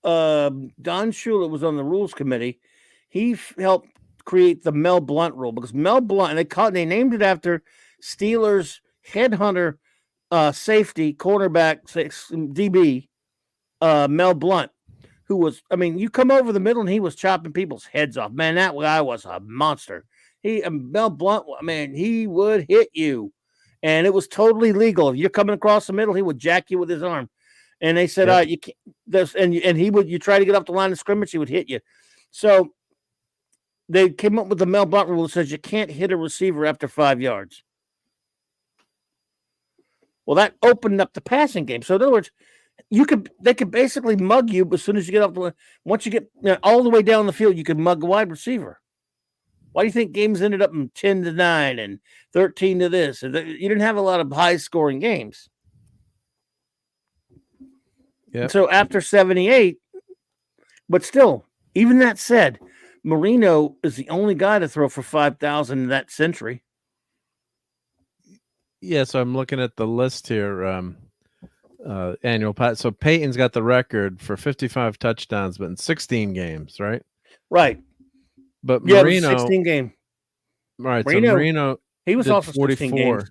Don Shula was on the rules committee. He helped create the Mel Blount rule because Mel Blount, and they named it after Steelers headhunter, safety, cornerback, DB, Mel Blount, who was, you come over the middle and he was chopping people's heads off. Man, that guy was a monster. Mel Blount, he would hit you, and it was totally legal. If you're coming across the middle, he would jack you with his arm. And they said, you can't. You try to get up the line of scrimmage, he would hit you. So they came up with the Mel Blount rule that says you can't hit a receiver after 5 yards. Well, that opened up the passing game. So in other words, they could basically mug you as soon as you get up the line. Once you get all the way down the field, you could mug a wide receiver. Why do you think games ended up in 10-9 and 13 to this? You didn't have a lot of high scoring games.
Yeah.
So after 78, but still, even that said, Marino is the only guy to throw for 5,000 in that century.
Yeah, so I'm looking at the list here. Annual pass. So Peyton's got the record for 55 touchdowns, but in 16 games, right?
Right.
But Marino,
16 game.
Right. So Marino,
he was also
44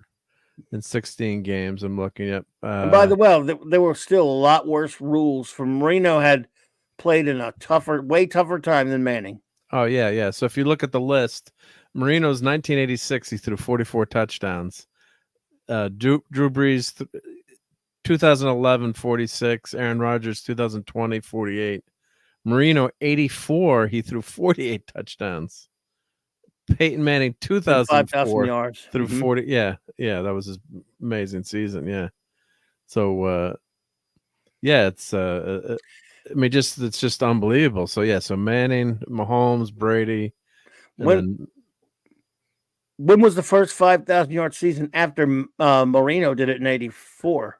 in 16 games. I'm looking at.
And by the way, there were still a lot worse rules. For Marino had played in a way tougher time than Manning.
Oh yeah. So if you look at the list, Marino's 1986, he threw 44 touchdowns. Drew Brees, 2011, 46. Aaron Rodgers, 2020, 48. Marino, 84, he threw 48 touchdowns. Peyton Manning, 2004,
yards.
Through 40. Yeah, that was his amazing season. Yeah. So, it's it's just unbelievable. So so Manning, Mahomes, Brady.
When was the first 5,000 yard season after Marino did it in 84?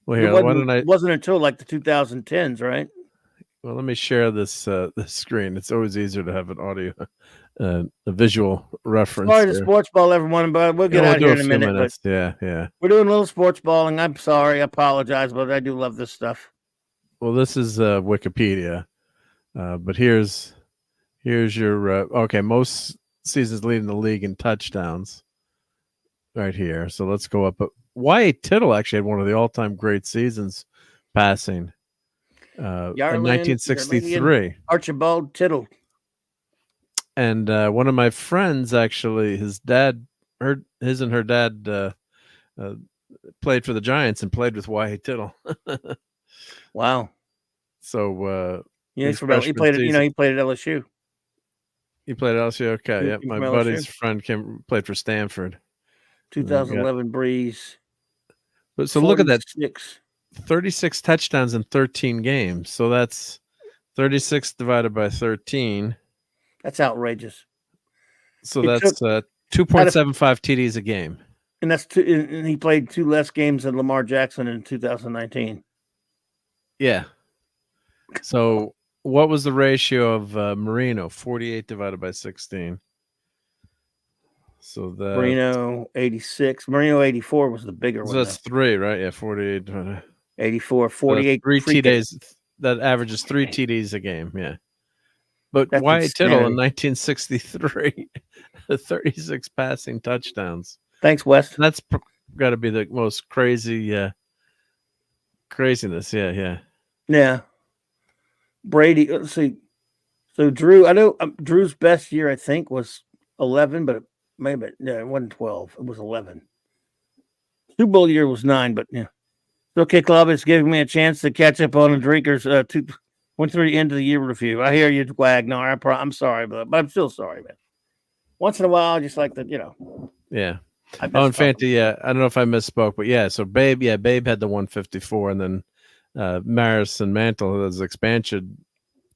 Well, here,
it wasn't until like the 2010s, right?
Well, let me share this screen. It's always easier to have an audio. a visual reference.
Sorry to
there.
sports ball, everyone, but we'll get
We'll
out
do
here
a
in a
few
minute.
minutes.
But
Yeah.
we're doing a little sports balling. I'm sorry. I apologize, but I do love this stuff.
Well, this is Wikipedia, but here's your okay. Most seasons leading the league in touchdowns, right here. So let's go up. But Wyatt Tittle actually had one of the all-time great seasons passing in
Yarland,
1963.
Archibald Tittle.
And one of my friends, actually, his and her dad played for the Giants and played with Wyatt Tittle.
Wow.
So
Yeah, he played at LSU.
He played at LSU. Okay, yeah. My buddy's
LSU.
friend played for Stanford.
2011 Breeze.
But so look at that.
46.
36 touchdowns in 13 games. So that's 36 divided by 13.
That's outrageous.
So that's 2.75 TDs a game.
And and he played 2 less games than Lamar Jackson in 2019.
Yeah. So what was the ratio of Marino? 48 divided by 16. So that
Marino 86. Marino 84 was the bigger one.
So that's 3, right? Yeah, 48.
84, 48.
3 TDs. That averages 3 TDs a game. Yeah. But Wyatt Tittle in 1963, 36 passing touchdowns.
Thanks, Wes.
That's got to be the most crazy craziness. Yeah.
Brady, let's see. So Drew, I know Drew's best year, I think, was 11, but it wasn't 12. It was 11. Super Bowl year was 9, but yeah. Okay, Club, it's giving me a chance to catch up on the drinkers. Went through the end of the year review. I hear you, Wagner. I'm sorry, but I'm still sorry, man. Once in a while, I just like to,
Yeah. Oh, and Fanti, yeah. I don't know if I misspoke, but yeah. So Babe had the 154, and then Maris and Mantle has expansion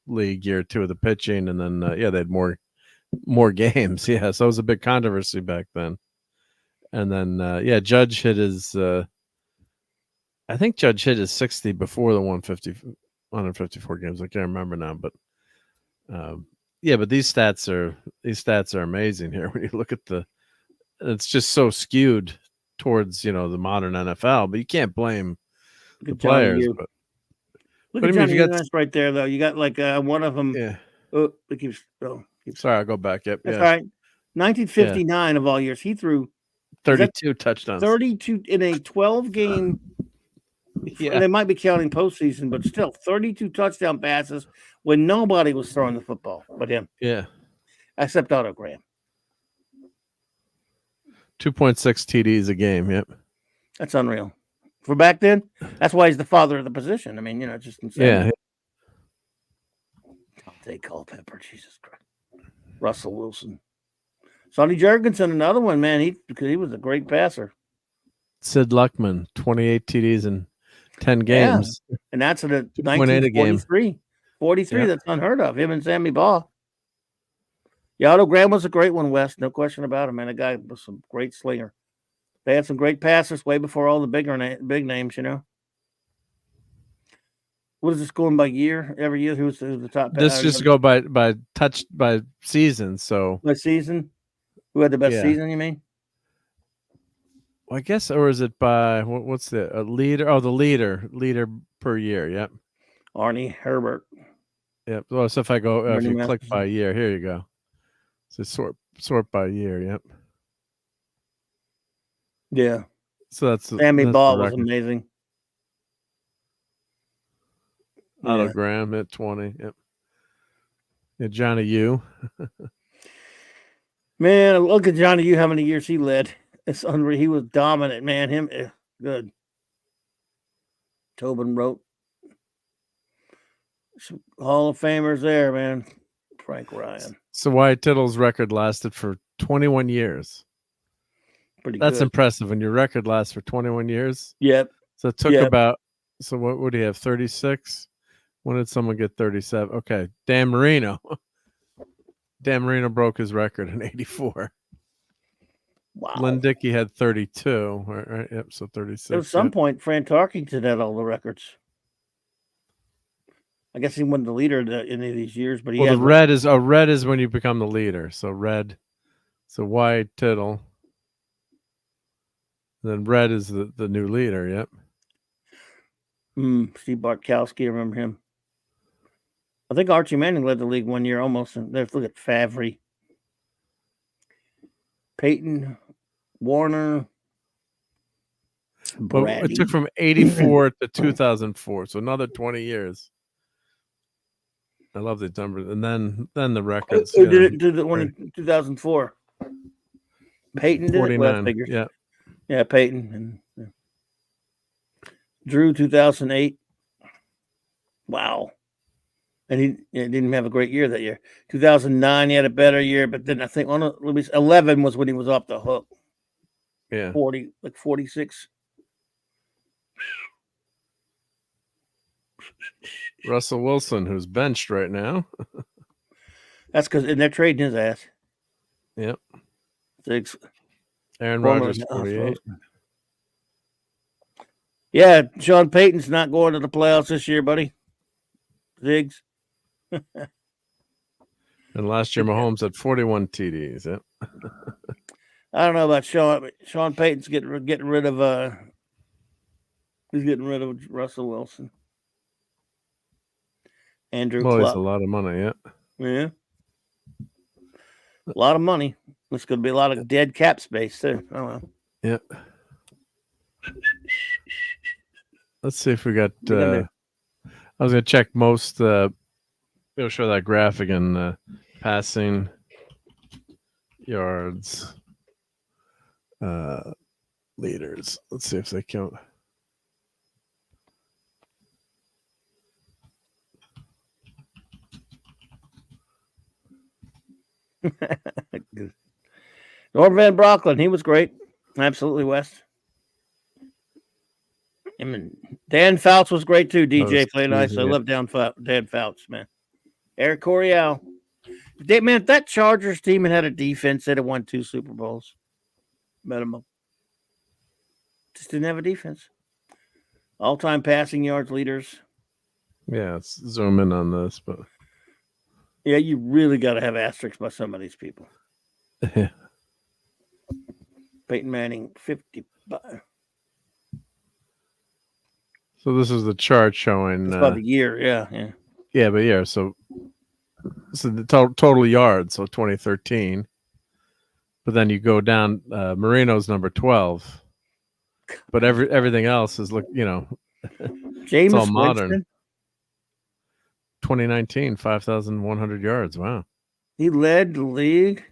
league year 2 of the pitching, and then they had more games. Yeah, so it was a big controversy back then. And then Judge hit his. I think Judge hit his 60 before the 154 games. I can't remember now, but but these stats are amazing here when you look at it's just so skewed towards the modern NFL, but you can't blame the players.
Look at Johnny Unitas right there, though. You got like one of them.
Yeah.
Oh, it keeps.
Sorry, I'll go back. Yep.
That's right. 1959 of all years, he threw
32 touchdowns.
32 in a 12-game.
Yeah.
They might be counting postseason, but still 32 touchdown passes when nobody was throwing the football but him.
Yeah.
Except Autogram.
2.6 TDs a game. Yep.
That's unreal. For back then, that's why he's the father of the position. I mean, just insane.
Yeah.
Dante Culpepper, Jesus Christ. Russell Wilson. Sonny Jurgensen, another one, man. Because he was a great passer.
Sid Luckman, 28 TDs in 10 games.
Yeah. And that's at 1943. 43, that's unheard of. Him and Sammy Baugh. Yeah, Otto Graham was a great one, Wes. No question about it, man. A guy was some great slinger. They had some great passers way before all the big names, What is this going by year? Every year, who's the top?
This just go by season. So
by season, who had the best season? You mean?
Well, I guess, or is it by what's the leader? Oh, the leader per year. Yep.
Arnie Herbert.
Yep. Well, so if I go, if you click by year, here you go. So sort by year. Yep.
Yeah.
So that's
Sammy Baugh was amazing.
Autogram at 20. Yep. Yeah, Johnny U.
Man, look at Johnny U. How many years he led? It's unreal. He was dominant, man. Good. Tobin wrote. Some Hall of Famers there, man. Frank Ryan.
So Wyatt Tittle's record lasted for 21 years. That's
good.
Impressive when your record lasts for 21 years.
Yep.
So it took about. So what would he have? 36. When did someone get 37? Okay, Dan Marino. Dan Marino broke his record in 84.
Wow.
Lynn Dickey had 32. Right? Yep. So 36.
At some point, Fran Tarkington had all the records. I guess he wasn't the leader in any of these years, but he
Well,
has
the red is when you become the leader. So red, so white tittle. Then red is the new leader. Yep.
Steve Bartkowski, I remember him. I think Archie Manning led the league one year almost. And let's look at Favre, Peyton, Warner.
But it took from 84 to 2004, so another 20 years. I love the numbers, and then the records.
Who did the one in 2004? Peyton did
49.
it. Well, figures.
Yeah,
Peyton and Drew 2008. Wow, and he didn't have a great year that year. 2009, he had a better year, but then I think 11 was when he was off the hook.
Yeah,
46.
Russell Wilson, who's benched right now.
That's because they're trading his ass.
Yep.
Aaron
Rodgers, 48.
Yeah, Sean Payton's not going to the playoffs this year, buddy. Ziggs.
And last year, Mahomes had 41 TDs. Yep.
I don't know about Sean, but Sean Payton's getting rid of he's getting rid of Russell Wilson. Andrew
Well,
Klopp.
it's a lot of money,
yeah. A lot of money. There's going to be a lot of dead cap space, too. Oh, well.
Yeah. Let's see if we got... I was going to check most... It'll show that graphic in passing yards leaders. Let's see if they count.
Norm Van Brocklin, he was great. Absolutely, West. Dan Fouts was great too. DJ played nice. I love Dan Fouts, man. Eric Coryell. Man, if that Chargers team had a defense, they'd have won 2 Super Bowls. Minimum. Just didn't have a defense. All-time passing yards leaders.
Yeah, let's zoom in on this, but
yeah, you really got to have asterisks by some of these people.
Yeah.
Peyton Manning, 55.
So this is the chart showing
by the year, yeah.
Yeah, but yeah, so the total yards, so 2013. But then you go down, Marino's number 12. But everything else is it's all modern.
Winston?
2019, 5,100 yards. Wow.
He led the league.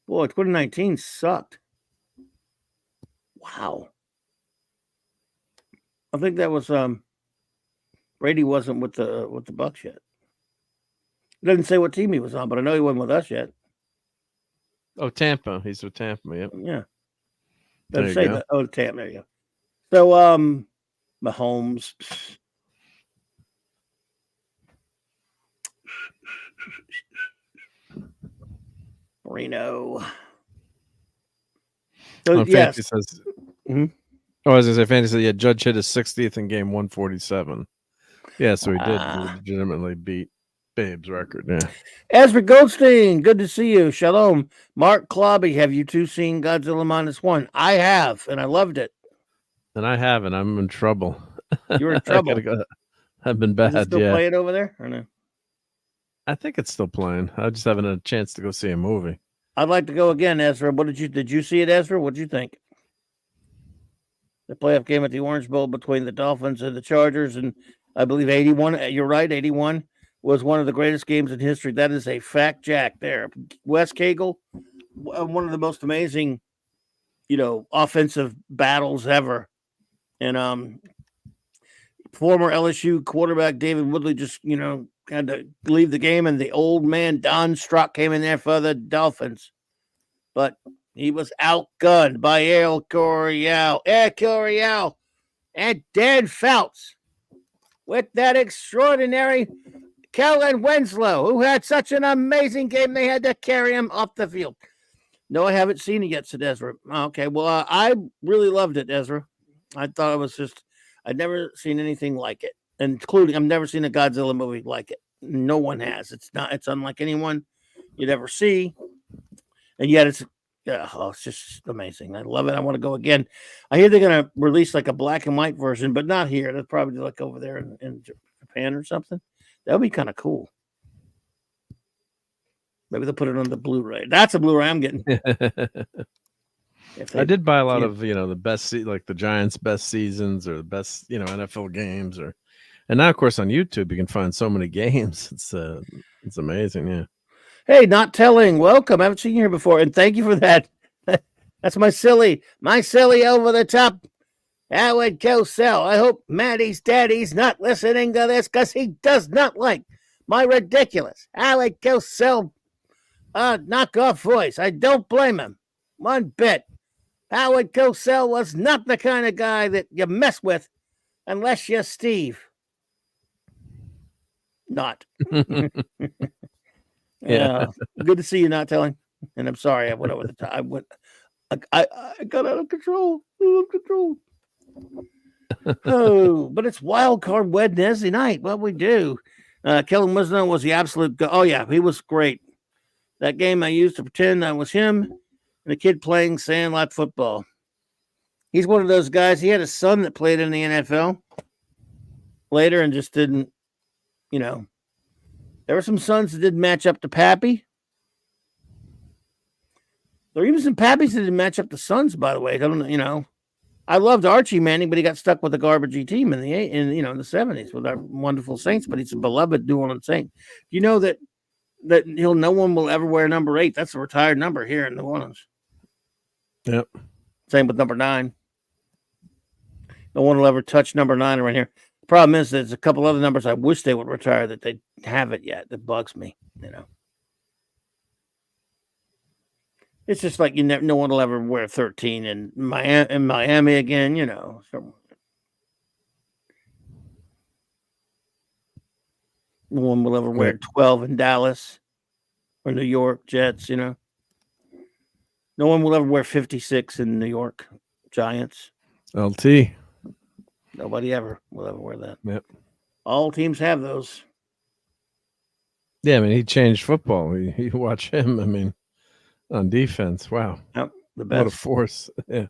Boy, 2019 sucked. Wow. I think that was Brady wasn't with the Bucs yet. It doesn't say what team he was on, but I know he wasn't with us yet.
Oh, Tampa. He's with Tampa. Yep.
Yeah. Doesn't
There you
say
go.
that. Oh, Tampa. There you go. So Mahomes. Marino. So, yes.
Fantasy says,
Mhm.
Oh, I was going to say, Fantasy said, yeah, Judge hit his 60th in game 147. Yeah, so he did legitimately beat Babe's record. Yeah.
Ezra Goldstein, good to see you. Shalom. Mark Clobby, have you two seen Godzilla -1? I have, and I loved it.
And I haven't. I'm in trouble.
You're in trouble.
I've been bad.
Is it still
yeah.
playing over there or no?
I think it's still playing. I just haven't had a chance to go see a movie.
I'd like to go again, Ezra. Did you see it, Ezra? What did you think? The playoff game at the Orange Bowl between the Dolphins and the Chargers, and I believe 81. You're right, 81 was one of the greatest games in history. That is a fact, Jack. There, Wes Cagle, one of the most amazing, offensive battles ever. And former LSU quarterback David Woodley just had to leave the game, and the old man Don Strock came in there for the Dolphins, but he was outgunned by El Coryell and Dan Fouts with that extraordinary Kellen Winslow, who had such an amazing game they had to carry him off the field. No, I haven't seen it yet, said Ezra. Okay, well, I really loved it, Ezra. I thought it was I'd never seen anything like it. including I've never seen a Godzilla movie like it. No one has. It's unlike anyone you'd ever see, and yet it's just amazing. I love it. I want to go again. I hear they're gonna release like a black and white version, but not here. They'll probably like over there in Japan or something. That would be kind of cool. Maybe they'll put it on the Blu-ray. That's a Blu-ray I'm getting.
I did buy a lot of the best like the Giants' best seasons or the best NFL games and now of course on YouTube you can find so many games. It's amazing. Yeah.
Hey, Not Telling, welcome. I haven't seen you here before, and thank you for that. That's my silly over the top Howard Cosell. I hope Maddie's daddy's not listening to this because he does not like my ridiculous Howard Cosell knockoff voice. I don't blame him one bit. Howard Cosell was not the kind of guy that you mess with unless you're Steve. Not. Yeah. Good to see you, Not Telling. And I'm sorry I went over the top. I got out of control. Oh, but it's Wild Card Wednesday night. What we do. Kellen Wisdom was the absolute oh yeah, he was great. That game I used to pretend I was him and a kid playing sandlot football. He's one of those guys. He had a son that played in the NFL later and just didn't, there were some sons that didn't match up to Pappy. There were even some Pappies that didn't match up to sons, by the way. I don't know, I loved Archie Manning, but he got stuck with a garbagey team in the 70s with our wonderful Saints, but he's a beloved New Orleans Saint. You know that no one will ever wear number 8. That's a retired number here in New Orleans.
Yep.
Same with number 9. No one will ever touch number 9 around here. The problem is there's a couple other numbers I wish they would retire that they haven't yet. That bugs me, It's just like no one will ever wear 13 in Miami again, So. No one will ever wear 12 in Dallas or New York Jets, No one will ever wear 56 in New York Giants.
LT.
Nobody ever will ever wear that.
Yep.
All teams have those.
Yeah, I mean, he changed football. You watch him, on defense. Wow.
Yep, the best.
What a force. Yeah.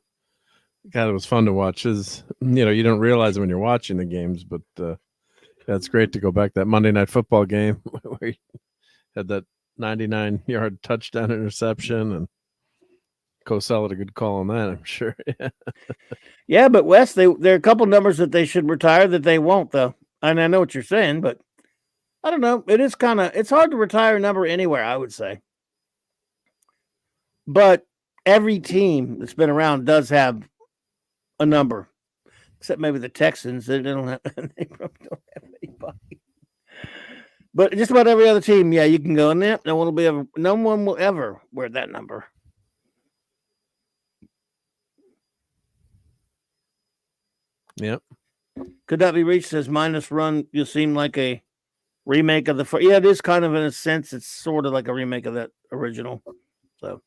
God, it was fun to watch. You don't realize it when you're watching the games, but that's great to go back that Monday Night Football game where he had that 99-yard touchdown interception, and Cosell had a good call on that, I'm sure.
Yeah, but Wes, there are a couple numbers that they should retire that they won't, though. And I know what you're saying, but I don't know. It's hard to retire a number anywhere, I would say. But every team that's been around does have a number, except maybe the Texans. They probably don't have anybody. But just about every other team, yeah, you can go in there. No one will ever wear that number.
Yep.
Could that be reached as minus run? You seem like a remake of the first. Yeah, it is kind of in a sense. It's sort of like a remake of that original. So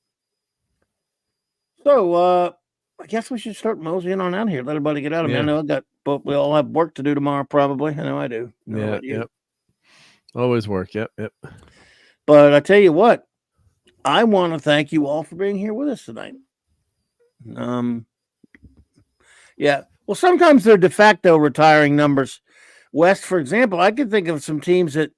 I guess we should start moseying on out here. Let everybody get out of here. I know we all have work to do tomorrow, probably. I know I do.
Yep. Always work. Yep.
But I tell you what, I want to thank you all for being here with us tonight. Yeah. Well, sometimes they're de facto retiring numbers. West, for example, I could think of some teams that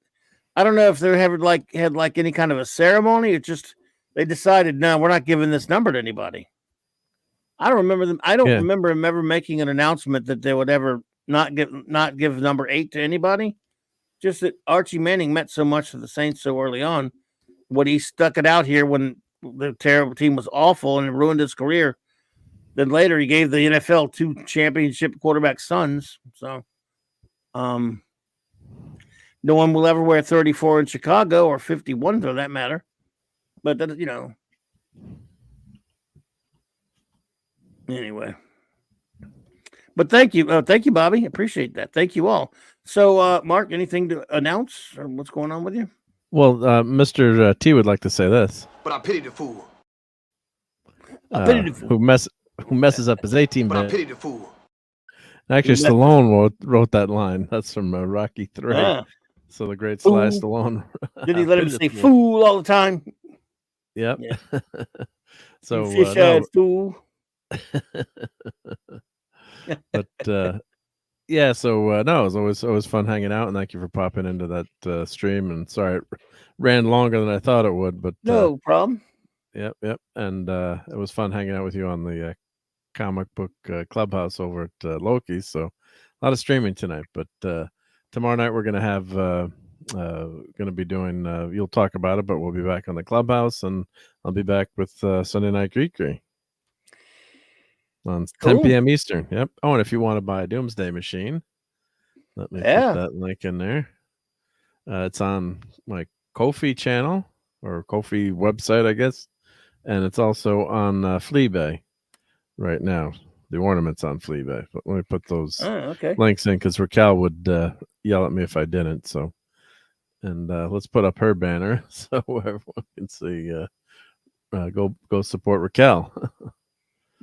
I don't know if they had any kind of a ceremony. It's just they decided, no, we're not giving this number to anybody. I don't remember them. I don't remember them ever making an announcement that they would ever not give number 8 to anybody. Just that Archie Manning meant so much to the Saints so early on. When he stuck it out here when the terrible team was awful and it ruined his career. Then later he gave the NFL 2 championship quarterback sons. So, no one will ever wear 34 in Chicago or 51 for that matter. But that, anyway. But thank you, Bobby. Appreciate that. Thank you all. So, Mark, anything to announce or what's going on with you?
Well, Mr. T would like to say this.
But I pity the fool.
Who messes up his A-team.
But I pity the fool.
Actually, Stallone wrote that line. That's from Rocky 3.
Ah.
So the great Sly
Fool.
Stallone.
Did he let him say fool all the time?
Yep.
Yeah.
So
you fish-eyed fool.
But yeah, so no, it was always fun hanging out, and thank you for popping into that stream. And sorry it ran longer than I thought it would, but
no problem.
Yep, and it was fun hanging out with you on the comic book clubhouse over at Loki. So a lot of streaming tonight, but tomorrow night we're gonna have gonna be doing. You'll talk about it, but we'll be back on the clubhouse, and I'll be back with Sunday Night Geekery on 10 p.m. Eastern. Yep. Oh, and if you want to buy a Doomsday Machine, let me put that link in there. It's on my Ko-fi channel or Ko-fi website, I guess, and it's also on Fleabay right now. The ornament's on Fleabay. But let me put those links in because Raquel would yell at me if I didn't. So, and let's put up her banner so everyone can see. Go support Raquel.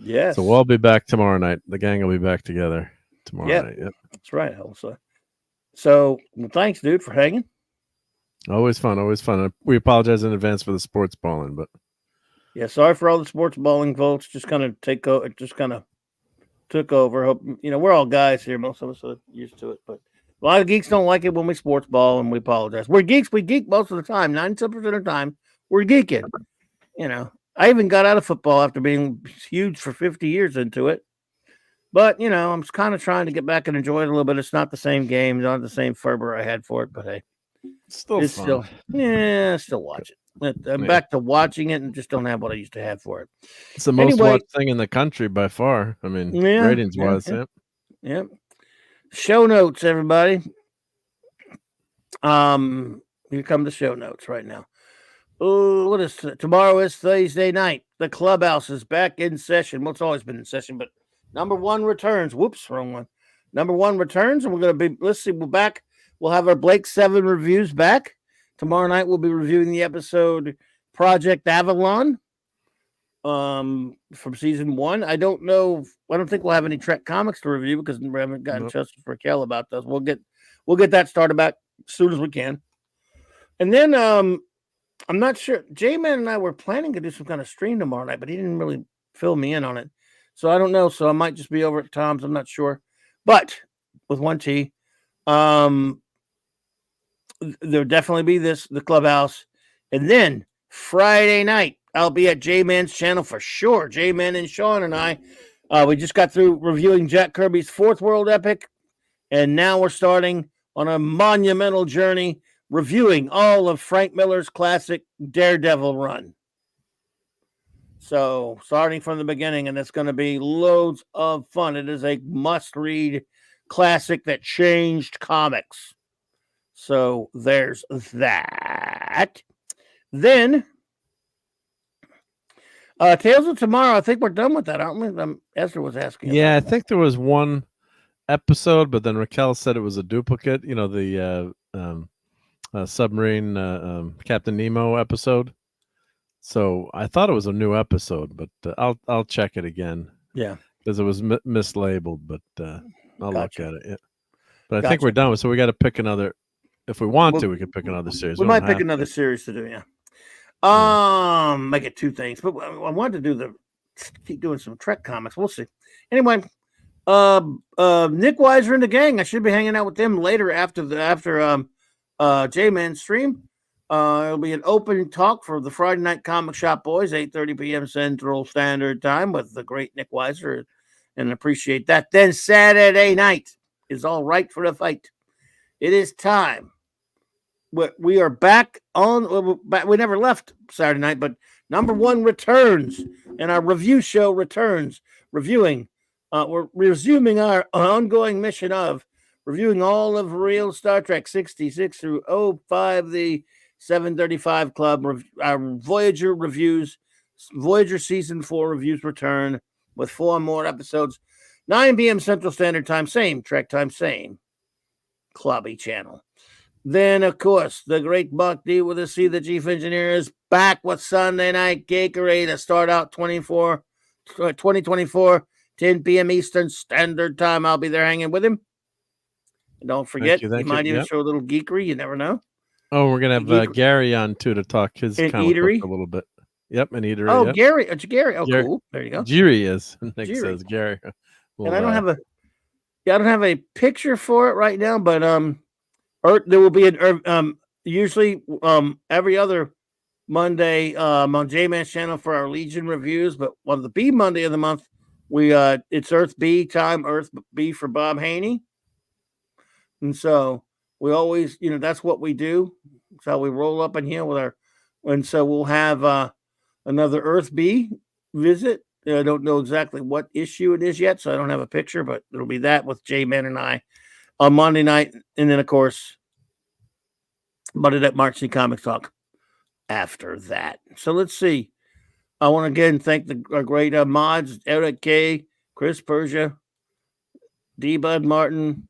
Yes.
So we'll be back tomorrow night. The gang will be back together tomorrow night. Yep.
That's right, Elsa. So well, thanks, dude, for hanging.
Always fun. We apologize in advance for the sports balling, but
yeah, sorry for all the sports balling folks. Just kind of took over. Hope we're all guys here. Most of us are used to it, but a lot of geeks don't like it when we sports ball, and we apologize. We're geeks. We geek most of the time. 97% of the time, we're geeking. I even got out of football after being huge for 50 years into it. But, I'm kind of trying to get back and enjoy it a little bit. It's not the same game, not the same fervor I had for it, but hey.
Still fun.
Still watch it. I'm back to watching it and just don't have what I used to have for it.
It's the most watched thing in the country by far. I mean, ratings-wise.
Yep. Show notes, everybody. Here come the show notes right now. Oh, what is tomorrow? Is Thursday night. The clubhouse is back in session. Well, it's always been in session, but number one returns. Whoops, wrong one. Number one returns, and we're going to be. Let's see. We're back. We'll have our Blake 7 reviews back tomorrow night. We'll be reviewing the episode Project Avalon, from season 1. I don't know. I don't think we'll have any Trek comics to review because we haven't gotten Justice for Raquel about those. We'll get that started back as soon as we can, and then I'm not sure. J-Man and I were planning to do some kind of stream tomorrow night, but he didn't really fill me in on it. So I don't know. So I might just be over at Tom's. I'm not sure. But with one T, there'll definitely be the clubhouse. And then Friday night, I'll be at J-Man's channel for sure. J-Man and Sean and I, we just got through reviewing Jack Kirby's Fourth World Epic. And now we're starting on a monumental journey reviewing all of Frank Miller's classic Daredevil run. So starting from the beginning, and it's going to be loads of fun. It is a must-read classic that changed comics. So there's that. Then Tales of Tomorrow, I think we're done with that, aren't we? Esther was asking.
Yeah, I think there was one episode, but then Raquel said it was a duplicate. The submarine Captain Nemo episode. So I thought it was a new episode, but I'll check it again.
Yeah,
because it was mislabeled, but I'll look at it. Yeah, but I think we're done. So we got to pick another. If we want to, we can pick another series.
We might pick another series to do. Yeah. Make it 2 things, but I wanted to keep doing some Trek comics. We'll see. Anyway, Nick Weiser and the gang. I should be hanging out with them later after J-Man stream. It'll be an open talk for the Friday Night Comic Shop Boys, 8:30 p.m. Central Standard Time with the great Nick Weiser, and appreciate that. Then Saturday night is all right for a fight. It is time. We are back on. We never left Saturday night, but number one returns, and our review show returns. We're resuming our ongoing mission of reviewing all of real Star Trek 66 through 05, the 735 Club. Our Voyager reviews, Voyager Season 4 reviews return with 4 more episodes. 9 p.m. Central Standard Time, same Trek time, same Clubby channel. Then, of course, the great Buck D with a C, the chief engineer, is back with Sunday Night Geekery to start out 2024 10 p.m. Eastern Standard Time. I'll be there hanging with him. And don't forget,
Thank
he
you.
might even
Yep.
show a little geekery. You never know.
Oh, we're gonna have Gary on too to talk his
An
comic book
eatery?
a little bit. Yep, an eatery.
Oh,
yep.
Gary. It's Gary. Oh,
Gary-
cool. There you go.
Jiri is. Nick
Jiri.
says Gary.
And I don't have I don't have a picture for it right now, but there will be usually every other Monday on J-Man's channel for our Legion reviews, but on the B Monday of the month, it's Earth B time, Earth B for Bob Haney. And so we always, that's what we do. That's how we roll up in here and so we'll have another Earth B visit. I don't know exactly what issue it is yet, so I don't have a picture, but it'll be that with J-Man and I on Monday night. And then, of course, Monday Night March Comics Talk after that. So let's see. I want to again thank our great mods, Eric K., Chris Persia, D. Bud Martin,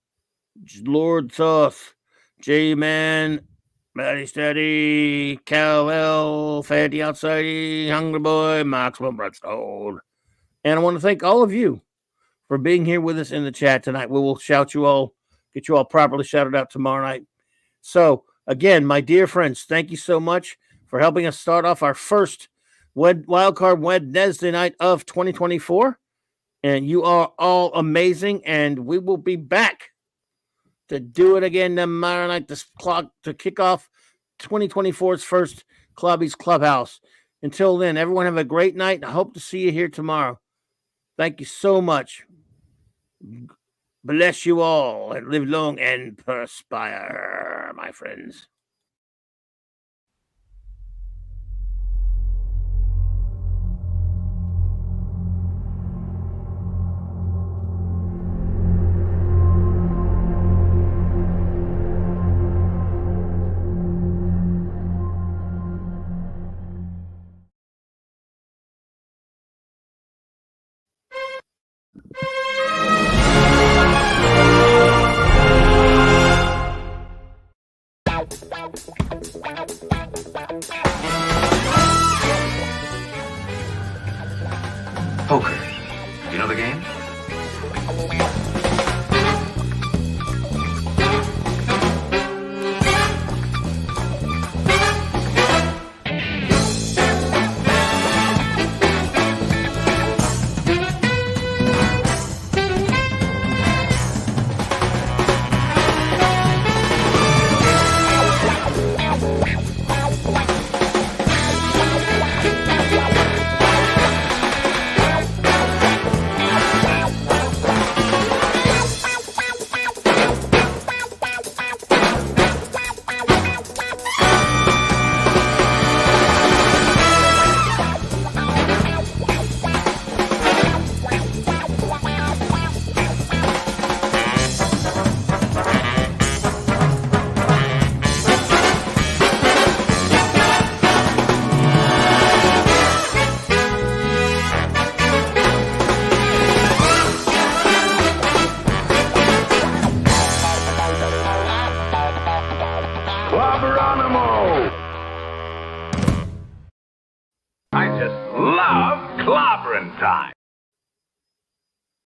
Lord Thoth, J-Man, Matty Steady, Cal L, Fatty Outside, Hungry Boy, Maxwell Bradstone. And I want to thank all of you for being here with us in the chat tonight. We will get you all properly shouted out tomorrow night. So, again, my dear friends, thank you so much for helping us start off our first Wildcard Wednesday night of 2024. And you are all amazing. And we will be back to do it again tomorrow night to kick off 2024's first Clubby's Clubhouse. Until then, everyone have a great night. I hope to see you here tomorrow. Thank you so much. Bless you all and live long and perspire, my friends.